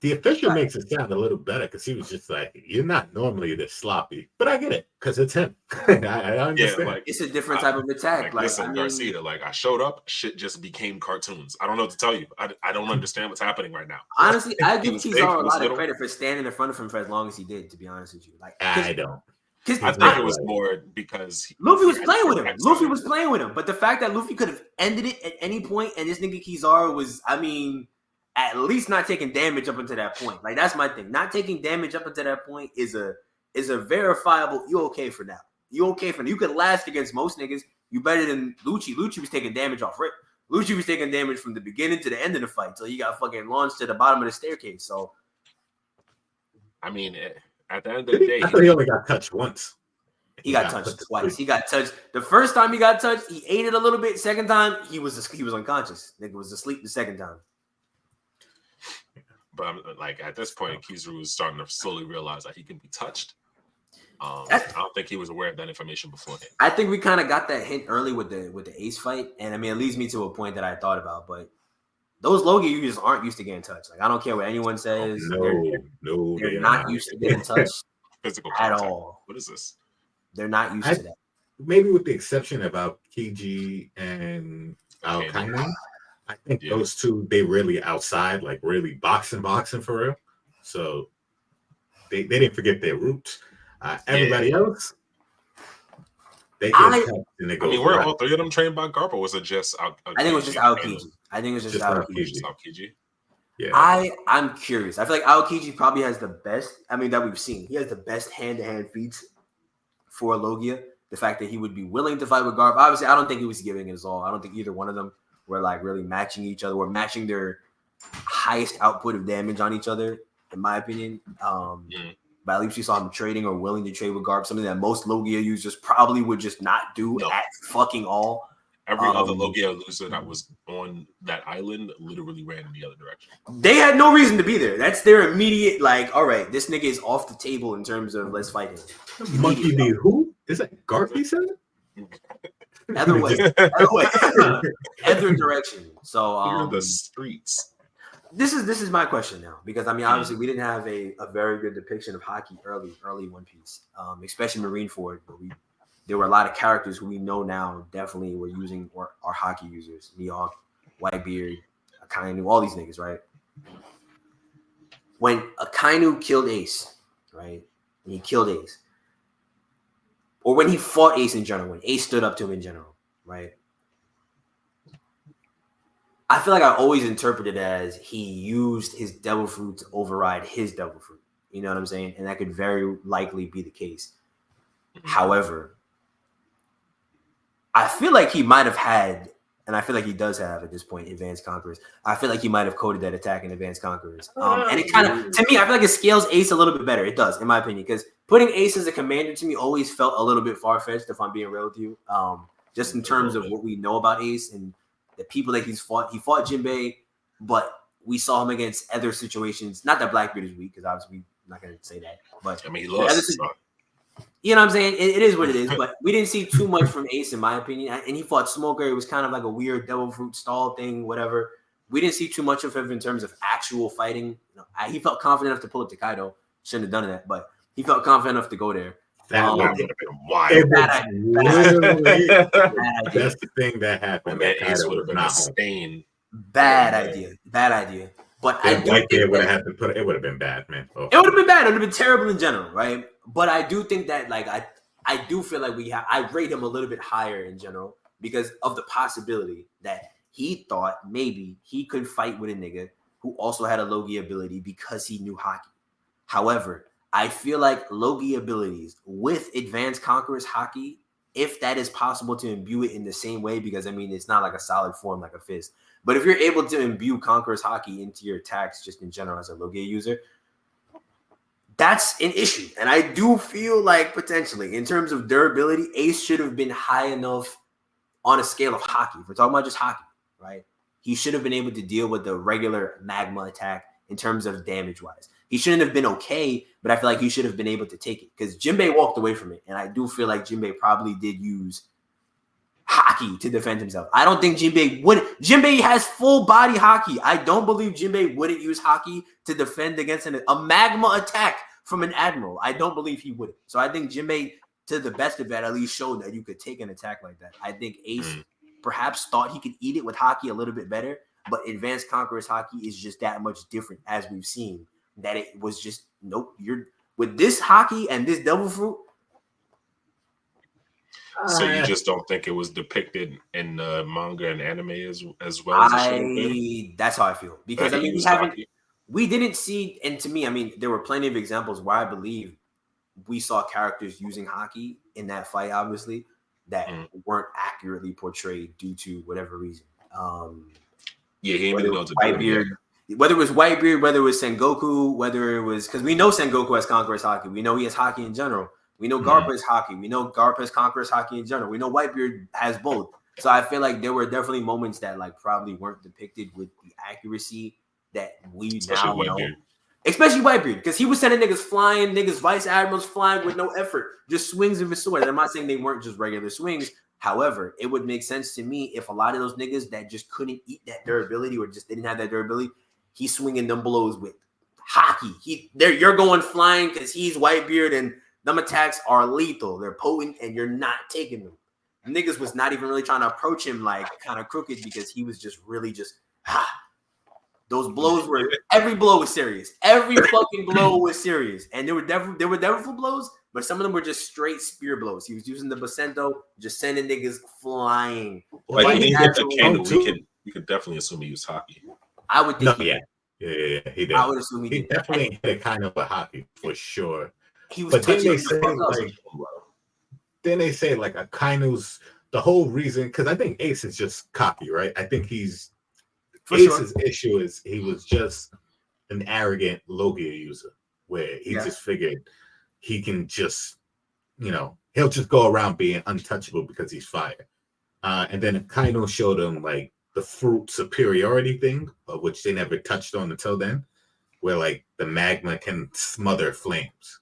Speaker 2: The official makes it sound a little better because he was just like, "You're not normally this sloppy," but I get it because it's him. I
Speaker 1: Yeah,
Speaker 2: understand.
Speaker 1: like,
Speaker 3: it's a different type of attack. Like,
Speaker 1: listen,
Speaker 3: I mean,
Speaker 1: Garcia, like I showed up, shit just became cartoons. I don't know what to tell you. I don't understand what's happening right now.
Speaker 3: honestly, I
Speaker 1: He
Speaker 3: give
Speaker 1: was big,
Speaker 3: Kizaru
Speaker 1: he
Speaker 3: a
Speaker 1: was
Speaker 3: lot of
Speaker 1: little.
Speaker 3: credit for standing in front of him for as long as he did. To be honest with you, like,
Speaker 2: I don't.
Speaker 3: because
Speaker 1: I think it was more because
Speaker 3: Luffy was
Speaker 1: had
Speaker 3: playing with him.
Speaker 1: X
Speaker 3: Luffy
Speaker 1: on
Speaker 3: was playing with him. But the fact that Luffy could have ended it at any point and this nigga Kizaru was, I mean, at least not taking damage up until that point. Like, that's my thing. Not taking damage up until that point is a verifiable, you okay for now. You okay for now. You could last against most niggas. You better than Lucci. Lucci was taking damage off rip. Lucci was taking damage from the beginning to the end of the fight till he got fucking launched to the bottom of the staircase. So,
Speaker 1: I mean, at the end of the day,
Speaker 2: I thought he only got touched once.
Speaker 3: he got touched twice. He got touched. The first time he got touched, he ate it a little bit. Second time, he was unconscious. Nigga was asleep the second time.
Speaker 1: but I'm, like at this point, Kizaru is starting to slowly realize that he can be touched. I don't think he was aware of that information beforehand.
Speaker 3: I think we kind of got that hint early with the Ace fight, and I mean, it leads me to a point that I thought about. But those Logi users aren't used to getting touched. Like I don't care what anyone says.
Speaker 2: No,
Speaker 3: they're not used to getting touched
Speaker 1: Physical
Speaker 3: at
Speaker 1: contact.
Speaker 3: all.
Speaker 1: What is this?
Speaker 3: They're not used to that.
Speaker 2: Maybe with the exception of Aokiji and Alkaine. I think
Speaker 1: Yeah.
Speaker 2: those two, they really outside, like really boxing for real. So they didn't forget their roots. Everybody else, they
Speaker 3: I
Speaker 2: get touched and they go.
Speaker 1: I mean, were all three of them trained by Garp, or was it just?
Speaker 3: I think it was just Aokiji. I think it was just
Speaker 2: Just
Speaker 3: Aokiji.
Speaker 1: Just Aokiji.
Speaker 2: Yeah.
Speaker 3: I'm curious. I feel like Aokiji probably has the best. I mean, that we've seen. He has the best hand-to-hand feats for Logia. The fact that he would be willing to fight with Garp. Obviously, I don't think he was giving it his all. I don't think either one of them were like really matching each other. Were matching their highest output of damage on each other, in my opinion. But at least we saw him trading or willing to trade with Garp, something that most Logia users probably would just not do at fucking all.
Speaker 1: Every other Logia loser that was on that island literally ran in the other direction.
Speaker 3: They had no reason to be there. That's their immediate, like, all right, this nigga is off the table in terms of let's fight him.
Speaker 2: Monkey D. Who? Is that Garp he said?
Speaker 3: Other way. Other direction. So
Speaker 1: Here are the streets.
Speaker 3: This is my question now, because I mean, obviously we didn't have a very good depiction of Haki early One Piece, especially Marineford, but there were a lot of characters who we know now definitely were using or are Haki users. Mihawk, Whitebeard, Akainu, all these niggas, right? When Akainu killed Ace, right? When he killed Ace, or when he fought Ace in general, when Ace stood up to him in general, right? I feel like I always interpreted it as he used his devil fruit to override his devil fruit. You know what I'm saying? And that could very likely be the case. However, I feel like he might have had, and I feel like he does have at this point, Advanced Conquerors. I feel like he might have coded that attack in Advanced Conquerors. And it kind of, to me, I feel like it scales Ace a little bit better. It does, in my opinion, because putting Ace as a commander to me always felt a little bit far-fetched, if I'm being real with you. Just in terms of what we know about Ace and the people that he's fought. He fought Jinbei, but we saw him against other situations. Not that Blackbeard is weak, because obviously we're not going to say that. But
Speaker 1: I mean, he lost.
Speaker 3: You know what I'm saying? It is what it is, but we didn't see too much from Ace, in my opinion. And he fought Smoker. It was kind of like a weird devil fruit stall thing, whatever. We didn't see too much of him in terms of actual fighting. You know, he felt confident enough to pull up to Kaido. Shouldn't have done that, but he felt confident enough to go there.
Speaker 1: That would have been wild.
Speaker 2: That's the thing that happened.
Speaker 1: Man, Ace would have been a stain.
Speaker 3: Bad idea. But I do think
Speaker 2: it would have it would have been bad, man. Oh.
Speaker 3: It would have been bad. It would have been terrible in general, right? But I do think that, like, I do feel like I rate him a little bit higher in general because of the possibility that he thought maybe he could fight with a nigga who also had a Logi ability because he knew Haki. However, I feel like Logi abilities with Advanced Conquerors Haki, if that is possible to imbue it in the same way, because I mean, it's not like a solid form like a fist. But if you're able to imbue Conqueror's Haki into your attacks just in general as a Logia user, that's an issue. And I do feel like potentially in terms of durability, Ace should have been high enough on a scale of Haki. If we're talking about just Haki, right? He should have been able to deal with the regular magma attack in terms of damage-wise. He shouldn't have been okay, but I feel like he should have been able to take it because Jinbei walked away from it. And I do feel like Jinbei probably did use Haki to defend himself. I don't think Jinbei would. Jinbei has full body Haki. I don't believe Jinbei wouldn't use Haki to defend against a magma attack from an admiral. I don't believe he would. So I think Jinbei, to the best of that, at least showed that you could take an attack like that. I think Ace perhaps thought he could eat it with Haki a little bit better, but Advanced Conquerors Haki is just that much different, as we've seen, that it was just, nope, you're with this Haki and this devil fruit.
Speaker 1: So you just don't think it was depicted in manga and anime as well as it should have been?
Speaker 3: That's how I feel. Because I mean, we didn't see, and to me, I mean, there were plenty of examples where I believe we saw characters using Haki in that fight, obviously, that weren't accurately portrayed due to whatever reason.
Speaker 1: Yeah, he didn't know to
Speaker 3: Whitebeard, whether it was Whitebeard, whether it was Sengoku, whether it was, because we know Sengoku has Conqueror's Haki. We know he has Haki in general. We know Garp has Haki. We know Garp has Conqueror's Haki in general. We know Whitebeard has both. So I feel like there were definitely moments that like probably weren't depicted with the accuracy that we now know. Especially Whitebeard, because he was sending niggas flying, niggas vice admirals flying with no effort, just swings of his sword. And I'm not saying they weren't just regular swings. However, it would make sense to me if a lot of those niggas that just couldn't eat that durability or just didn't have that durability, he's swinging them blows with Haki. You're going flying because he's Whitebeard and them attacks are lethal. They're potent and you're not taking them. Niggas was not even really trying to approach him like kind of crooked because he was just really just those blows were, every blow was serious. Every fucking blow was serious. And there were devil blows, but some of them were just straight spear blows. He was using the Basento, just sending niggas flying.
Speaker 1: Like when he hit the candle, you could definitely assume he used Haki.
Speaker 3: I would think.
Speaker 2: Yeah. Yeah, he did.
Speaker 3: I would assume he
Speaker 2: He
Speaker 3: did.
Speaker 2: definitely hit kind of a hockey for sure.
Speaker 3: He was
Speaker 2: But then
Speaker 3: touching
Speaker 2: they
Speaker 3: him the
Speaker 2: say
Speaker 3: fuck up.
Speaker 2: like Akaino's the whole reason, because I think Ace is just cocky, right? I think Ace's issue is he was just an arrogant Logia user where he just figured he can just, he'll just go around being untouchable because he's fire. And then Akaino showed him like the fruit superiority thing, which they never touched on until then, where like the magma can smother flames.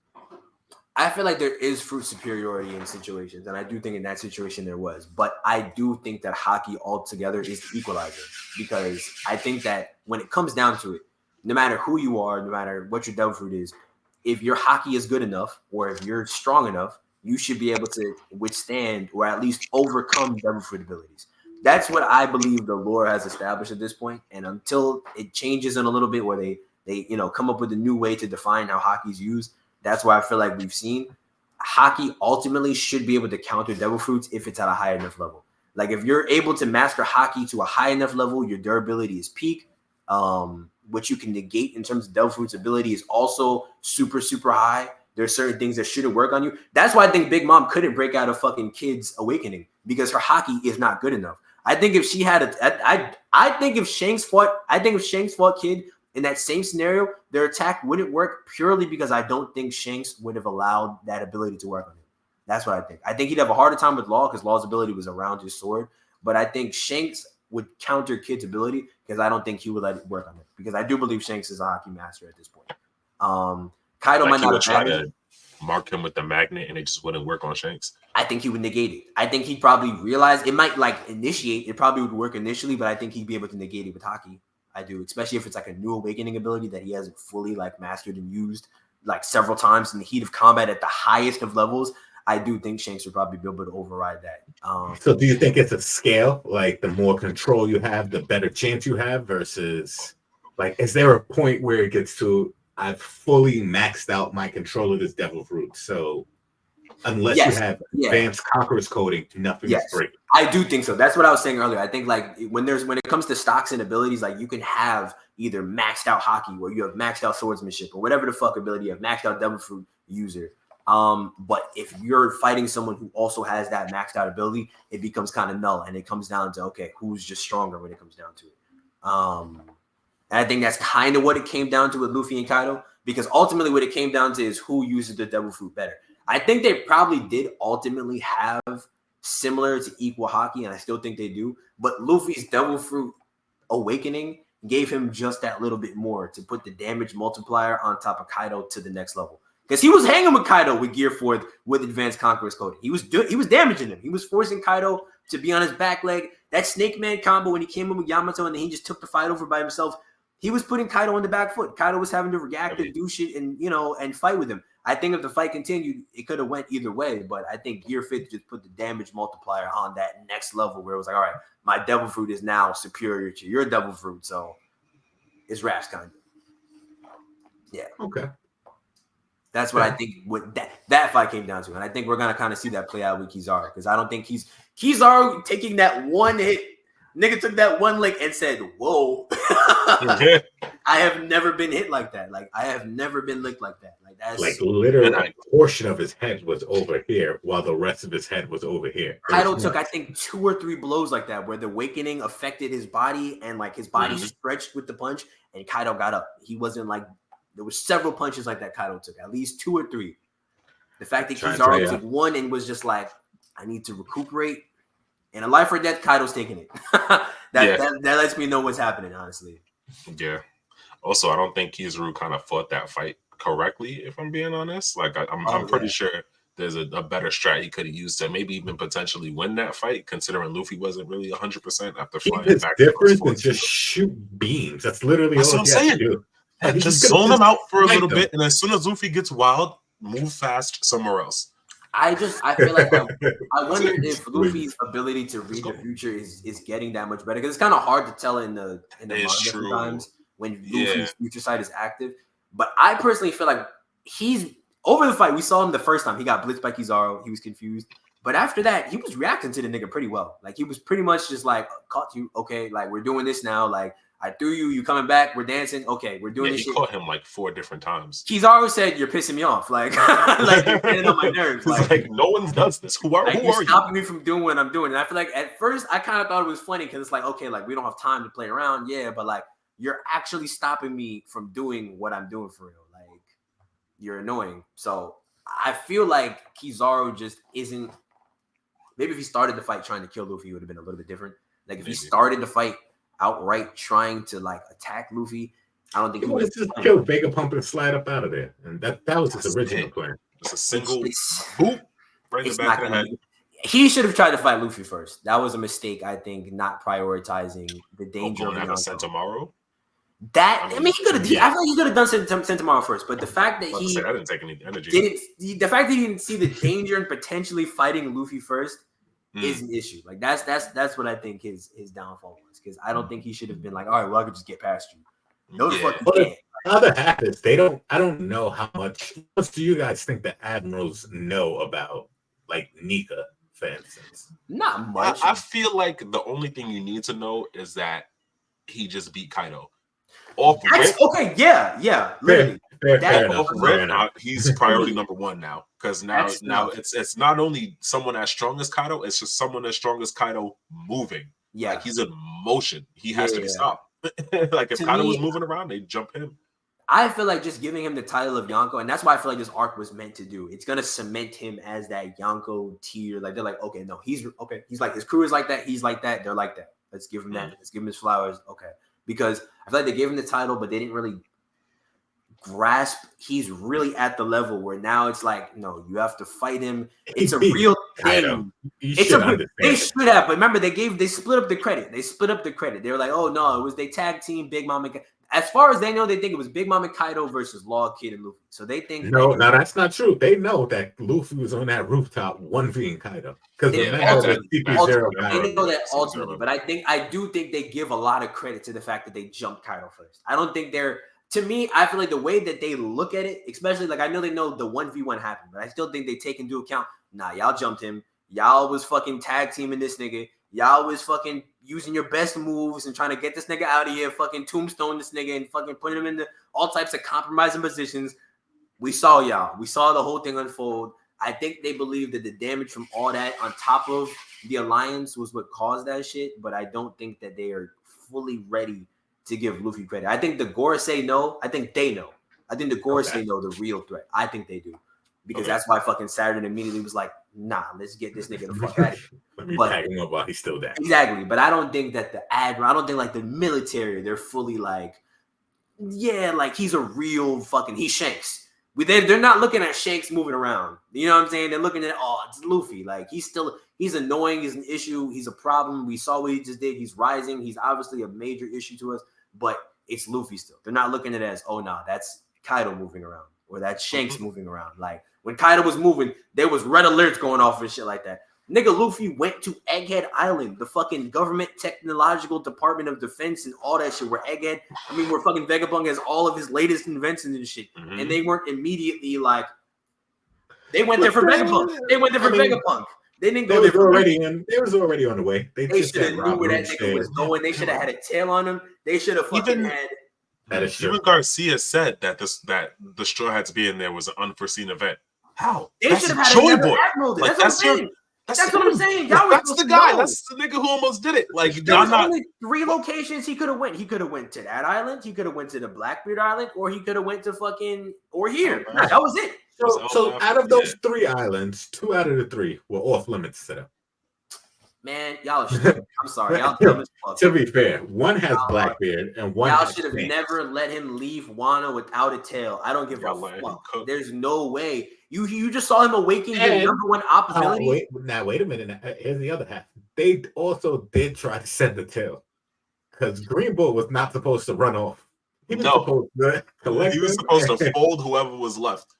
Speaker 3: I feel like there is fruit superiority in situations, and I do think in that situation there was. But I do think that hockey altogether is the equalizer, because I think that when it comes down to it, no matter who you are, no matter what your devil fruit is, if your hockey is good enough or if you're strong enough, you should be able to withstand or at least overcome devil fruit abilities. That's what I believe the lore has established at this point. And until it changes in a little bit, where they come up with a new way to define how hockey is used, that's why I feel like we've seen hockey ultimately should be able to counter devil fruits if it's at a high enough level. Like if you're able to master hockey to a high enough level, your durability is peak. What you can negate in terms of devil fruits ability is also super, super high. There's certain things that shouldn't work on you. That's why I think Big Mom couldn't break out of fucking Kid's awakening, because her hockey is not good enough. I think if she had I think if Shanks fought Kid in that same scenario, their attack wouldn't work purely because I don't think Shanks would have allowed that ability to work on him. That's what I think. I think he'd have a harder time with Law because Law's ability was around his sword. But I think Shanks would counter Kid's ability because I don't think he would let it work on it. Because I do believe Shanks is a hockey master at this point. Kaido
Speaker 1: Like
Speaker 3: might
Speaker 1: he
Speaker 3: not
Speaker 1: would
Speaker 3: have
Speaker 1: try to mark him with the magnet and it just wouldn't work on Shanks.
Speaker 3: I think he would negate it. I think he'd probably realize it might like initiate. It probably would work initially, but I think he'd be able to negate it with hockey. I do, especially if it's like a new awakening ability that he hasn't fully like mastered and used like several times in the heat of combat at the highest of levels. I do think Shanks would probably be able to override that.
Speaker 2: So do you think it's a scale? Like the more control you have, the better chance you have versus like, is there a point where it gets to, I've fully maxed out my control of this devil fruit. So unless you have advanced conqueror's coding, nothing is breaking.
Speaker 3: I do think so. That's what I was saying earlier. I think like when it comes to stocks and abilities, like you can have either maxed out hockey where you have maxed out swordsmanship or whatever the fuck ability you have, maxed out devil fruit user. But if you're fighting someone who also has that maxed out ability, it becomes kind of null, and it comes down to okay, who's just stronger when it comes down to it. And I think that's kind of what it came down to with Luffy and Kaido, because ultimately what it came down to is who uses the devil fruit better. I think they probably did ultimately have similar to equal hockey, and I still think they do. But Luffy's devil fruit awakening gave him just that little bit more to put the damage multiplier on top of Kaido to the next level. Because he was hanging with Kaido with Gear 4 with Advanced Conqueror's Coding. He was damaging him. He was forcing Kaido to be on his back leg. That Snake Man combo when he came in with Yamato and then he just took the fight over by himself. He was putting Kaido on the back foot. Kaido was having to react and do shit and fight with him. I think if the fight continued, it could have went either way. But I think Gear 5 just put the damage multiplier on that next level where it was like, all right, my devil fruit is now superior to your devil fruit. So it's Raph's kind of. Yeah.
Speaker 2: Okay.
Speaker 3: That's what I think what that fight came down to. And I think we're going to kind of see that play out with Kizaru, because I don't think Kizaru taking that one hit. Nigga took that one lick and said, whoa. I have never been hit like that. Like, I have never been licked like that. Like, that's
Speaker 2: like literally a portion of his head was over here while the rest of his head was over here.
Speaker 3: Kaido took, I think, 2 or 3 blows like that where the awakening affected his body and like his body stretched with the punch and Kaido got up. He wasn't like, there was several punches like that Kaido took, at least 2 or 3. The fact that Kizaru took one and was just like, I need to recuperate. In a life or death, Kaido's taking it. that lets me know what's happening, honestly.
Speaker 1: Yeah. Also, I don't think Kizaru kind of fought that fight correctly, if I'm being honest. Like, I'm pretty sure there's a better strat he could have used to maybe even potentially win that fight, considering Luffy wasn't really 100% after flying back.
Speaker 2: Different than just shoot beams. That's literally all I'm saying. Do.
Speaker 1: Like, just zone them out for a little bit, and as soon as Luffy gets wild, move fast somewhere else.
Speaker 3: I feel like I wonder if Luffy's ability to read the future is getting that much better, because it's kind of hard to tell in the manga sometimes when Luffy's future sight is active. But I personally feel like he's over the fight. We saw him the first time he got blitzed by Kizaru. He was confused, but after that, he was reacting to the nigga pretty well. Like he was pretty much just like, "Caught you, okay? Like we're doing this now. Like I threw you. You coming back? We're dancing. Okay, we're doing
Speaker 1: Yeah,
Speaker 3: this
Speaker 1: he
Speaker 3: shit.
Speaker 1: caught him like 4 different times.
Speaker 3: Kizaru said, "You're pissing me off. Like, like you're getting on my nerves.
Speaker 1: He's like, no one does this. Who are
Speaker 3: you're
Speaker 1: you?
Speaker 3: stopping me from doing what I'm doing." And I feel like at first I kind of thought it was funny because it's like, okay, like we don't have time to play around, yeah, but like you're actually stopping me from doing what I'm doing for real. Like, you're annoying. So I feel like Kizaru just isn't. Maybe if he started the fight trying to kill Luffy, it would have been a little bit different. Like if he started the fight outright trying to like attack Luffy, I don't think
Speaker 2: He
Speaker 3: he would
Speaker 2: wanted to kill Vegapunk and slide up out of there, and that was his original plan.
Speaker 1: It's a single boop right in the back of the head.
Speaker 3: He should have tried to fight Luffy first. That was a mistake, I think, not prioritizing the danger of
Speaker 1: Sentomaru.
Speaker 3: That I mean, he could have. I feel like he could have done Sentomaru first, but the fact that he
Speaker 1: I didn't take any energy.
Speaker 3: The fact that he didn't see the danger in potentially fighting Luffy first is an issue. Like that's what I think his downfall was, because I don't think he should have been like, all right, well, I could just get past you. No, the fuck you can't.
Speaker 2: The other half is I don't know how much do you guys think the admirals know about like Nika, for instance?
Speaker 3: Not much.
Speaker 1: I feel like the only thing you need to know is that he just beat Kaido.
Speaker 3: Okay, yeah, literally.
Speaker 1: Fair enough. He's priority number 1 now, because now it's not only someone as strong as Kaido, it's just someone as strong as Kaido moving.
Speaker 3: Yeah,
Speaker 1: like he's in motion. He has to be stopped. Like if Kaido was moving around, they'd jump him.
Speaker 3: I feel like just giving him the title of Yonko, and that's why I feel like this arc was meant to do. It's gonna cement him as that Yonko tier. Like they're like, okay, no, he's okay. He's like his crew is like that. He's like that. They're like that. Let's give him that. Let's give him his flowers. Okay, because I feel like they gave him the title, but they didn't really grasp he's really at the level where now it's like, no, you have to fight him. It's a real thing. They should have, but remember they split up the credit. They were like, oh no, it was they tag team Big Mom and as far as they know, they think it was Big Mom and Kaido versus Law Kid and Luffy. So they think
Speaker 2: no, that's not true. They know that Luffy was on that rooftop 1v Kaido. Because
Speaker 3: they know that ultimately, but I do think they give a lot of credit to the fact that they jumped Kaido first. I don't think to me, I feel like the way that they look at it, especially like I know they know the 1v1 happened, but I still think they take into account, nah, y'all jumped him. Y'all was fucking tag teaming this nigga. Y'all was fucking using your best moves and trying to get this nigga out of here, fucking tombstone this nigga and fucking putting him into all types of compromising positions. We saw y'all. We saw the whole thing unfold. I think they believe that the damage from all that on top of the alliance was what caused that shit, but I don't think that they are fully ready to give Luffy credit. I think the Gorosei know. I think they know. I think the Gorosei know the real threat. I think they do. Because that's why fucking Saturn immediately was like, nah, let's get this nigga the fuck out of here.
Speaker 2: Let me tag him up while he's still down.
Speaker 3: Exactly. But I don't think that the admiral, I don't think like the military, they're fully like, yeah, like he's a real fucking, he's Shanks. They're not looking at Shanks moving around. You know what I'm saying? They're looking at, oh, it's Luffy. Like he's annoying. He's an issue. He's a problem. We saw what he just did. He's rising. He's obviously a major issue to us, but it's Luffy still. They're not looking at it as, oh, no, that's Kaido moving around or that's Shanks moving around. Like when Kaido was moving, there was red alerts going off and shit like that. Nigga, Luffy went to Egghead Island, the fucking government technological department of defense and all that shit. Where fucking Vegapunk has all of his latest inventions and shit. And they weren't immediately like, they went there for Vegapunk. Vegapunk. They didn't go there for
Speaker 2: They was already on the way. They
Speaker 3: should have knew where that nigga was going. They should have had a tail on him. They should have fucking had.
Speaker 2: That is true.
Speaker 1: Even Garcia said that the Straw Hats being there was an unforeseen event. How?
Speaker 3: They should have had another admiral. That's what I'm saying.
Speaker 1: That's the guy. That's the nigga who almost did it. Like
Speaker 3: there was only 3 locations he could have went. He could have went to that island. He could have went to the Blackbeard Island, or he could have went to fucking here. That was it.
Speaker 2: So out of those 3 islands, 2 out of the 3 were off limits to them.
Speaker 3: Man, y'all are stupid. I'm sorry. Y'all dumb as fuck.
Speaker 2: To be fair, one has Blackbeard and one.
Speaker 3: Y'all should have never let him leave Wano without a tail. I don't give a fuck. There's no way. You just saw him awaken your number 1 opportunity.
Speaker 2: Wait a minute. Here's the other half. They also did try to send the tail because Green Bull was not supposed to run off. He was supposed to collect.
Speaker 1: He was supposed to fold whoever was left.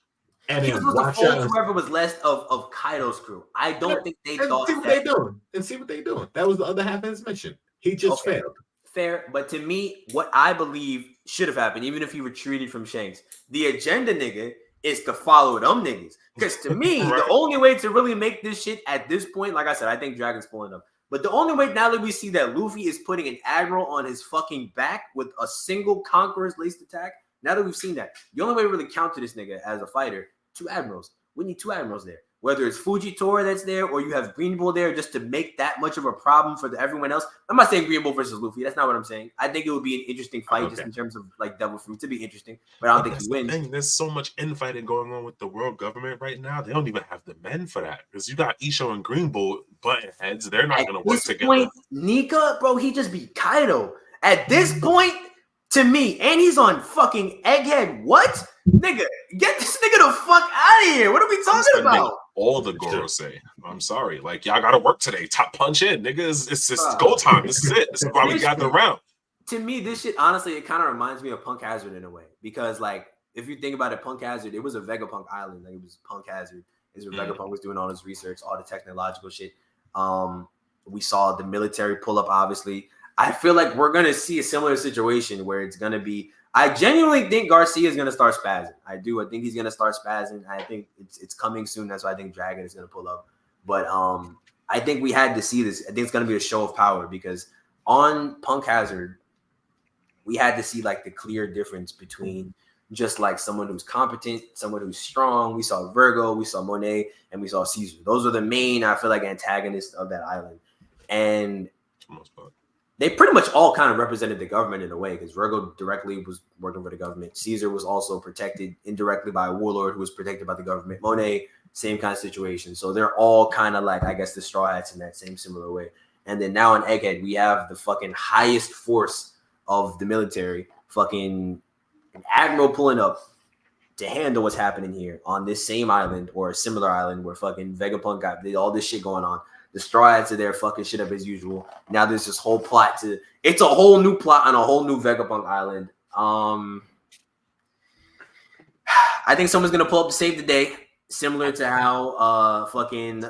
Speaker 2: And
Speaker 3: he was supposed to fold whoever was left of Kaido's crew. I don't think they thought
Speaker 2: see what they're doing. And see what they're doing. That was the other half of his mission. He just failed.
Speaker 3: Fair, but to me, what I believe should have happened, even if he retreated from Shanks, the agenda, nigga, is to follow them niggas. Because to me, the only way to really make this shit at this point, like I said, I think Dragon's pulling up. But the only way now that we see that Luffy is putting an admiral on his fucking back with a single conqueror's laced attack, now that we've seen that, the only way to really counter this nigga as a fighter, 2 admirals. We need 2 admirals there. Whether it's Fujitora that's there or you have Green Bull there just to make that much of a problem for everyone else. I'm not saying Green Bull versus Luffy. That's not what I'm saying. I think it would be an interesting fight just in terms of like Devil Fruit to be interesting. But I don't think he wins.
Speaker 1: There's so much infighting going on with the world government right now. They don't even have the men for that. Because you got Isho and Green Bull button heads. They're not going to work together.
Speaker 3: Point, Nika, bro, he just beat Kaido. At this point, to me, and he's on fucking Egghead. What? Nigga, get this nigga the fuck out of here. What are we talking about?
Speaker 1: All the Goro say, I'm sorry. Like, y'all got to work today. Top punch in. Nigga, it's just go time. This is it. This is why we got the round.
Speaker 3: To me, this shit, honestly, it kind of reminds me of Punk Hazard in a way. Because, like, if you think about it, Punk Hazard, it was a Vegapunk island. Like, it was Punk Hazard. Is where Vegapunk was doing all his research, all the technological shit. We saw the military pull up, obviously. I feel like we're going to see a similar situation where it's going to be, I genuinely think Garcia is going to start spazzing. I do. I think he's going to start spazzing. I think it's coming soon. That's why I think Dragon is going to pull up. But I think we had to see this. I think it's going to be a show of power because on Punk Hazard, we had to see like the clear difference between just like someone who's competent, someone who's strong. We saw Virgo, we saw Monet, and we saw Caesar. Those are the main, I feel like, antagonists of that island. And they pretty much all kind of represented the government in a way because Virgo directly was working for the government. Caesar was also protected indirectly by a warlord who was protected by the government. Monet, same kind of situation. So they're all kind of like, I guess, the Straw Hats in that same similar way. And then now in Egghead, we have the fucking highest force of the military, fucking an admiral pulling up to handle what's happening here on this same island or a similar island where fucking Vegapunk got all this shit going on. The Straw Hats are there fucking shit up as usual. Now there's this whole plot it's a whole new plot on a whole new Vegapunk island. I think someone's gonna pull up to save the day, similar to how fucking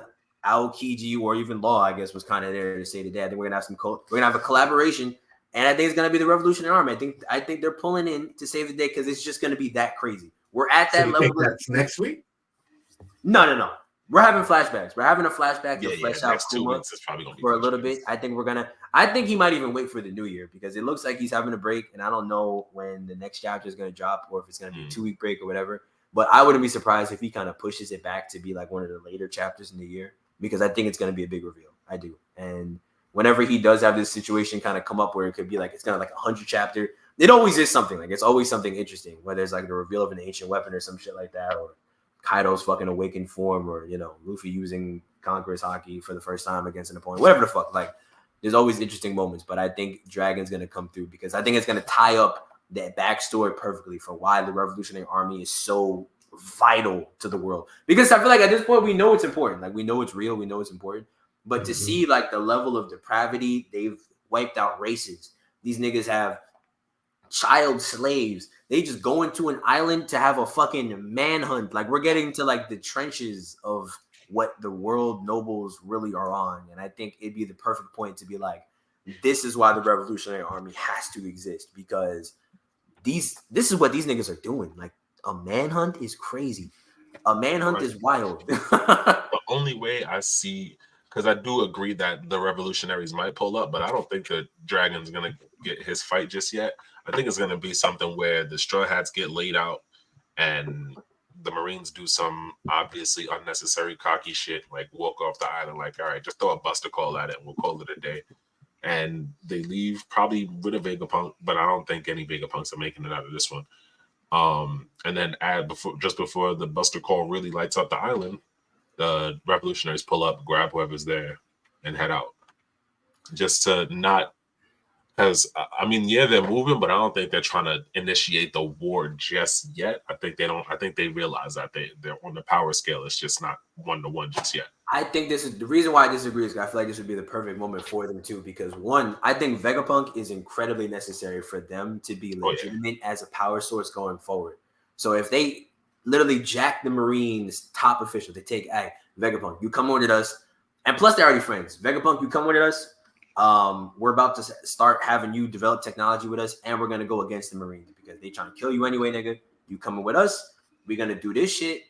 Speaker 3: Aokiji or even Law, I guess, was kind of there to save the day. I think we're gonna have we're gonna have a collaboration, and I think it's gonna be the Revolutionary Army. I think they're pulling in to save the day because it's just gonna be that crazy. We're at that level.
Speaker 2: That's next week?
Speaker 3: No. We're having flashbacks. We're having a flashback to flesh out
Speaker 1: next 2 weeks is probably gonna be
Speaker 3: for a little bit. I think he might even wait for the new year because it looks like he's having a break, and I don't know when the next chapter is going to drop or if it's going to be a 2-week break or whatever. But I wouldn't be surprised if he kind of pushes it back to be like one of the later chapters in the year because I think it's going to be a big reveal. I do. And whenever he does have this situation kind of come up where it could be like it's kind of like 100 chapter, it always is something. Like it's always something interesting, whether it's like the reveal of an ancient weapon or some shit like that, or Kaido's fucking awakened form, or Luffy using Conqueror's Haki for the first time against an opponent, whatever the fuck. Like, there's always interesting moments, but I think Dragon's gonna come through because I think it's gonna tie up that backstory perfectly for why the Revolutionary Army is so vital to the world. Because I feel like at this point we know it's important, like we know it's real, we know it's important, but to see like the level of depravity, they've wiped out races. These niggas have child slaves. They just go into an island to have a fucking manhunt. Like we're getting to like the trenches of what the world nobles really are on. And I think it'd be the perfect point to be like, this is why the Revolutionary Army has to exist because this is what these niggas are doing. Like a manhunt is crazy. A manhunt is wild.
Speaker 1: The only way I see, because I do agree that the revolutionaries might pull up, but I don't think the Dragon's going to get his fight just yet. I think it's going to be something where the Straw Hats get laid out and the Marines do some obviously unnecessary cocky shit, like walk off the island like, all right, just throw a buster call at it and we'll call it a day. And they leave probably with a Vegapunk, but I don't think any Vegapunks are making it out of this one. And then just before the buster call really lights up the island, the revolutionaries pull up, grab whoever's there, and head out. Just to not, because I mean, yeah, they're moving, but I don't think they're trying to initiate the war just yet. I think they don't. I think they realize that they're on the power scale. It's just not 1-to-1 just yet.
Speaker 3: I think this is the reason why I disagree. Is I feel like this would be the perfect moment for them too, because one, I think Vegapunk is incredibly necessary for them to be legitimate as a power source going forward. So if they literally jack the Marines top official, they take, hey, Vegapunk, you come with us, and plus they're already friends. Vegapunk, you come with us. We're about to start having you develop technology with us, and we're gonna go against the Marines because they trying to kill you anyway, nigga. You coming with us? We're gonna do this shit,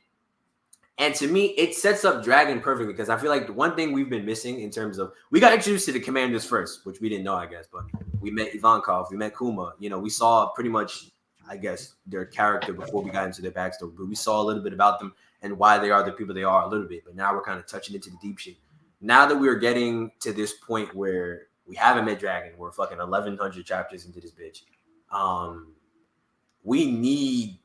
Speaker 3: And to me, it sets up Dragon perfectly because I feel like the one thing we've been missing in terms of we got introduced to the commanders first, which we didn't know, I guess, but we met Ivankov, we met Kuma. You know, we saw pretty much, I guess, their character before we got into their backstory, but we saw a little bit about them and why they are the people they are a little bit. But now we're kind of touching into the deep shit. Now that we're getting to this point where we haven't met Dragon, we're fucking 1,100 chapters into this bitch. We need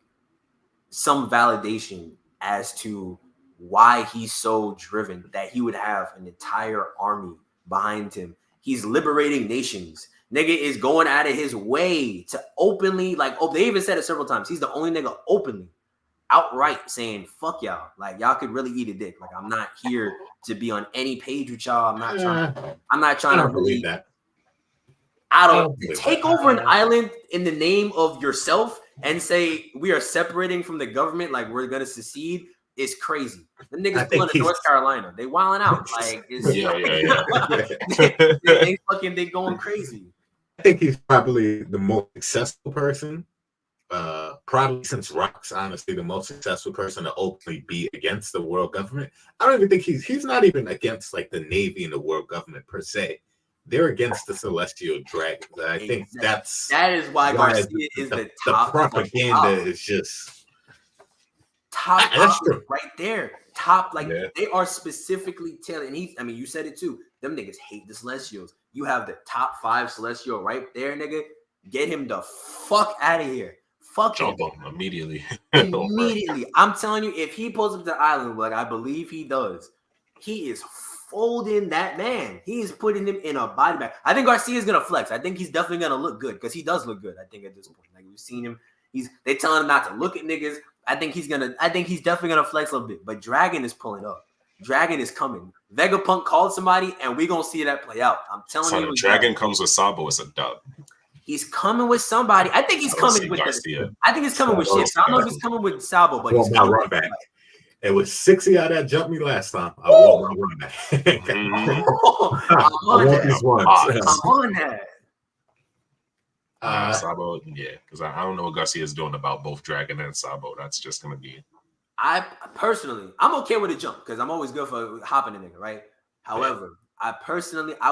Speaker 3: some validation as to why he's so driven that he would have an entire army behind him. He's liberating nations. Nigga is going out of his way to openly, like, oh, they even said it several times. He's the only nigga openly, outright saying, fuck y'all. Like, y'all could really eat a dick. Like, I'm not here to be on any page with y'all. I'm not trying to
Speaker 2: believe that.
Speaker 3: I don't take over an island in the name of yourself and say we are separating from the government like we're gonna secede is crazy. The niggas pulling in North Carolina. They wilding out. Like they going crazy.
Speaker 2: I think he's probably the most successful person. Probably since Rock's honestly the most successful person to openly be against the world government. I don't even think he's not even against like the Navy and the world government per se. They're against the Celestial Dragons. I think that is
Speaker 3: why Garcia is the top.
Speaker 2: The propaganda is just
Speaker 3: top. That's true. Right there. Top, like they are specifically telling. And you said it too. Them niggas hate the Celestials. You have the top 5 Celestial right there, nigga. Get him the fuck out of here. Fuck
Speaker 1: jump him immediately.
Speaker 3: Immediately. I'm telling you, if he pulls up to the island, like I believe he does, he is folding that man. He is putting him in a body bag. I think Garcia is gonna flex. I think he's definitely gonna look good because he does look good. I think at this point, like we've seen him, they telling him not to look at niggas. I think he's definitely gonna flex a little bit. But Dragon is pulling up. Dragon is coming. Vegapunk called somebody, and we gonna see that play out. I'm telling you.
Speaker 1: Dragon comes with Sabo. It's a dub.
Speaker 3: He's coming with somebody. I think he's coming with
Speaker 1: Garcia.
Speaker 3: I think he's coming with shit. I don't know if he's coming with Sabo, but he's
Speaker 2: coming
Speaker 3: with
Speaker 2: back. It was 60 out that jumped me last time. I want my run back.
Speaker 3: I'm on that.
Speaker 1: Sabo, because I don't know what Garcia is doing about both Dragon and Sabo. That's just gonna be.
Speaker 3: I'm okay with a jump because I'm always good for hopping a nigga, right? However, I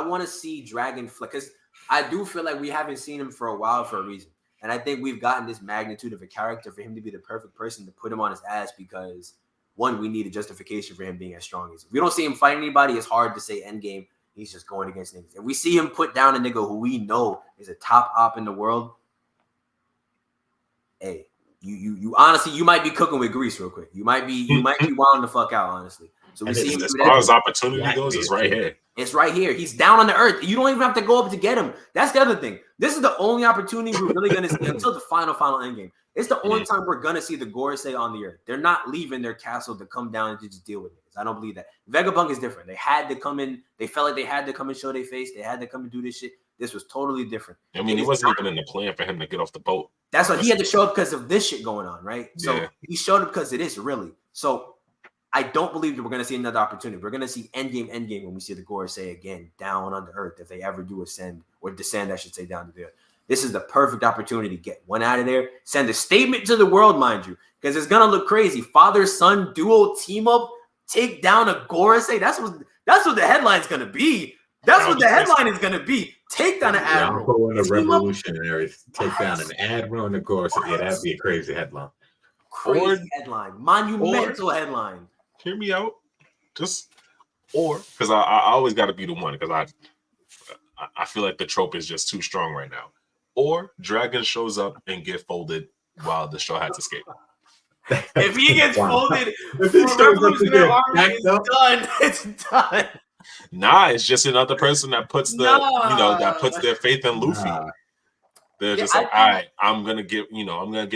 Speaker 3: want to see Dragon flex because I do feel like we haven't seen him for a while for a reason, and I think we've gotten this magnitude of a character for him to be the perfect person to put him on his ass because. One, we need a justification for him being as strong as. If we don't see him fight anybody, it's hard to say endgame. He's just going against niggas. If we see him put down a nigga who we know is a top op in the world, hey, you honestly, you might be cooking with grease real quick. You might be wilding the fuck out, honestly. So we see him
Speaker 1: as far as opportunity goes, it's right here.
Speaker 3: It's right here. He's down on the earth. You don't even have to go up to get him. That's the other thing. This is the only opportunity we're really going to see until the final endgame. It's the only time we're going to see the Gorosei on the earth. They're not leaving their castle to come down and to just deal with it. I don't believe that. Vegapunk is different. They had to come in. They felt like they had to come and show their face. They had to come and do this shit. This was totally different.
Speaker 1: I mean, it wasn't even in the plan for him to get off the boat.
Speaker 3: That's why he had to show up because of this shit going on, right? So he showed up because of this, really. So I don't believe that we're going to see another opportunity. We're going to see endgame when we see the Gorosei again down on the earth if they ever do descend, I should say, down to the earth. This is the perfect opportunity to get one out of there. Send a statement to the world, mind you, because it's going to look crazy. Father-son duo team up, take down a Gorosei. That's what the headline's going to be. That's what the headline is going to be. Take down an admiral.
Speaker 2: The revolutionaries take down an admiral and a Gorosei. Yeah, that'd be a crazy headline.
Speaker 3: Crazy headline. Monumental headline.
Speaker 1: Hear me out. Because I always got to be the one because I feel like the trope is just too strong right now. Or Dragon shows up and get folded while the Straw Hats escape.
Speaker 3: If he gets folded, Revolutionary Army is done. It's done.
Speaker 1: Nah, it's just another person that puts that puts their faith in Luffy. They're just like, all right, I'm gonna get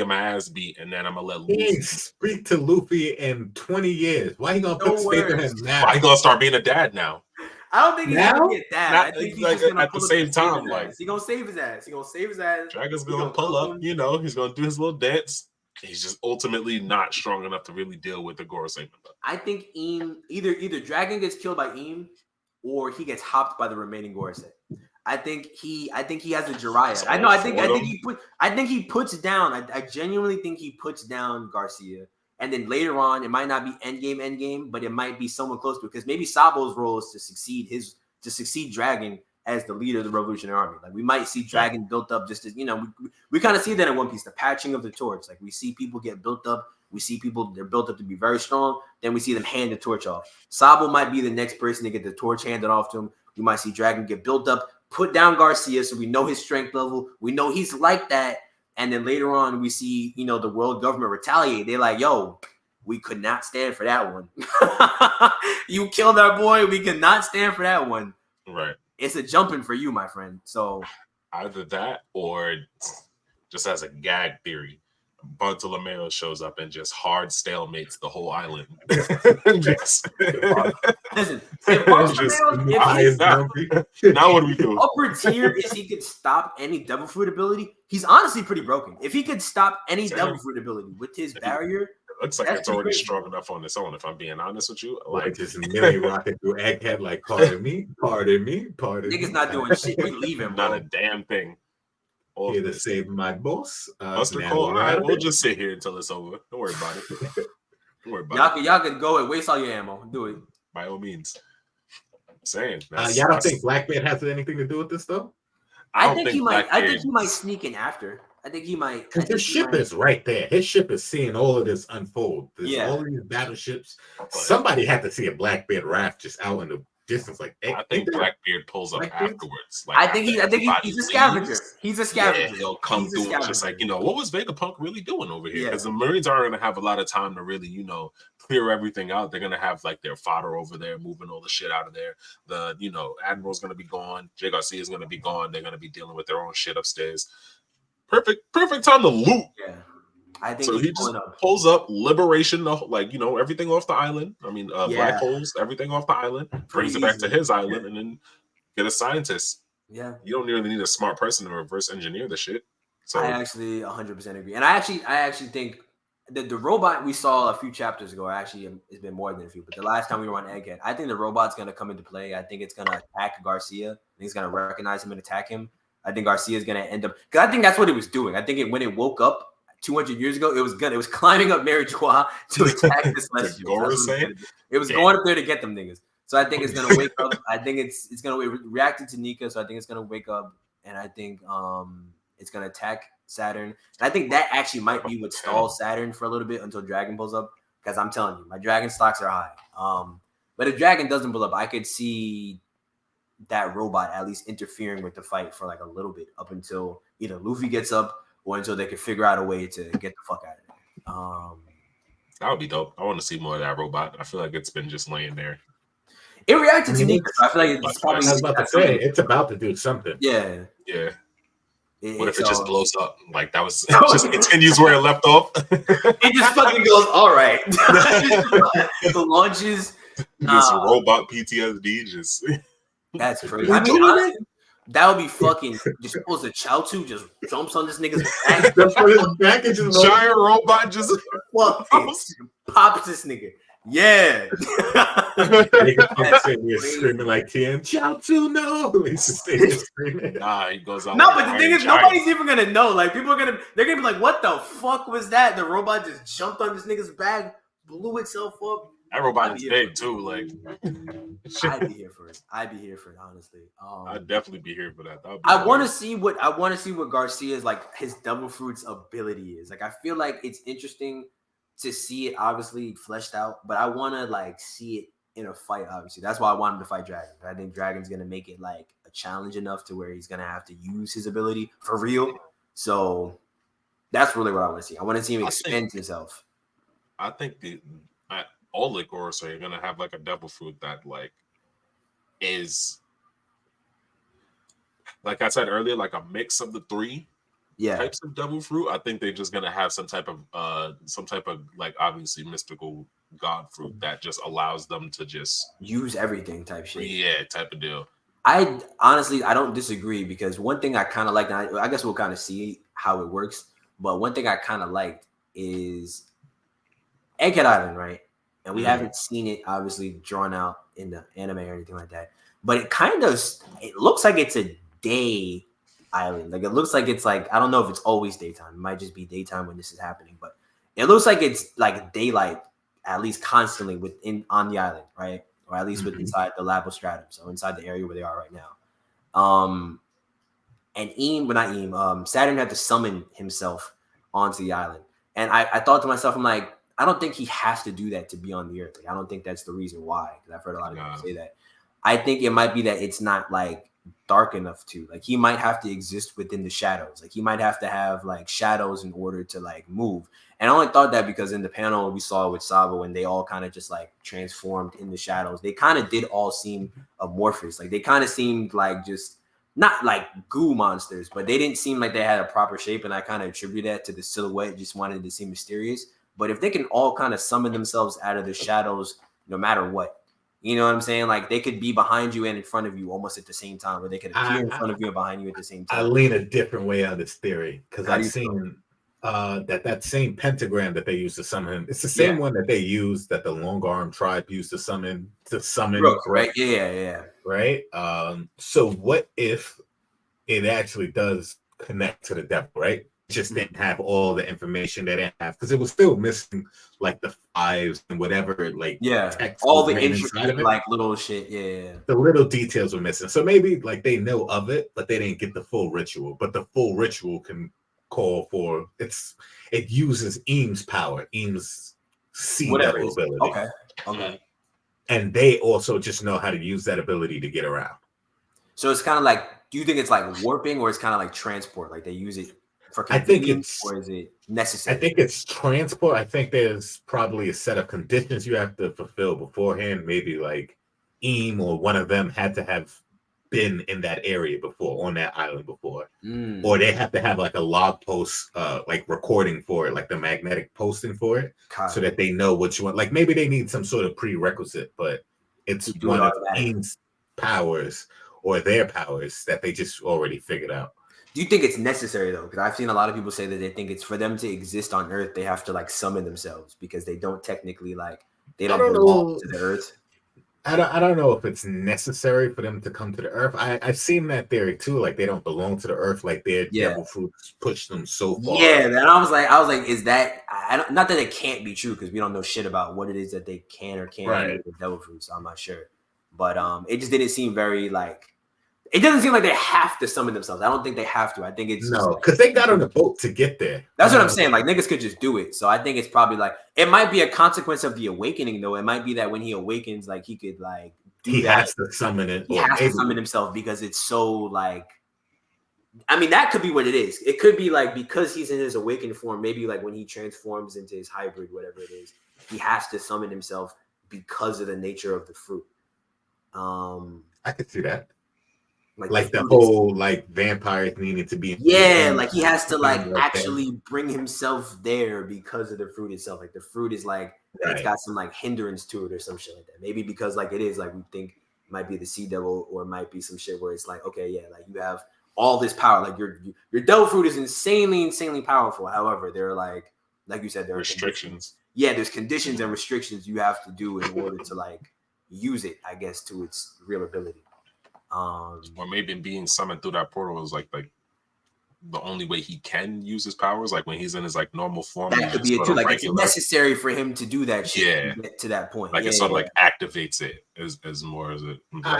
Speaker 1: my ass beat, and then I'm gonna let Luffy.
Speaker 2: He ain't speak to Luffy in 20 years. Why he gonna put faith in him now?
Speaker 1: Why he gonna start being a dad now?
Speaker 3: I don't think he's gonna get that. I think he's
Speaker 1: like,
Speaker 3: just gonna
Speaker 1: at the same time, like
Speaker 3: he's gonna save his ass.
Speaker 1: Dragon's gonna pull up. He's gonna do his little dance. He's just ultimately not strong enough to really deal with the Gorosei.
Speaker 3: I think either Dragon gets killed by Im, or he gets hopped by the remaining Gorosei. I think he has a Jiraiya. I think he puts down. I genuinely think he puts down Garcia, And then later on, it might not be endgame, but it might be someone close to it. Because maybe Sabo's role is to succeed Dragon as the leader of the Revolutionary Army. Like we might see Dragon built up just as, we kind of see that in One Piece, the patching of the torch. Like we see people get built up. We see people, they're built up to be very strong. Then we see them hand the torch off. Sabo might be the next person to get the torch handed off to him. We might see Dragon get built up, put down Garcia so we know his strength level. We know he's like that. And then later on, we see, the world government retaliate. They're like, yo, we could not stand for that one. You killed our boy. We could not stand for that one.
Speaker 1: Right.
Speaker 3: It's a jumping for you, my friend. So
Speaker 1: either that or just as a gag theory, Bartolomeo shows up and just hard stalemates the whole island.
Speaker 3: Listen, if
Speaker 1: now what do we do?
Speaker 3: Upper tier is he could stop any devil fruit ability. He's honestly pretty broken. If he could stop any devil fruit ability with his barrier,
Speaker 1: it looks like it's already strong enough on its own. If I'm being honest with you,
Speaker 2: like just Millie rocking through Egghead, like pardon me.
Speaker 3: Niggas not doing shit. We leave him, bro.
Speaker 1: Not a damn thing.
Speaker 2: Here to save my boss.
Speaker 1: Buster Cole, all right, we'll just sit here until it's over. Don't worry about it. Don't worry about
Speaker 3: Y'all can go and waste all your ammo. Do it.
Speaker 1: By all means. I'm saying.
Speaker 2: Y'all don't think Blackbeard has anything to do with this, though?
Speaker 3: I think he might sneak in after. I think he might.
Speaker 2: Because his ship is right there. His ship is seeing all of this unfold. There's all of these battleships. Somebody had to see a Blackbeard raft just out in the distance. Like,
Speaker 1: I think Blackbeard pulls up afterwards.
Speaker 3: Like, I think he's a scavenger. He's a scavenger.
Speaker 1: Yeah, he'll come through and just like, what was Vegapunk really doing over here? Because the Marines aren't going to have a lot of time to really, clear everything out. They're going to have like their fodder over there, moving all the shit out of there. The, Admiral's going to be gone. Jay Garcia is going to be gone. They're going to be dealing with their own shit upstairs. Perfect time to loot.
Speaker 3: Yeah. I think
Speaker 1: so he just pulls up liberation, everything off the island. I mean, black holes, everything off the island, brings it back to his island, and then get a scientist.
Speaker 3: Yeah,
Speaker 1: you don't really need a smart person to reverse engineer the shit. So
Speaker 3: I actually 100% agree, and I actually think that the robot we saw a few chapters ago, actually, it's been more than a few, but the last time we were on Egghead, I think the robot's gonna come into play. I think it's gonna attack Garcia. I think it's gonna recognize him and attack him. I think Garcia is gonna end up because I think that's what it was doing. I think when it woke up 200 years ago, it was climbing up Mary Joie to attack this celestial. It was going up there to get them niggas. So I think it's gonna wake up. I think it's gonna react to Nika. So I think it's gonna wake up, and I think it's gonna attack Saturn. And I think that actually might be what stalls Saturn for a little bit until Dragon pulls up. Because I'm telling you, my Dragon stocks are high. But if Dragon doesn't pull up, I could see that robot at least interfering with the fight for like a little bit up until either Luffy gets up or until they can figure out a way to get the fuck out of there.
Speaker 1: That would be dope. I want to see more of that robot. I feel like it's been just laying there.
Speaker 3: It reacted to Nika. So I feel like it's probably.
Speaker 2: I was about to say it's about to do something.
Speaker 3: Yeah.
Speaker 1: Yeah. What if it just blows up? Like that was just continues where it left off.
Speaker 3: It just fucking goes all right. It launches.
Speaker 1: Just robot PTSD. Just
Speaker 3: that's crazy. I mean, honestly, that would be fucking. Just pulls a Chaozu, just jumps on this nigga's back.
Speaker 1: Giant robot just
Speaker 3: pops this nigga. Yeah.
Speaker 2: Screaming like Tien. Chaozu, no. He's just screaming.
Speaker 1: Nah, he goes out.
Speaker 3: No, but the thing is, nobody's even gonna know. Like, they're gonna be like, "What the fuck was that?" The robot just jumped on this nigga's back, blew itself up.
Speaker 1: That robot is big too. Like,
Speaker 3: I'd be here for it. Honestly.
Speaker 1: I'd definitely be here for that.
Speaker 3: I want to see what Garcia's like his Devil Fruit's ability is. Like, I feel like it's interesting to see it obviously fleshed out, but I want to like see it in a fight. Obviously, that's why I want him to fight Dragon. I think Dragon's gonna make it like a challenge enough to where he's gonna have to use his ability for real. So that's really what I want to see. I want to see him expend himself.
Speaker 1: I think all Liquors are gonna have like a Devil Fruit that like is, like I said earlier, like a mix of the three types of Devil Fruit. I think they're just gonna have some type of like obviously mystical god fruit that just allows them to just
Speaker 3: use everything type shit.
Speaker 1: Yeah, type of deal.
Speaker 3: I honestly don't disagree because one thing I kind of like, and I guess we'll kind of see how it works. But one thing I kind of liked is Egghead Island, right? And we haven't seen it obviously drawn out in the anime or anything like that. But it looks like it's a day island. Like it looks like it's like, I don't know if it's always daytime. It might just be daytime when this is happening. But it looks like it's like daylight at least constantly on the island, right? Or at least with inside the Labostratum, so inside the area where they are right now. And Saturn had to summon himself onto the island. And I thought to myself, I'm like, I don't think he has to do that to be on the Earth. Like, I don't think that's the reason why, because I've heard a lot of people say that. I think it might be that it's not like dark enough to, like, he might have to exist within the shadows. Like, he might have to have like shadows in order to like move. And I only thought that because in the panel we saw with Saba, when they all kind of just like transformed in the shadows, they kind of did all seem amorphous. Like, they kind of seemed like just not like goo monsters, but they didn't seem like they had a proper shape. And I kind of attribute that to the silhouette, just wanted to seem mysterious. But if they can all kind of summon themselves out of the shadows, no matter what, you know what I'm saying? Like, they could be behind you and in front of you almost at the same time, or they could appear in front of you and behind you at the same time.
Speaker 2: I lean a different way on this theory because I've seen that same pentagram that they used to summon. It's the same one that they used that the long arm tribe used to summon.
Speaker 3: Rook, right? Yeah.
Speaker 2: Right. So what if it actually does connect to the devil? Right. Just didn't have all the information they didn't have because it was still missing like the fives and whatever, like
Speaker 3: all the intricate like little shit,
Speaker 2: the little details were missing. So maybe like they know of it, but they didn't get the full ritual. But the full ritual can call for it uses Eames' power, Eames' sea devil ability.
Speaker 3: Okay.
Speaker 2: And they also just know how to use that ability to get around.
Speaker 3: So it's kind of like, do you think it's like warping or it's kind of like transport? Like they use it for
Speaker 2: I think it's,
Speaker 3: or is it necessary?
Speaker 2: I think it's transport. I think there's probably a set of conditions you have to fulfill beforehand. Maybe like Eam or one of them had to have been in that area before, on that island before, or they have to have like a log post, like recording for it, like the magnetic posting for it, so that they know what you want. Like maybe they need some sort of prerequisite, but it's one of Eam's powers or their powers that they just already figured out.
Speaker 3: Do you think it's necessary though? Because I've seen a lot of people say that they think it's for them to exist on Earth, they have to like summon themselves because they don't technically they don't belong to the Earth.
Speaker 2: I don't know if it's necessary for them to come to the Earth. I've seen that theory too. Like they don't belong to the Earth. Like their devil fruits push them so far.
Speaker 3: Yeah, and I was like, is that? Not that it can't be true because we don't know shit about what it is that they can or can't do with the devil fruits. So I'm not sure, but it just didn't seem very like. It doesn't seem like they have to summon themselves. I don't think they have to. I think it's
Speaker 2: because they got on the boat to get there.
Speaker 3: That's what I'm saying. Like niggas could just do it. So I think it's probably like it might be a consequence of the awakening, though. It might be that when he awakens, like he could like
Speaker 2: he has to summon it.
Speaker 3: He has to summon himself because it's so like. I mean, that could be what it is. It could be like because he's in his awakened form. Maybe like when he transforms into his hybrid, whatever it is, he has to summon himself because of the nature of the fruit.
Speaker 2: I could see that. Like the whole like vampires needed to be
Speaker 3: like he has to like actually bring himself there because of the fruit itself. Like the fruit is like it's got some like hindrance to it or some shit like that. Maybe because like it is like we think it might be the sea devil or it might be some shit where it's like okay like you have all this power, like your devil fruit is insanely powerful. However, there are like you said, there are
Speaker 1: restrictions.
Speaker 3: There's conditions and restrictions you have to do in order to like use it, I guess, to its real ability.
Speaker 1: Or maybe being summoned through that portal is like the only way he can use his powers. Like when he's in his like normal form,
Speaker 3: that could be it too. Like it's necessary for him to do that shit to get to that point.
Speaker 1: Like it sort of like activates it as more as it.
Speaker 2: I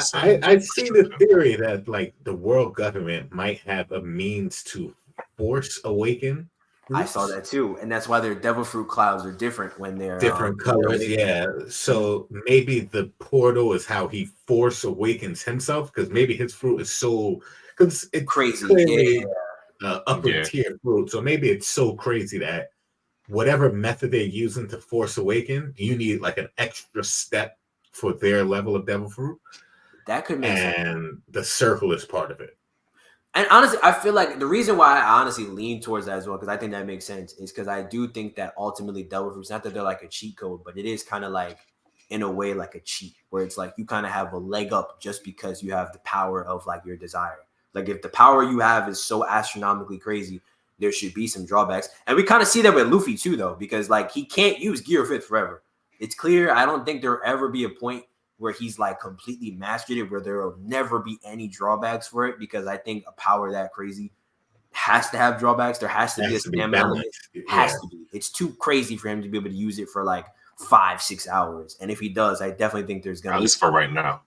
Speaker 2: see the theory that like the world government might have a means to force awaken.
Speaker 3: I saw that too, and that's why their devil fruit clouds are different when they're
Speaker 2: different colors. So maybe the portal is how he force awakens himself because maybe his fruit is so because it's
Speaker 3: crazy,
Speaker 2: clearly upper tier fruit. So maybe it's so crazy that whatever method they're using to force awaken, you need like an extra step for their level of devil fruit.
Speaker 3: That could make sense.
Speaker 2: And the circle is part of it.
Speaker 3: And honestly, I feel like the reason why I honestly lean towards that as well, because I think that makes sense, is because I do think that ultimately devil fruits, not that they're like a cheat code, but it is kind of like, in a way, like a cheat, where it's like you kind of have a leg up just because you have the power of like your desire. Like if the power you have is so astronomically crazy, there should be some drawbacks. And we kind of see that with Luffy too, though, because like he can't use Gear 5th forever. It's clear. I don't think there'll ever be a point where he's like completely mastered it, where there will never be any drawbacks for it, because I think a power that crazy has to have drawbacks. There has to be a stamina limit. Has to be. It's too crazy for him to be able to use it for like 5-6 hours. And if he does, I definitely think there's gonna
Speaker 1: at least for right now.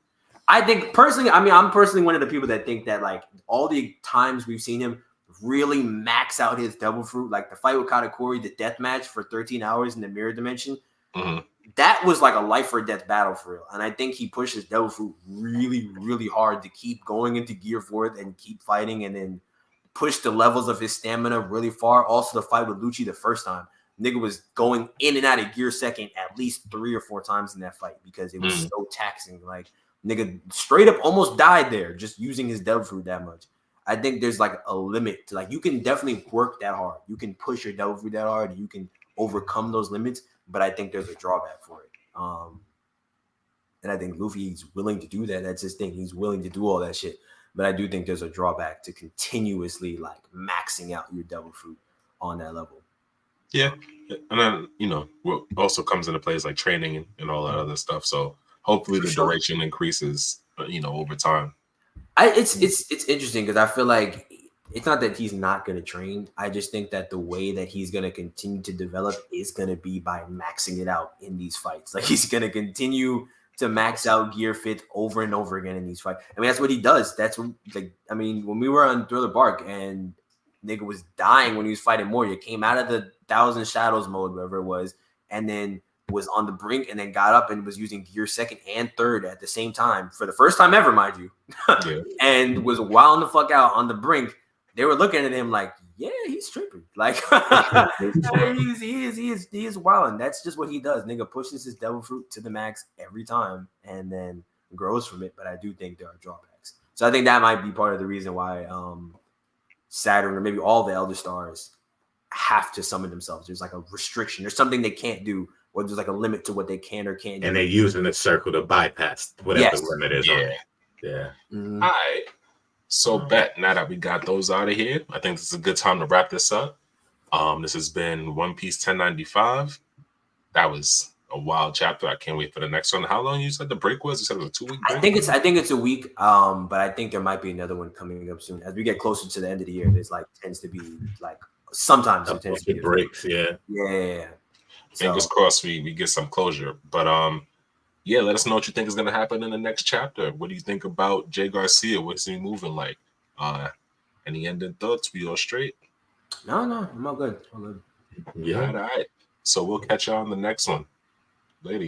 Speaker 3: I think personally, I mean, I'm personally one of the people that think that like all the times we've seen him really max out his devil fruit, like the fight with Katakuri, the death match for 13 hours in the mirror dimension, that was like a life or death battle for real. And I think he pushed his devil fruit really, really hard to keep going into Gear 4 and keep fighting, and then push the levels of his stamina really far. Also, the fight with Lucci the first time, nigga was going in and out of Gear 2nd at least 3 or 4 times in that fight because it was so taxing. Like, nigga straight up almost died there just using his devil fruit that much. I think there's like a limit to, like, you can definitely work that hard. You can push your devil fruit that hard. You can overcome those limits, but I think there's a drawback for it. And I think Luffy's willing to do that. That's his thing. He's willing to do all that shit. But I do think there's a drawback to continuously like maxing out your devil fruit on that level.
Speaker 1: Yeah. And then, you know, what also comes into play is like training and all that other stuff. So hopefully the duration increases, you know, over time.
Speaker 3: It's interesting because I feel like it's not that he's not going to train. I just think that the way that he's going to continue to develop is going to be by maxing it out in these fights. Like, he's going to continue to max out Gear 5th over and over again in these fights. I mean, that's what he does. That's what, like, I mean, when we were on Thriller Bark and nigga was dying when he was fighting Moria, came out of the Thousand Shadows mode, whatever it was, and then was on the brink and then got up and was using Gear 2nd and 3rd at the same time for the first time ever, mind you, and was wilding the fuck out on the brink. They were looking at him like, yeah, he's tripping. Like, he is wilding. That's just what he does. Nigga pushes his devil fruit to the max every time and then grows from it. But I do think there are drawbacks. So I think that might be part of the reason why Saturn or maybe all the Elder Stars have to summon themselves. There's like a restriction. There's something they can't do, or there's like a limit to what they can or can't do.
Speaker 2: And they're using the circle to bypass whatever the limit is on it. Yeah.
Speaker 1: All right. So bet now that we got those out of here, I think this is a good time to wrap this up. This has been One Piece 1095. That was a wild chapter. I can't wait for the next one. How long you said the break was? You said it was a 2-week break?
Speaker 3: I think it's a week. But I think there might be another one coming up soon. As we get closer to the end of the year, there's like tends to be like sometimes it tends to be
Speaker 2: breaks, yeah.
Speaker 1: Fingers crossed we get some closure. But yeah, let us know what you think is gonna happen in the next chapter. What do you think about Jay Garcia? What's he moving like? Any ending thoughts? We all straight?
Speaker 3: No, I'm all good.
Speaker 2: Yeah.
Speaker 1: All right. So we'll catch you on the next one. Later.